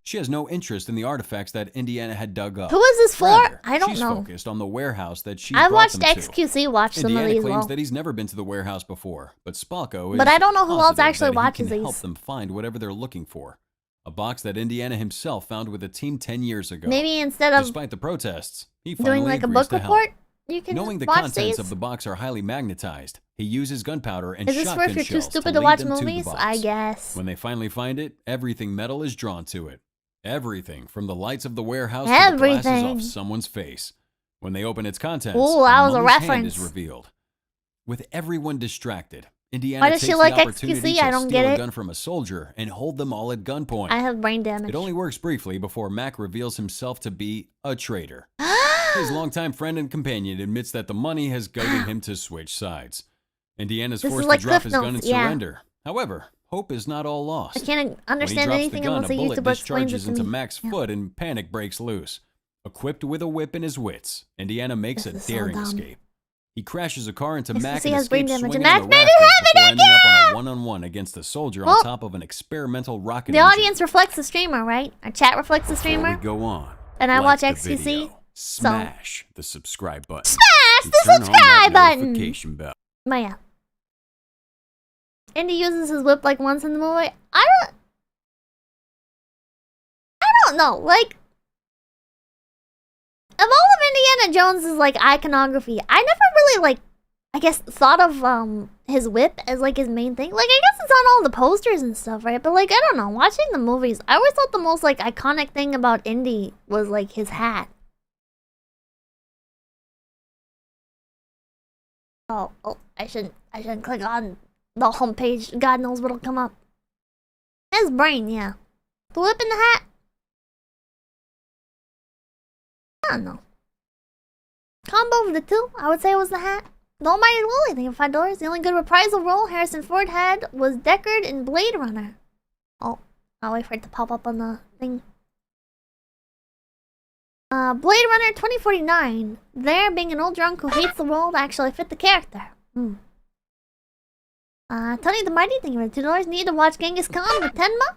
She has no interest in the artifacts that Indiana had dug up. Who is this for? Rather, I don't she's know. Focused on the warehouse that she I've brought watched them to. XQC watch some Indiana of these. claims Well, that he's never been to the warehouse before, but Spalko is but I don't know who else positive actually that he watches can help these. them find whatever they're looking for. A box that Indiana himself found with a team 10 years ago. Maybe instead of Despite the protests, he finally doing like a agrees book to help. report, you can Knowing the just watch contents these. of the box are highly magnetized, he uses gunpowder and Is this for shotgun if you're too shells stupid to to watch lead them to the movies? box. I guess. When they finally find it, everything metal is drawn to it. Everything from the lights of the warehouse to the glasses Everything. off someone's face. When they open its contents, Ooh, that was a mummy's hand reference. is revealed. With everyone distracted, Indiana Why does takes she like the opportunity XQC? to I don't steal get a it. gun from a soldier and hold them all at gunpoint. I have brain damage. It only works briefly before Mac reveals himself to be a traitor. His longtime friend and companion admits that the money has goaded him to switch sides. Indiana's This is forced like to drop Cliff his gun Notes, and yeah. surrender. However, hope is not all lost. I can't When he understand drops anything the gun, unless a a bullet YouTuber explains it discharges to into me. Mac's foot and panic breaks loose. Equipped with a whip and his wits, Indiana makes This a is so daring dumb. escape. He crashes a car into Yes, Mac he and has brain escapes damage, swinging and on the Mac made it rafters happen before ending up on a again! one-on-one against a soldier Oh. on top of an experimental rocket The engine. audience reflects the streamer, right? Our chat reflects the Before streamer. we go on, And I like watch the XQC. video, smash the subscribe button. Smash and the turn on that subscribe button! notification bell. But yeah. Indy uses his whip like once in the movie. I don't know. Like, of all of Indiana Jones's like iconography, I never really like, I guess, thought of his whip as like his main thing. Like, I guess it's on all the posters and stuff, right? But like, I don't know. Watching the movies, I always thought the most like iconic thing about Indy was like his hat. Oh, I shouldn't click on the homepage. God knows what'll come up. His brain, yeah. The whip and the hat. I don't know. Combo of the two, I would say it was the hat. The Almighty Lily, thank you for $5. The only good reprisal role Harrison Ford had was Deckard in Blade Runner. Oh, I'll wait for it to pop up on the thing. Blade Runner 2049. There, being an old drunk who hates the world actually fit the character. Tony the Mighty, thank you for $2. Need to watch Genghis Khan with Tenma?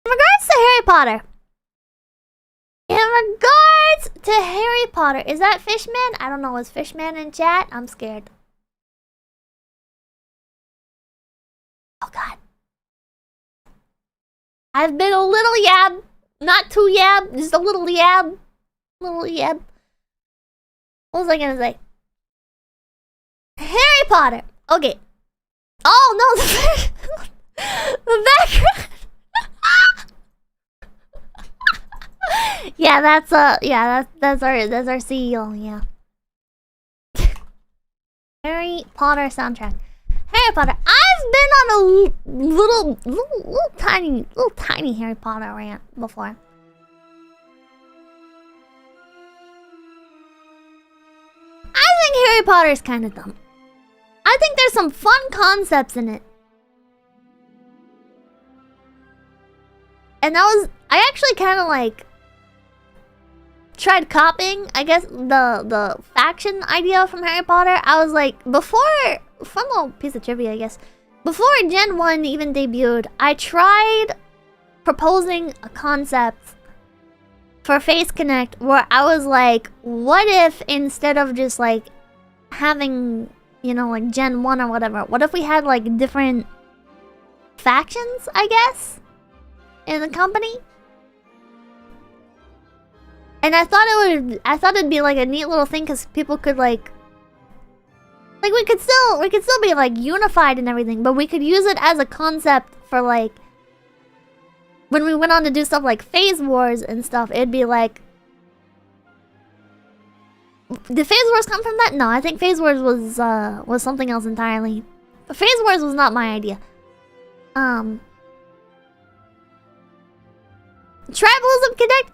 In regards to Harry Potter. In regards to Harry Potter, is that Fishman? I don't know, is Fishman in chat? I'm scared. Oh god. I've been a little yab. Not too yab, just a little yab. Little yab. What was I gonna say? Harry Potter. Okay. Oh no, the background. Yeah, that's our CEO, yeah. Harry Potter soundtrack. Harry Potter. I've been on a little tiny Harry Potter rant before. I think Harry Potter is kind of dumb. I think there's some fun concepts in it. And I actually kind of like tried copying, I guess, the faction idea from Harry Potter. I was like, fun little piece of trivia, I guess. Before Gen 1 even debuted, I tried proposing a concept for Face Connect where I was like, what if instead of just like having, you know, like Gen 1 or whatever, what if we had like different factions, I guess, in the company? And I thought it'd be like a neat little thing because people could like we could still be like unified and everything, but we could use it as a concept for like when we went on to do stuff like Phase Wars and stuff. It'd be like, did Phase Wars come from that? No, I think Phase Wars was something else entirely. But Phase Wars was not my idea. Tribalism Connect.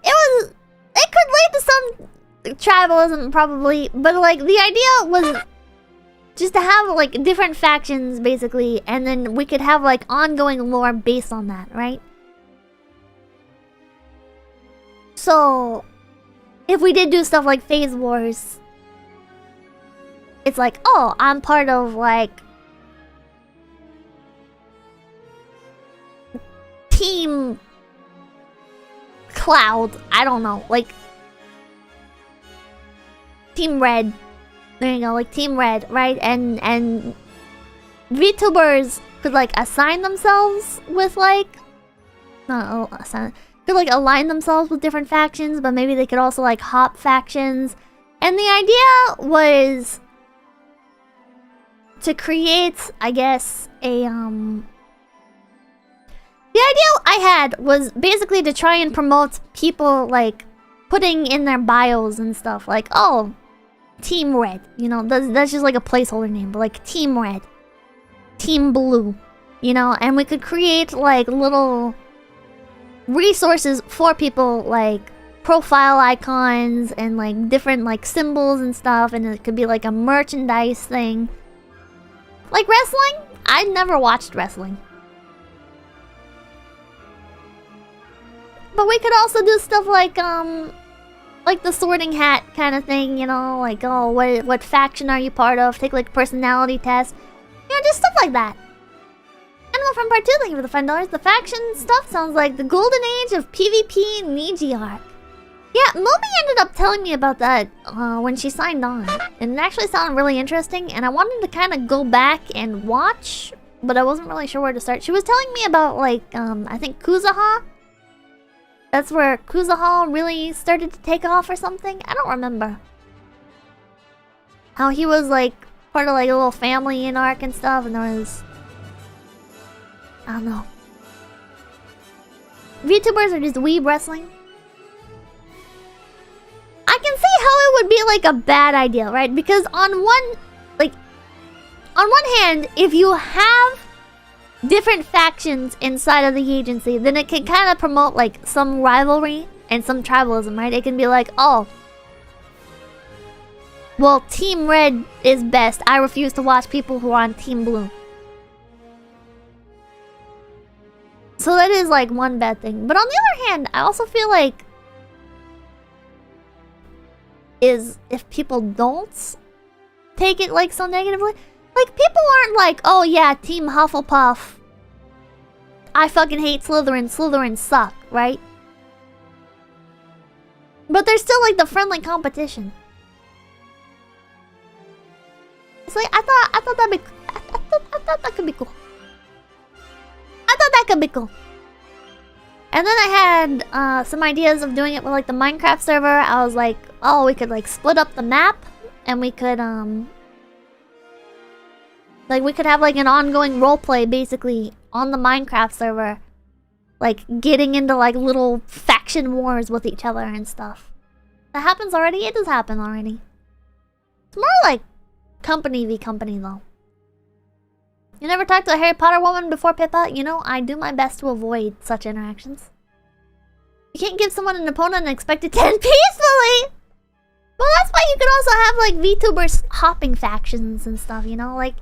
It could lead to some tribalism probably, but like the idea was just to have like different factions basically, and then we could have like ongoing lore based on that, right? So if we did do stuff like Phase Wars, it's like, oh, I'm part of like Team Cloud, I don't know, like Team Red. There you go, like Team Red, right? And VTubers could like assign themselves with like could like align themselves with different factions, but maybe they could also like hop factions. And the idea was to create, I guess, a The idea I had was basically to try and promote people like putting in their bios and stuff like, oh, Team Red. You know, that's just like a placeholder name, but like Team Red, Team Blue, you know, and we could create like little resources for people like profile icons and like different like symbols and stuff, and it could be like a merchandise thing. Like wrestling? I never watched wrestling. But we could also do stuff like the Sorting Hat kind of thing, you know, like, oh, what faction are you part of? Take like a personality test. You know, just stuff like that. Animal from Part 2, thank you for the $5. The faction stuff sounds like the golden age of PvP and Niji. Yeah, Moby ended up telling me about that when she signed on. And it actually sounded really interesting, and I wanted to kind of go back and watch, but I wasn't really sure where to start. She was telling me about, like, I think Kuzaha? That's where Kuzaha really started to take off or something? I don't remember. How he was, like, part of, like, a little family in Arc and stuff, and there was... I don't know. VTubers are just weeb wrestling. I can see how it would be like a bad idea, right? Because on one hand, if you have different factions inside of the agency, then it can kind of promote like some rivalry and some tribalism, right? It can be like, oh, well, Team Red is best. I refuse to watch people who are on Team Blue. So that is like one bad thing. But on the other hand, I also feel like if people don't take it like so negatively, like people aren't like, oh yeah, Team Hufflepuff, I fucking hate Slytherin, Slytherin suck, right? But there's still like the friendly competition. It's like I thought that'd be I thought that could be cool. I thought that could be cool. And then I had some ideas of doing it with like the Minecraft server. I was like, oh, we could like split up the map, and we could like we could have like an ongoing roleplay basically on the Minecraft server, like getting into like little faction wars with each other and stuff. That happens already. It does happen already. It's more like company v company though. You never talked to a Harry Potter woman before, Pippa? You know, I do my best to avoid such interactions. You can't give someone an opponent and expect it to end peacefully! Well, that's why you could also have, like, VTubers hopping factions and stuff, you know? Like...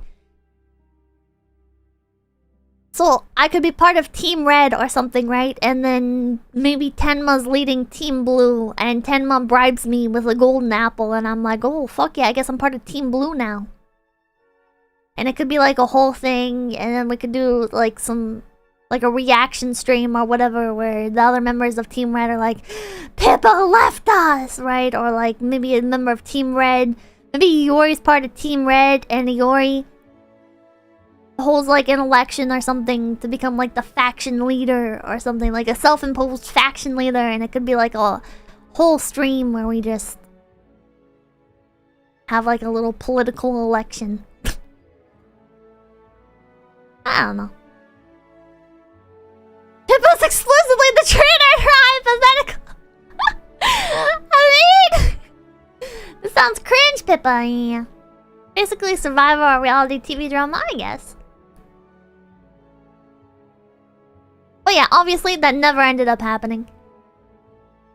So, I could be part of Team Red or something, right? And then maybe Tenma's leading Team Blue, and Tenma bribes me with a golden apple, and I'm like, oh, fuck yeah, I guess I'm part of Team Blue now. And it could be like a whole thing, and then we could do like some, like a reaction stream or whatever, where the other members of Team Red are like, Pippa left us, right? Or like maybe a member of Team Red, maybe Iori's part of Team Red, and Iori holds like an election or something to become like the faction leader or something, like a self-imposed faction leader, and it could be like a whole stream where we just have like a little political election. I don't know. Pippa's exclusively the trainer, right? Pathetic. I mean, this sounds cringe, Pippa. Yeah. Basically, Survivor or reality TV drama, I guess. But yeah, obviously, that never ended up happening.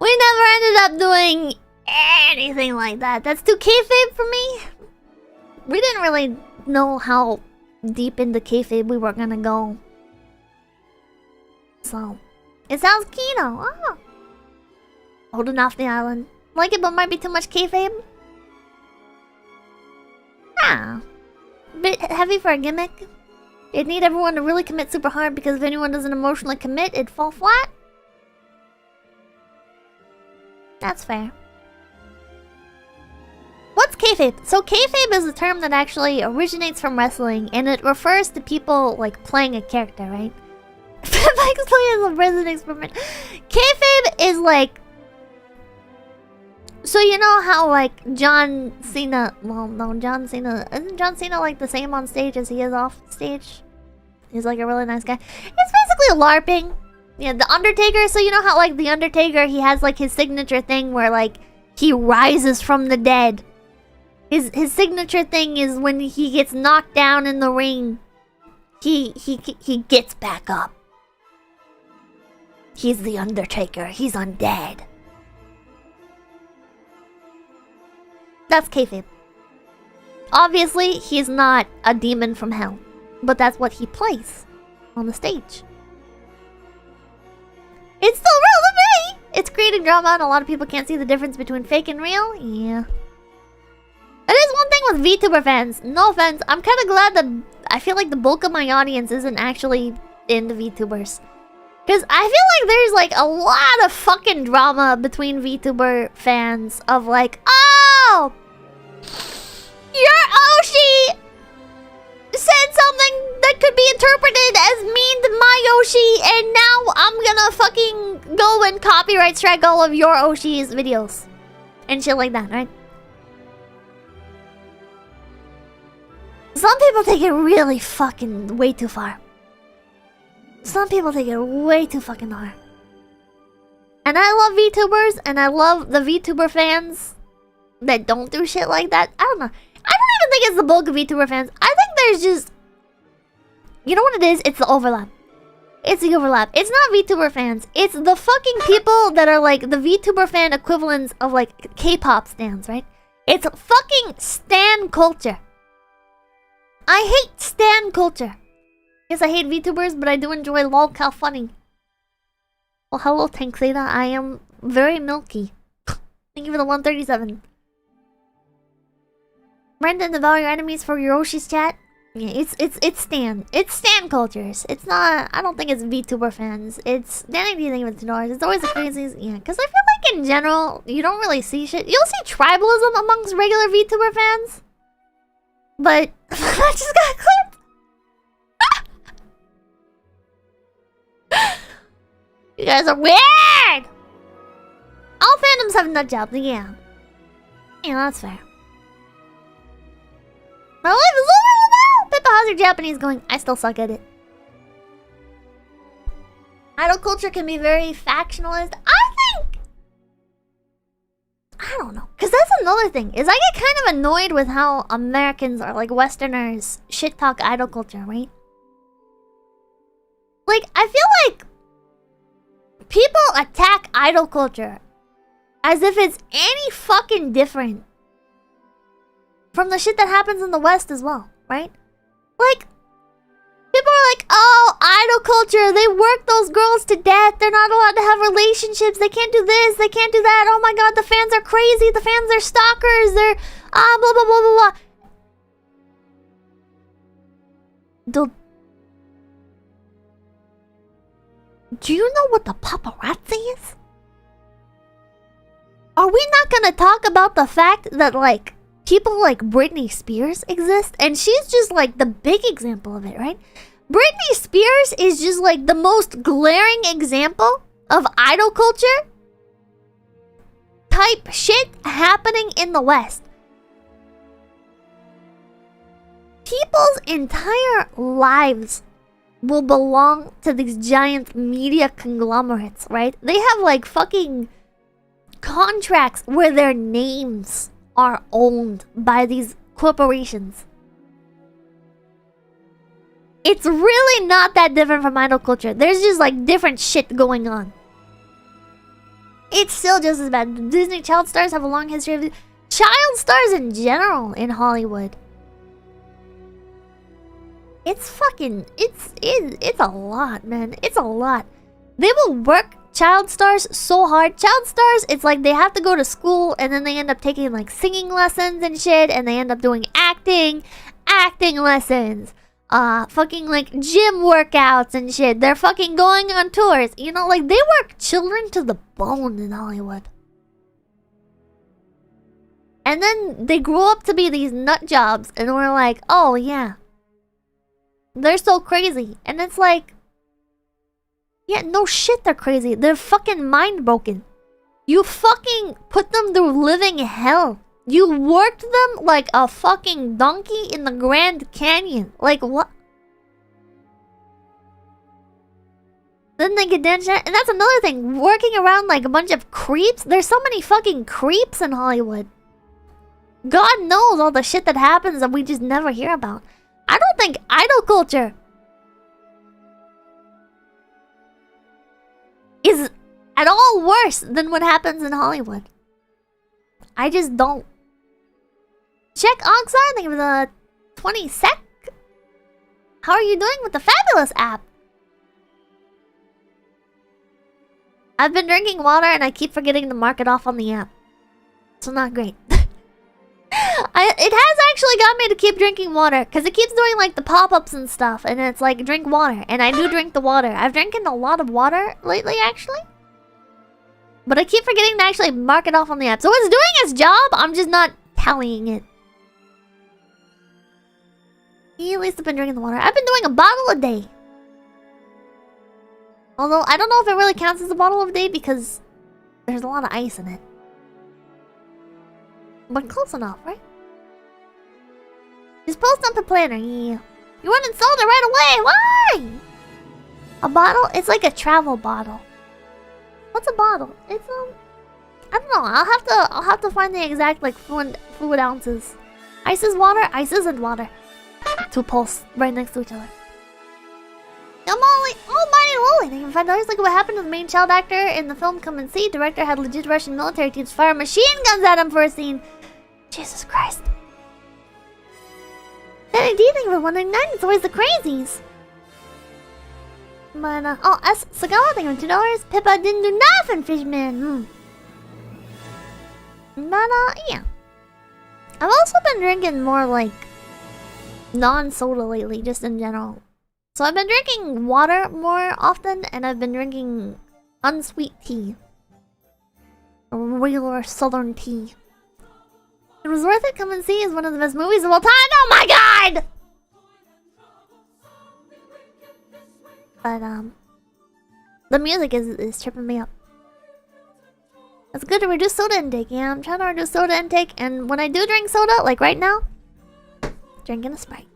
We never ended up doing anything like that. That's too kayfabe for me. We didn't really know how deep into kayfabe we were gonna go. So, it sounds kino. Oh. Holding off the island. Like it, but might be too much kayfabe. Ah. Bit heavy for a gimmick. It'd need everyone to really commit super hard, because if anyone doesn't emotionally commit, it'd fall flat. That's fair. What's kayfabe? So kayfabe is a term that actually originates from wrestling, and it refers to people like playing a character, right? Explain as a prison experiment. Kayfabe is like, so you know how like John Cena, well no, John Cena, isn't John Cena like the same on stage as he is off stage? He's like a really nice guy. It's basically basically LARPing. Yeah, the Undertaker. So you know how like the Undertaker, he has like his signature thing where like he rises from the dead. His signature thing is when he gets knocked down in the ring, he gets back up. He's the Undertaker. He's undead. That's kayfabe. Obviously, he's not a demon from hell, but that's what he plays on the stage. It's still real to me! It's creating drama and a lot of people can't see the difference between fake and real. Yeah. That is one thing with VTuber fans. No offense, I'm kind of glad that I feel like the bulk of my audience isn't actually into VTubers. Because I feel like there's like a lot of fucking drama between VTuber fans of like, oh! Your Oshi said something that could be interpreted as mean to my Oshi, and now I'm gonna fucking go and copyright strike all of your Oshi's videos. And shit like that, right? Some people take it really fucking way too far. Some people take it way too fucking far. And I love VTubers, and I love the VTuber fans that don't do shit like that. I don't know. I don't even think it's the bulk of VTuber fans. I think there's just... You know what it is? It's the overlap. It's the overlap. It's not VTuber fans. It's the fucking people that are like the VTuber fan equivalents of like K-pop stans, right? It's fucking stan culture. I hate stan culture. Yes, I hate VTubers, but I do enjoy lolcow funny. Well, hello, Tanksada. I am very milky. Thank you for the 137. Brendan, devour your enemies for your Yoshi's chat. Yeah, it's stan cultures. It's not. I don't think it's VTuber fans. It's Danny. Do you think it's Norris? It's always the craziest. Yeah, because I feel like in general you don't really see shit. You'll see tribalism amongst regular VTuber fans, but I just got clipped. You guys are weird. All fandoms have nut jobs. Yeah, that's fair. My life is over now! Pippa, how's your Japanese going? I still suck at it. Idol culture can be very factionalist. I don't know. Because that's another thing. Is I get kind of annoyed with how Americans or like Westerners shit talk idol culture, right? Like, I feel like people attack idol culture as if it's any fucking different from the shit that happens in the West as well, right? Like, people are like, oh, idol culture, they work those girls to death, they're not allowed to have relationships, they can't do this, they can't do that, oh my god, the fans are crazy, the fans are stalkers, they're, blah, blah, blah, blah, blah. Do you know what the paparazzi is? Are we not gonna talk about the fact that, like, people like Britney Spears exist, and she's just like the big example of it, right? Britney Spears is just like the most glaring example of idol culture type shit happening in the West. People's entire lives will belong to these giant media conglomerates, right? They have like fucking contracts where their names are owned by these corporations. It's really not that different from idol culture. There's just like different shit going on. It's still just as bad. Disney child stars have a long history of child stars in general in Hollywood. It's fucking it's a lot, man. It's a lot. They will work child stars so hard. Child stars, it's like they have to go to school and then they end up taking like singing lessons and shit, and they end up doing acting lessons, fucking like gym workouts and shit. They're fucking going on tours. You know, like they work children to the bone in Hollywood. And then they grow up to be these nut jobs and we're like, oh yeah, they're so crazy. And it's like, yeah, no shit, they're crazy. They're fucking mind broken. You fucking put them through living hell. You worked them like a fucking donkey in the Grand Canyon. Like, what? Then they get danced out. And that's another thing. Working around like a bunch of creeps. There's so many fucking creeps in Hollywood. God knows all the shit that happens that we just never hear about. I don't think idol culture is at all worse than what happens in Hollywood. I just don't. Check Oxar, thank you for the 20 sec. How are you doing with the Fabulous app? I've been drinking water and I keep forgetting to mark it off on the app. So not great. It has actually got me to keep drinking water because it keeps doing like the pop-ups and stuff, and it's like drink water, and I do drink the water. I've drinking a lot of water lately actually, but I keep forgetting to actually mark it off on the app. So it's doing its job, I'm just not tallying it. At least I've been drinking the water. I've been doing a bottle a day. Although I don't know if it really counts as a bottle a day because there's a lot of ice in it. But close enough, right? Just post up the planner, yeah. You wouldn't install it right away, why? A bottle? It's like a travel bottle. What's a bottle? It's I don't know. I'll have to find the exact like fluid ounces. Ice is water. Ice isn't water. Two poles right next to each other. Yo, Molly! Oh, mighty Lily! Thank you for $5. Look at what happened to the main child actor in the film Come and See. Director had legit Russian military teams fire machine guns at him for a scene. Jesus Christ. Danny D, thank you for $1.99. It's always the crazies. But, oh, S. Sagala, thank you for $2. Pippa didn't do nothing, Fishman. But, yeah. I've also been drinking more, like, non-soda lately, just in general. So I've been drinking water more often, and I've been drinking unsweet tea. Regular southern tea. It was worth it. Come and See is one of the best movies of all time. Oh my god! But, the music is tripping me up. It's good to reduce soda intake. Yeah, I'm trying to reduce soda intake, and when I do drink soda, like right now, drinking a Sprite.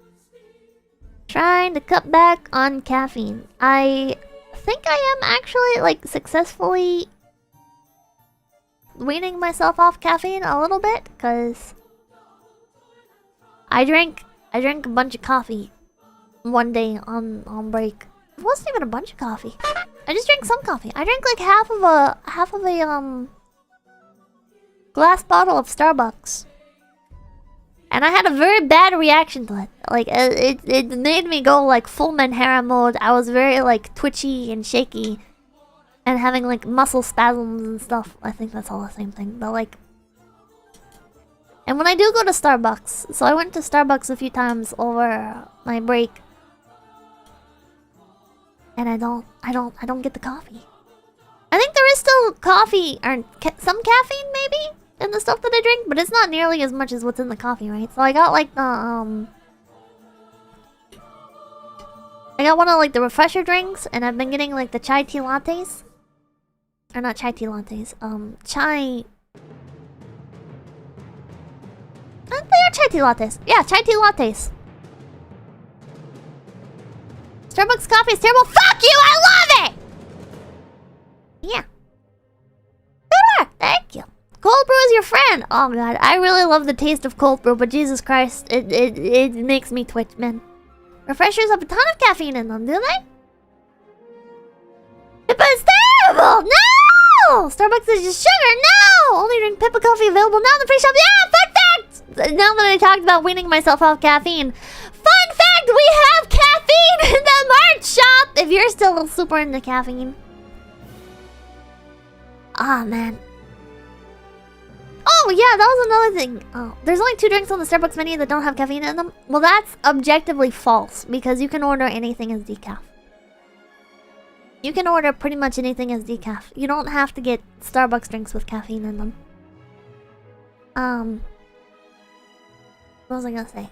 Trying to cut back on caffeine. I think I am actually, like, successfully weaning myself off caffeine a little bit, because I drank a bunch of coffee one day on break. It wasn't even a bunch of coffee. I just drank some coffee. I drank like half of a glass bottle of Starbucks. And I had a very bad reaction to it. Like, it made me go like full Menhera mode. I was very like twitchy and shaky. And having like muscle spasms and stuff. I think that's all the same thing. But like... And when I do go to Starbucks. So I went to Starbucks a few times over my break. And I don't get the coffee. I think there is still coffee, or some caffeine maybe? In the stuff that I drink, but it's not nearly as much as what's in the coffee, right? So I got like the I got one of like the refresher drinks, and I've been getting like the chai tea lattes. Or not chai tea lattes, chai... They are chai tea lattes. Yeah, chai tea lattes. Starbucks coffee is terrible. Fuck you! I love it! Yeah. Good work. Thank you. Cold brew is your friend. Oh god, I really love the taste of cold brew, but Jesus Christ, it makes me twitch, man. Refreshers have a ton of caffeine in them, do they? Pippa is terrible! No! Starbucks is just sugar, no! Only drink Pippa coffee available now in the free shop. Yeah, fun fact! Now that I talked about weaning myself off caffeine. Fun fact, we have caffeine in the merch shop! If you're still super into caffeine. Ah, man. Oh, yeah, that was another thing. Oh, there's only 2 drinks on the Starbucks menu that don't have caffeine in them. Well, that's objectively false, because you can order anything as decaf. You can order pretty much anything as decaf. You don't have to get Starbucks drinks with caffeine in them. What was I gonna say?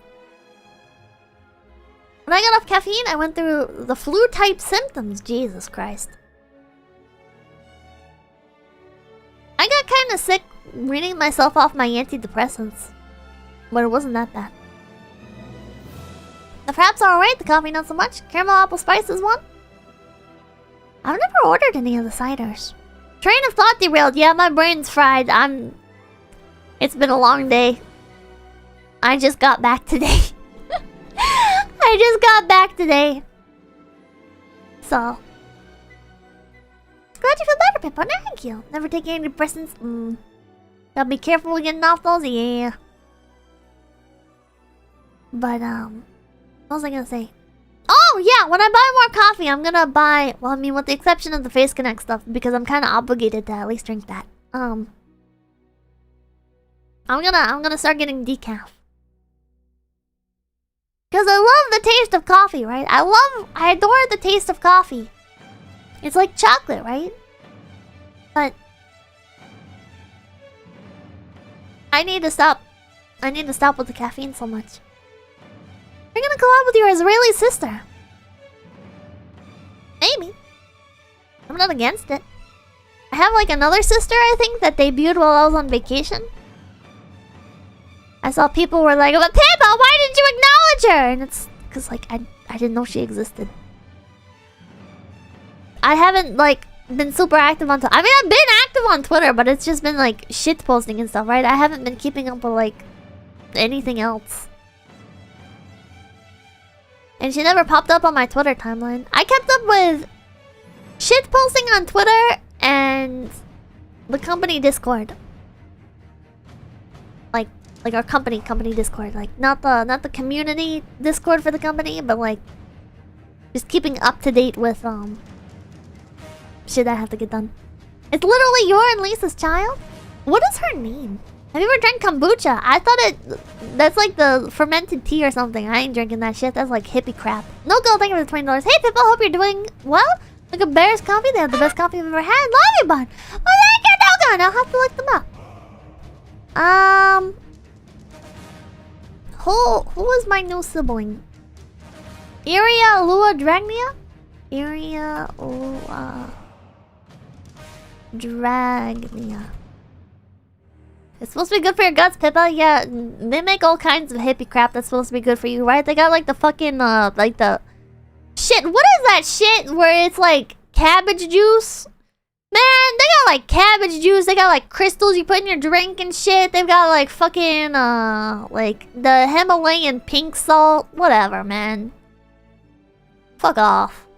When I got off caffeine, I went through the flu-type symptoms. Jesus Christ. I got kind of sick weaning myself off my antidepressants. But it wasn't that bad. The fraps are alright, the coffee not so much. Caramel apple spice is one. I've never ordered any of the ciders. Train of thought derailed. Yeah, my brain's fried. It's been a long day. I just got back today. I just got back today. So. Glad you feel better, Pippa. Thank you. Never take any depressants. Gotta be careful with getting off those. Yeah. But, what was I gonna say? Oh, yeah, when I buy more coffee, I'm gonna buy... Well, I mean, with the exception of the Face Connect stuff, because I'm kind of obligated to at least drink that. I'm gonna start getting decaf. Because I love the taste of coffee, right? I adore the taste of coffee. It's like chocolate, right? But... I need to stop with the caffeine so much. You're gonna collab with your Israeli sister. Maybe. I'm not against it. I have like another sister, I think, that debuted while I was on vacation. I saw people were like, but Pippa, why didn't you acknowledge her? And it's because like I didn't know she existed. I haven't like been super active on Twitter. I mean, I've been active on Twitter, but it's just been like shit posting and stuff, right? I haven't been keeping up with like anything else. And she never popped up on my Twitter timeline. I kept up with shit posting on Twitter and the company Discord. Like our company Discord. Like not the community Discord for the company, but like just keeping up to date with shit I have to get done. It's literally your and Lisa's child? What is her name? Have you ever drank kombucha? I thought that's like the fermented tea or something. I ain't drinking that shit. That's like hippie crap. No go, thank you for the $20. Hey Pippa, hope you're doing well. Look at Bear's Coffee. They have the best coffee I've ever had. Love you, bud. Well, thank you, Dogon. I'll have to look them up. Who is my new sibling? Iria Lua Dragnia? Iria Lua Dragnia. It's supposed to be good for your guts, Pippa. Yeah, they make all kinds of hippie crap that's supposed to be good for you, right? They got like the fucking, like the... Shit, what is that shit where it's like cabbage juice? Man, they got like cabbage juice. They got like crystals you put in your drink and shit. They've got like fucking, like the Himalayan pink salt. Whatever, man. Fuck off.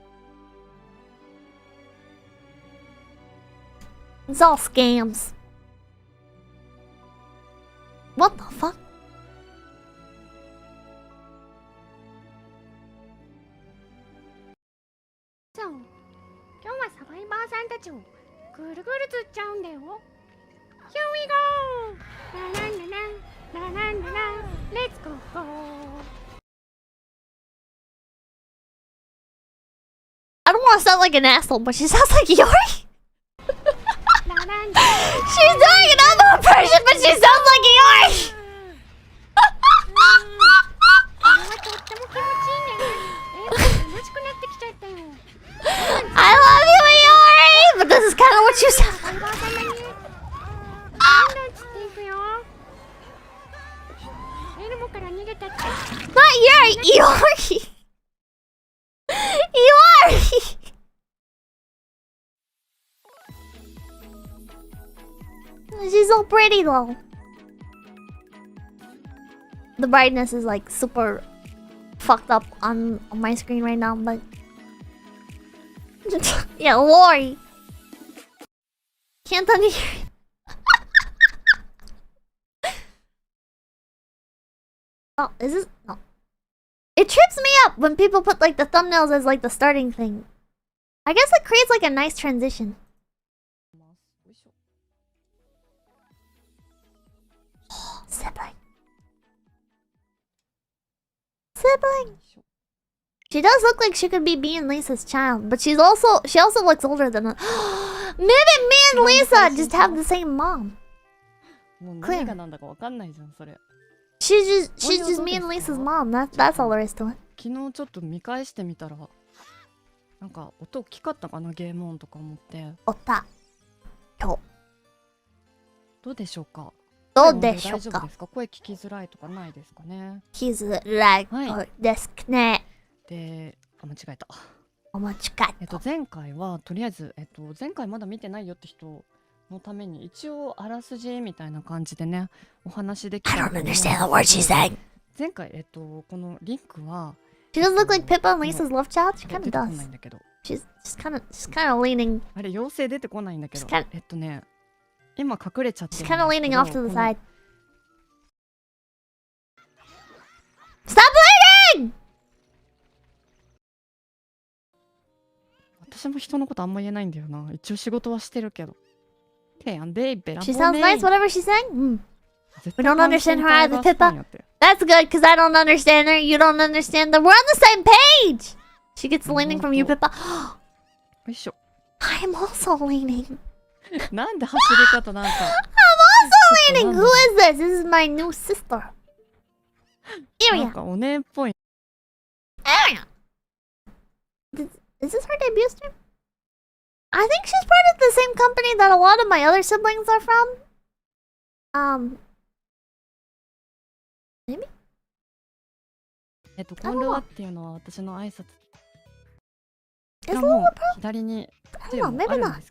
It's all scams. What the fuck? So, 今日はサバイバーさんたちをぐるぐる釣っちゃうんだよ。Here we go! ラランラランラランララン Let's go go! I don't want to sound like an asshole, but she sounds like Yori. She's doing an elbow impression, but she sounds like Yori. I love you, Yori, but this is kind of what you sound like. Not Yori, Yori. Yori. She's so pretty though. The brightness is like super fucked up on my screen right now, but yeah, Lori. Can't understand. Oh, is this? No. It trips me up when people put like the thumbnails as like the starting thing. I guess it creates like a nice transition. Sibling. Sibling. She does look like she could be me and Lisa's child, but she also looks older than us. Maybe me and Lisa just have the same mom. Clear. She's just me and Lisa's mom. That's all there is to it. 昨日ちょっと見返してみたら、なんか音大きかったかなゲーム音とか思って。音。と。どうでしょうか。どうでしょうか。大丈夫ですか。声聞きづらいとかないですかね。聞きづらいですね。で、あ、間違えた。お待ちか。前回はとりあえず前回まだ見てないよって人のために一応あらすじみたいな感じでねお話できた。I don't understand the word she's saying. 前回このリンクは She doesn't look like Pippa and Lisa's love child. She kind of does. 出てこないんだけど。She's kind of leaning. あれ妖精出てこないんだけど。ね今隠れちゃってる。She's kind of leaning off to the side. Stop leaning! 私も人のことあんま言えないんだよな。一応仕事はしてるけど。She sounds nice, whatever she's saying. We don't understand her either, Pippa. That's good, because I don't understand her. You don't understand her. We're on the same page! She gets leaning from you, Pippa. I'm also leaning. なんで走り方なんか。I'm also leaning! Who is this? This is my new sister. Iria. なんかお姉っぽい。Iria! Is this her debut stream? I think she's part of the same company that a lot of my other siblings are from. Maybe? こんばんはっていうのは私の挨拶。 Is Lola左に I don't know, maybe not.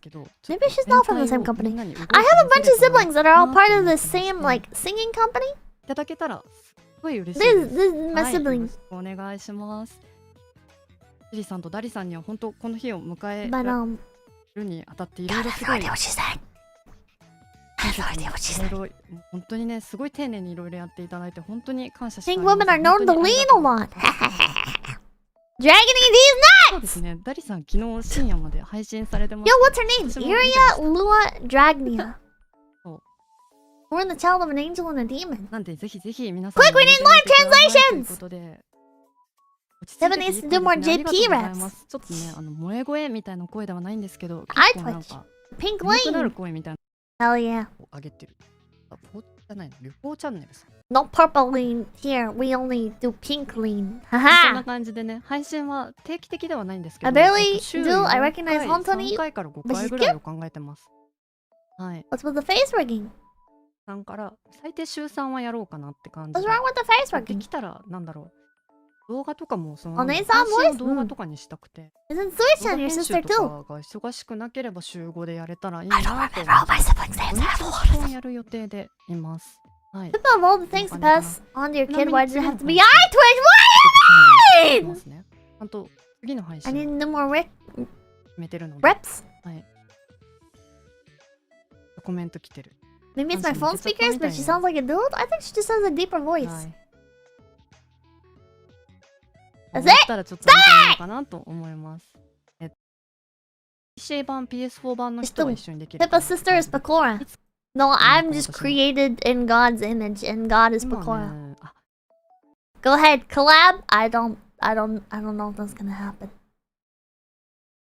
Maybe she's not from the same company. I have a bunch of siblings that are all part of the same, like, singing company. いただけたらすごい嬉しいです。This is my siblings. お願いします。ジリさんとダリさんには本当この日を迎えるにあたっていろいろすごい。本当にねすごい丁寧にいろいろやっていただいて本当に感謝してます。Think women are known to lean a lot. Dragging these nuts! そうですね。ダリさん昨日深夜まで配信されてます。Yo, what's her name? Iria Lua Dragnia. We're the child of an angel and a demon. なんでぜひぜひ皆さん Quick, we need more translations! ということで Seven needs to do more JP reps. ちょっとね萌え声みたいな声ではないんですけど、 I 結構なん twitch. か Pink 上手くな lane. る声みたいな。Hell yeah. 上げてる。あ、ポーじゃないの。旅行チャンネルさん。 No purple lean here. We only do pink lean. そん Haha. な感じでね、配信は定期的ではないんですけど、 I barely 週 do. I 4 recognize 回本当に3回から5 But 回 she's ぐらいを考えてます。はい。 What's with the face rigging? 3から最低週3はやろうかなって感じ What's で。 wrong with the face で rigging? きたらなんだろう。動画とかもそのお姉配さんボイス信を動画とかにしたくて。Isn't 動 Switch 画 and your 編集 sister と too? かが忙しくなければ週5でやれたらいいなと思って。土日はやる予定でいます。はい。 Pippa of all the things to pass on to your kid, why does it have to be I twitch? What do you mean? ちゃんと次の配 I need 信 no more 決めてるので。 reps. はい。コメント来てる。 Maybe it's my phone speakers, but she sounds like a dude? I think she just has a deeper voice. はい。 That's 思ったらちょっと見てみよ it! うかなと思います。PC 版、PS4 版の人は一緒にできる。 Pippa's sister is Pecora. No, I'm just created in God's image, and God is 今 Pecora. ね、あ、 Go ahead, collab. I don't know if that's gonna happen.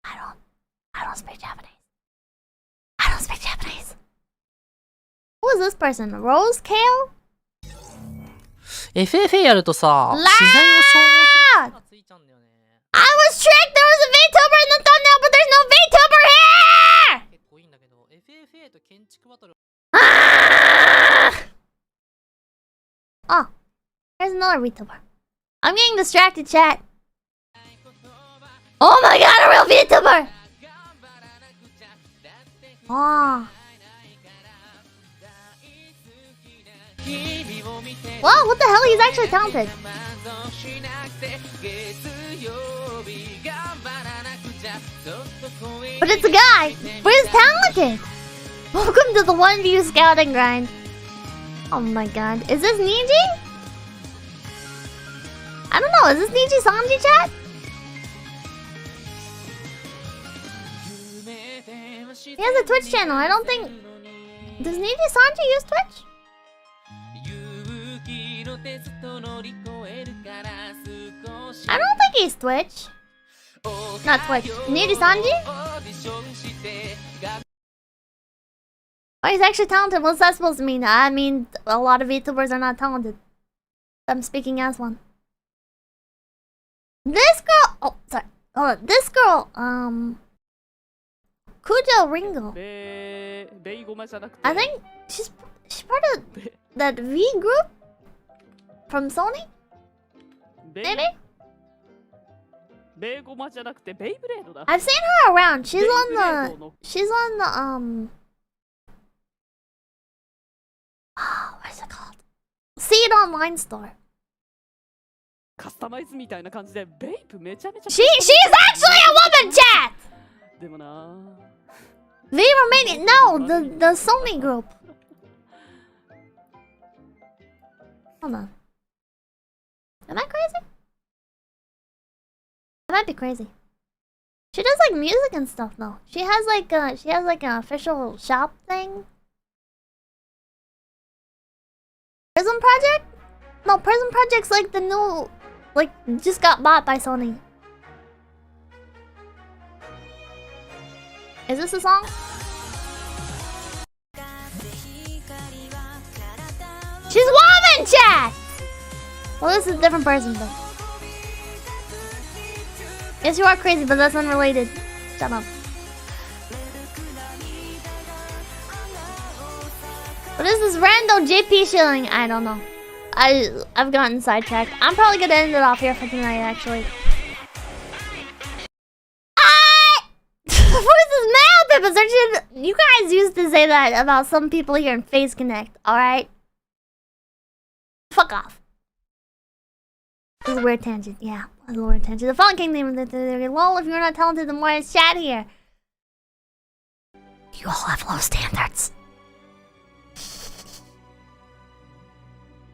I don't speak Japanese. I don't speak Japanese. Who is this person? Rose Kale? FFA やるとさ、 Loud! 自然を消耗するがついちゃうんだよね。 I was tricked! There was a VTuber in the thumbnail, but there's no VTuber here! 結構いいんだけど、FFA と建築バトル。 Oh, there's another VTuber. I'm getting distracted, chat. Oh my god, a real VTuber! Oh. Wow, what the hell? He's actually talented. But it's a guy. But he's talented. Welcome to the 1 view scouting grind. Oh my god. Is this Niji? I don't know. Is this Niji Sanji chat? He has a Twitch channel. I don't think... Does Niji Sanji use Twitch? I don't think he's Twitch. Not Twitch. Niji Sanji? Oh, he's actually talented. What's that supposed to mean? I mean, a lot of VTubers are not talented. I'm speaking as one. This girl... Oh, sorry. Hold on. This girl, Kujo Ringo. I think she's part of that V group from Sony? Maybe? I've seen her around. She's on the what's it called? See It Online store. She's actually a woman, chat! The Romanian, no, the Sony group. Hold on. Am I crazy? I might be crazy. She does like music and stuff though. She has like an official shop thing. Prism Project? No, Prism Project's like the new, like, just got bought by Sony. Is this a song? She's woman, chat! Well, this is a different person, but... Yes, you are crazy, but that's unrelated. Shut up. What is this random JP shilling? I don't know. I've gotten sidetracked. I'm probably gonna end it off here for tonight, actually. What is this mail, Pippa? You guys used to say that about some people here in Face Connect, alright? Fuck off. This is a weird tangent, yeah. This is a weird tangent. The Fallen King name of the lol, if you're not talented, then why is chat here? You all have low standards.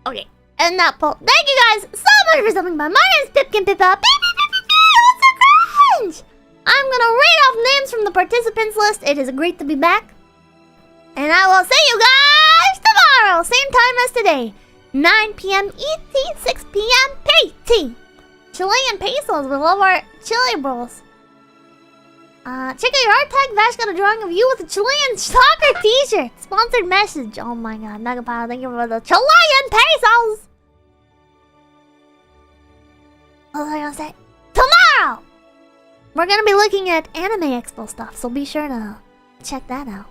Okay, and that poll. Thank you guys so much for stopping by. My name is Pipkin Pippa. What's so cringe? I'm gonna read off names from the participants list. It is great to be back. And I will see you guys tomorrow, same time as today. 9 p.m. ET, 6 p.m. PT. Chilean pesos. We love our Chile bros. Check out your art tag. Vash got a drawing of you with a Chilean soccer t-shirt. Sponsored message. Oh my god. Nagapao, thank you for the Chilean pesos. What was I gonna say? Tomorrow! We're gonna be looking at Anime Expo stuff, so be sure to check that out.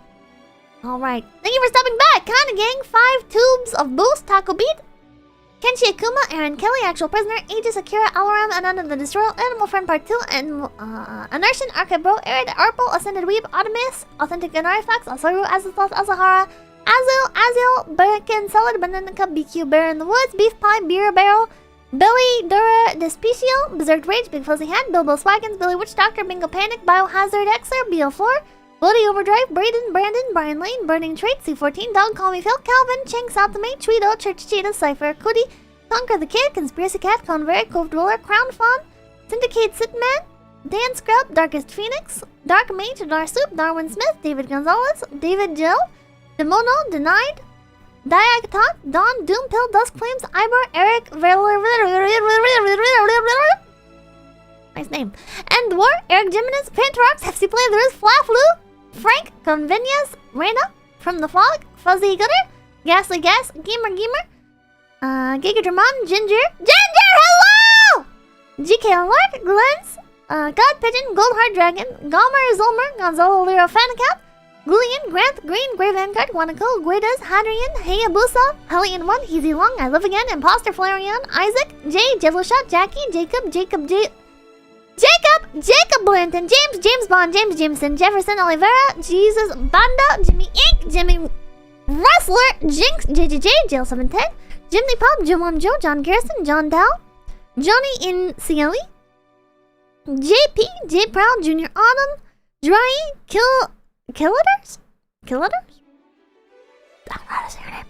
Alright. Thank you for stopping by. Kana Gang, 5 tubes of boost, Taco Beat. Kenshi Akuma, Aaron Kelly, Actual Prisoner, Aegis Akira, Alaram, Ananda the Destroyer, Animal Friend Part 2, and Inertian, Arcade Bro, Arid, Arpal, Ascended Weeb, Automamus, Authentic Ganarifax, Asaru, Azathoth, Asahara, Azil, Barakin, Salad, Banana Cup, BQ, Bear in the Woods, Beef Pie, Beer Barrel, Billy, Dura, Despicio, Berserk Rage, Big Fuzzy Head, Bilbo Swaggins, Billy Witch Doctor, Bingo Panic, Biohazard Xer, BL4, Bloody Overdrive, Braden, Brandon, Brian Lane, Burning Trait, C14, Dog, Call Me Phil, Calvin, Chang, Saltame, Tweedo, Church Cheetah, Cypher, Cootie, Conquer the Kid, Conspiracy Cat, Convery, Cove Dweller, Crown Fawn, Syndicate Sitman, Dan Scrub, Darkest Phoenix, Dark Mage, Darsup, Darwin Smith, David Gonzalez, David Jill, Demono, Denied, Diagtot, Dawn, Doom Pill, Dusk Flames, Ibor, Eric, nice name, and War, Eric Jimenez, Pantarox, Hefty Play, There is Flaflu, Frank, Convenience, Reyna, From the Fog, Fuzzy Gooder, Ghastly Gas, Gamer, Gigadramon, Ginger, hello! GK Lark, Glens, God Pigeon, Goldheart Dragon, Gomer, Zolmer, Gonzalo Lero Fanacat, Gullian, Grant, Green, Grey Vanguard, Wanako, Guedas, Hadrian, Hayabusa, Hellion 1, Easy Long, I Live Again, Imposter Flareon, Isaac, Jay, Jelloshot, Jackie, Jacob, Blanton, James Bond, James Jameson, Jefferson Oliveira, Jesus, Banda, Jimmy Inc., Jimmy Wrestler, Jinx, JJJ, Jail 710, Jimmy Pop, Jomom Joe, John Garrison, John Dow, Johnny in Cieli, JP, J Proud, Junior Autumn, Dry, Killaters? I don't know how to say her name.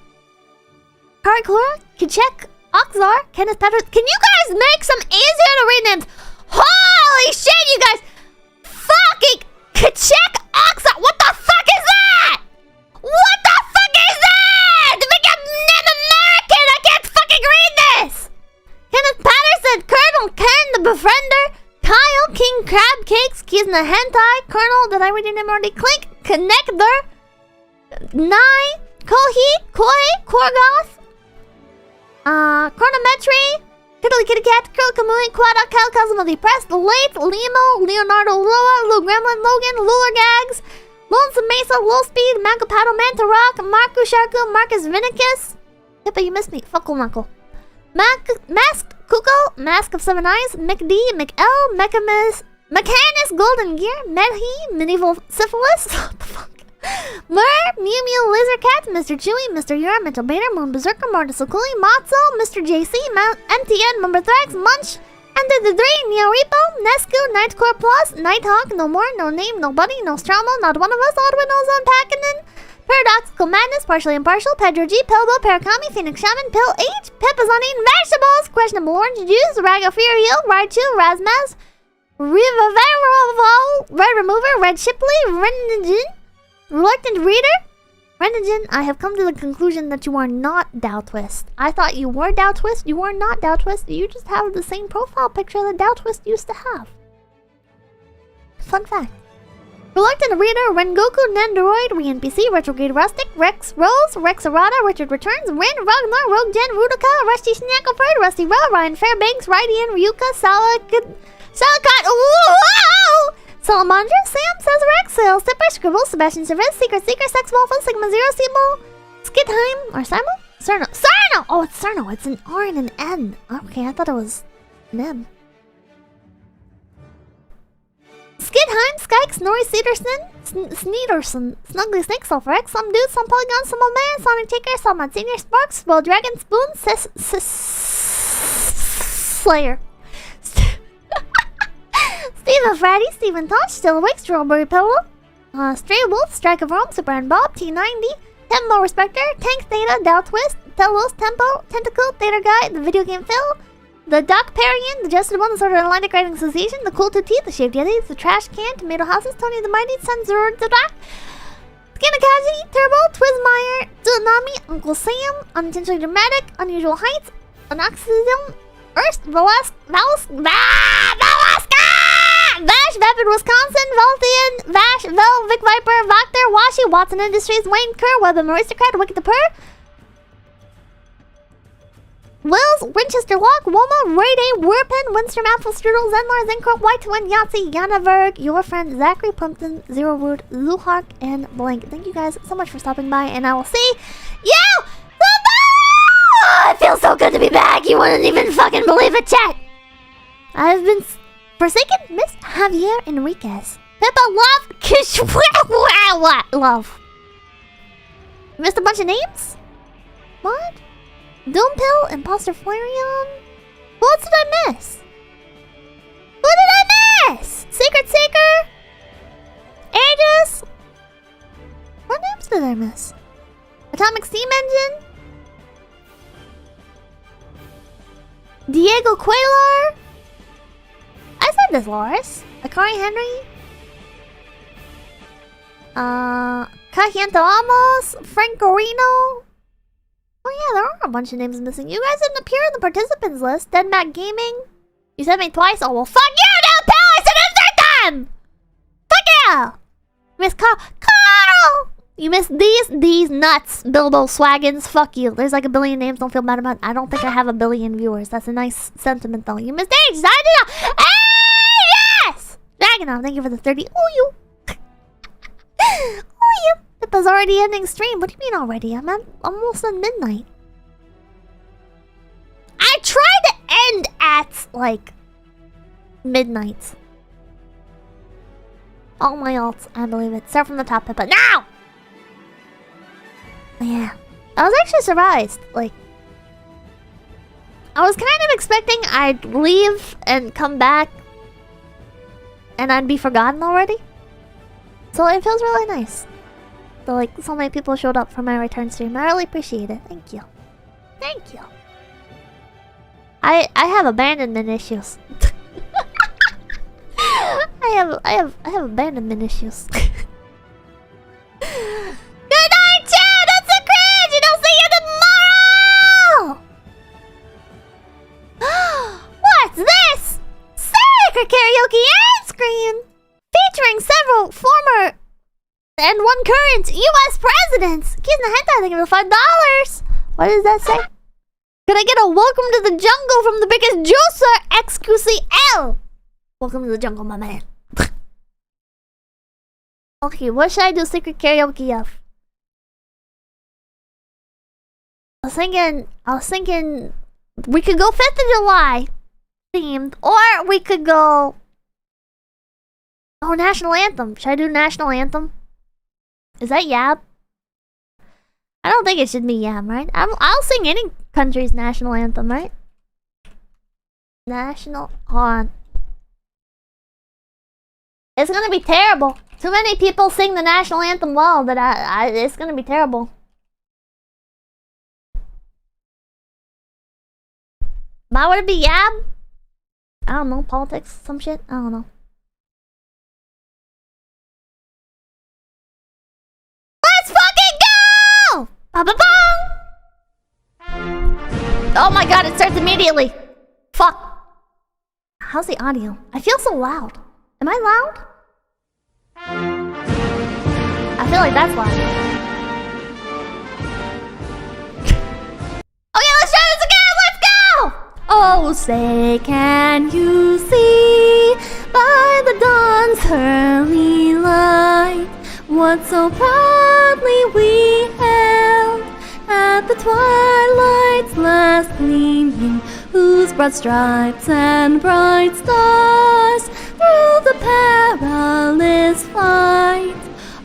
Kari Clora, Kichek, Oxar, Kenneth Petters. Can you guys make some easier to read names? Holy shit, you guys! Fucking Kichek, Oxar. What the fuck is that? What the fuck is that? To make a name American, I can't fucking read this. Kenneth Patterson, Colonel Ken the Befriender, Kyle, King Crab Cakes, Kizna Hentai, Colonel, did I read your name already? Clink, Connector, Nai, Kohi, Koi, Korgoth, Chronometry, Kiddly Kitty Cat, Curl Kamui, Quada, Kyle Cosmo the Press, Late, Limo, Leonardo Loa, Lou Gremlin, Logan, Lular Gags, Lonesome Mesa, Low Speed, Macapato, Manta Rock, Marku Sharku, Marcus Vinicus. Pippa, you missed me. Fuckle Knuckle. Masked Kuko, Mask of Seven Eyes, McD, McL, Mechanus, Golden Gear, Medhi, Medieval Syphilis, what the fuck? Mur, Mew Mew, Lizard Cat, Mr. Chewy, Mr. Yura, Mental Beta, Moon Berserker, Mortis Okuli, Matzo, Mr. JC, MTN, Mumberthrax, Munch, Enter the Three, Neo Repo, Nescu, Nightcore Plus, Nighthawk, No More, No Name, Nobody, No Stramo, Not One of Us, Oddwinos on Packanen, Paradoxical Madness, Partially Impartial, Pedro G, Pelbo, Parakami, Phoenix Shaman, Pill H, Pippa's on Eating Vegetables, Questionable Orange Juice, Raga Fury Hill, Raichu, Razmaz, Rivavero, Red Remover, Red Shipley, Renijin, Reluctant Reader, Renijin, I have come to the conclusion that you are not Dowtwist. I thought you were Dowtwist, you are not Dowtwist, you just have the same profile picture that Dowtwist used to have. Fun fact. Reluctant Reader, Rengoku, Nendoroid, NPC, Retrograde Rustic, Rex Rose, Rex Arata, Richard Returns, Rin, Ragnar, Rogue Gen, Rudica, Rusty Snacklebird, Rusty Ra, Ryan Fairbanks, Rydian, Ryuka, Salicot, Salamandra, Sam says Rex, Sale, Sipper, Scribble, Sebastian Service, Secret, Sex Waffle, Sigma Zero, Simo, Skidheim, or Simo? Cerno! Oh, it's Cerno, it's an R and an N. Okay, I thought it was an M. Skidheim, Skyke, Snorri Sneederson, Snuggly Snake, Sulfur X, some dude, some Polygon, some old man, Sonic Taker, Salmon Senior, Sparks, Spoiled Dragon, Spoon, Slayer. Steven Fratty, Steven Tosh, Still Awake, Strawberry Pillow, Stray Wolf, Strike of Rome, Super and Bob, T90, Tempo Respector, Tank Theta, Dowtwist, Telos, Tempo, Tentacle, Theta Guy, the Video Game Phil, the Doc Parian, the Justed One, the Sort of Atlantic Writing Association, the Cool Two Teeth, the Shaved Yetis, the Trash Can, Tomato Houses, Tony the Mighty, Sensor, the Doc, Skinakazi, Turbo, Twizmeyer, Tsunami, Uncle Sam, Unintentionally Dramatic, Unusual Heights, Anoxidum, Erst, Velasca, Vash, Vapid, Wisconsin, Volthian, Vash, Vel, Vic Viper, Voctor, Washi, Watson Industries, Wayne Kerr, Webham Aristocrat, Wicked the Purr, Wills, Winchester Lock, Woma, Rayday, Warpin, Winster Apple Strudel, Zenlar, Zenkrop, White Twin, Yahtzee, Yanaverg, your friend Zachary Pumpkin, Zero Root, Luhark, and Blank. Thank you guys so much for stopping by, and I will see you tomorrow! It feels so good to be back, you wouldn't even fucking believe it, chat! I've been Forsaken, Miss Javier Enriquez, Pippa Love, Kish, Love. Missed a bunch of names? What? Doompill, Imposter Flareon? Who else did I miss? Who did I miss? Secret Seeker? Aegis? What names did I miss? Atomic Steam Engine? Diego Quaylar? I said this, Loris. Akari Henry? Cajiento Amos? Frank Gorino? Oh yeah, there are a bunch of names missing. You guys didn't appear in the participants list. Dead Mac Gaming? You said me twice. Oh well, fuck you, don't tell! I said it a third time! Fuck you! Miss Carl! You missed these nuts, Bilbo Swaggins. Fuck you. There's like a billion names. Don't feel bad about it. I don't think I have a billion viewers. That's a nice sentiment though. You missed Age. I did not. Hey, yes! Dragonov, thank you for the 30. Oh you. Oh you. Pippa's already ending stream. What do you mean already? I'm at almost at midnight. I tried to end at like midnight. All my alts, I believe it. Start from the top, Pippa. Now! Yeah. I was actually surprised. Like, I was kind of expecting I'd leave and come back and I'd be forgotten already. So it feels really nice. So like, so many people showed up for my return stream. I really appreciate it. Thank you. Thank you. I have abandonment issues. I have abandonment issues. Good night, chat! That's a cringe! And I'll see you tomorrow! What's this? Secret karaoke ad screen! Featuring several former and one current US presidents! Keys in the hentai, thank you for $5! What does that say? Could I get a welcome to the jungle from the biggest juicer, XQCL? Welcome to the jungle, my man. Okay, what should I do secret karaoke of? I was thinking We could go 5th of July themed, or we could go. Oh, national anthem. Should I do national anthem? Is that Yab? I don't think it should be Yab, right? I'll sing any country's national anthem, right? National on. It's gonna be terrible. Too many people sing the national anthem well that it's gonna be terrible. Why would it be Yab? I don't know, politics, some shit. I don't know. Let's fucking go! Ba-ba-bong! Oh my god, it starts immediately. Fuck. How's the audio? I feel so loud. Am I loud? I feel like that's loud. Okay, let's try this again. Let's go! Oh, say, can you see by the dawn's early light what so proudly we held at the twilight's last gleaming, whose broad stripes and bright stars through the perilous fight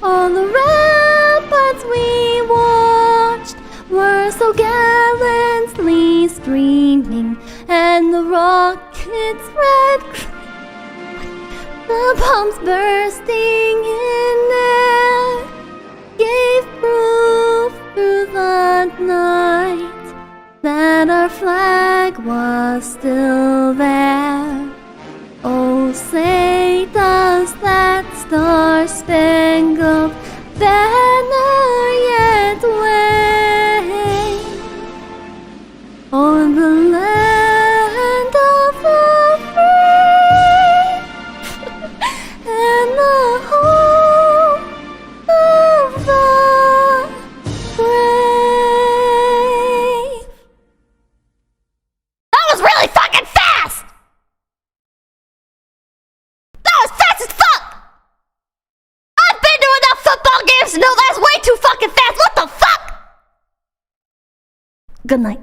on the ramparts we watched were so gallantly streaming, and the rockets' red the bombs bursting in air gave proof through the night that our flag was still there. Oh, say does that star-spangled banner yet wave on the land of the free and the home of the brave? That was really fucking fast! That was fast as fuck! I've been to enough football games to know that's way too fucking fast! What the fuck? Good night.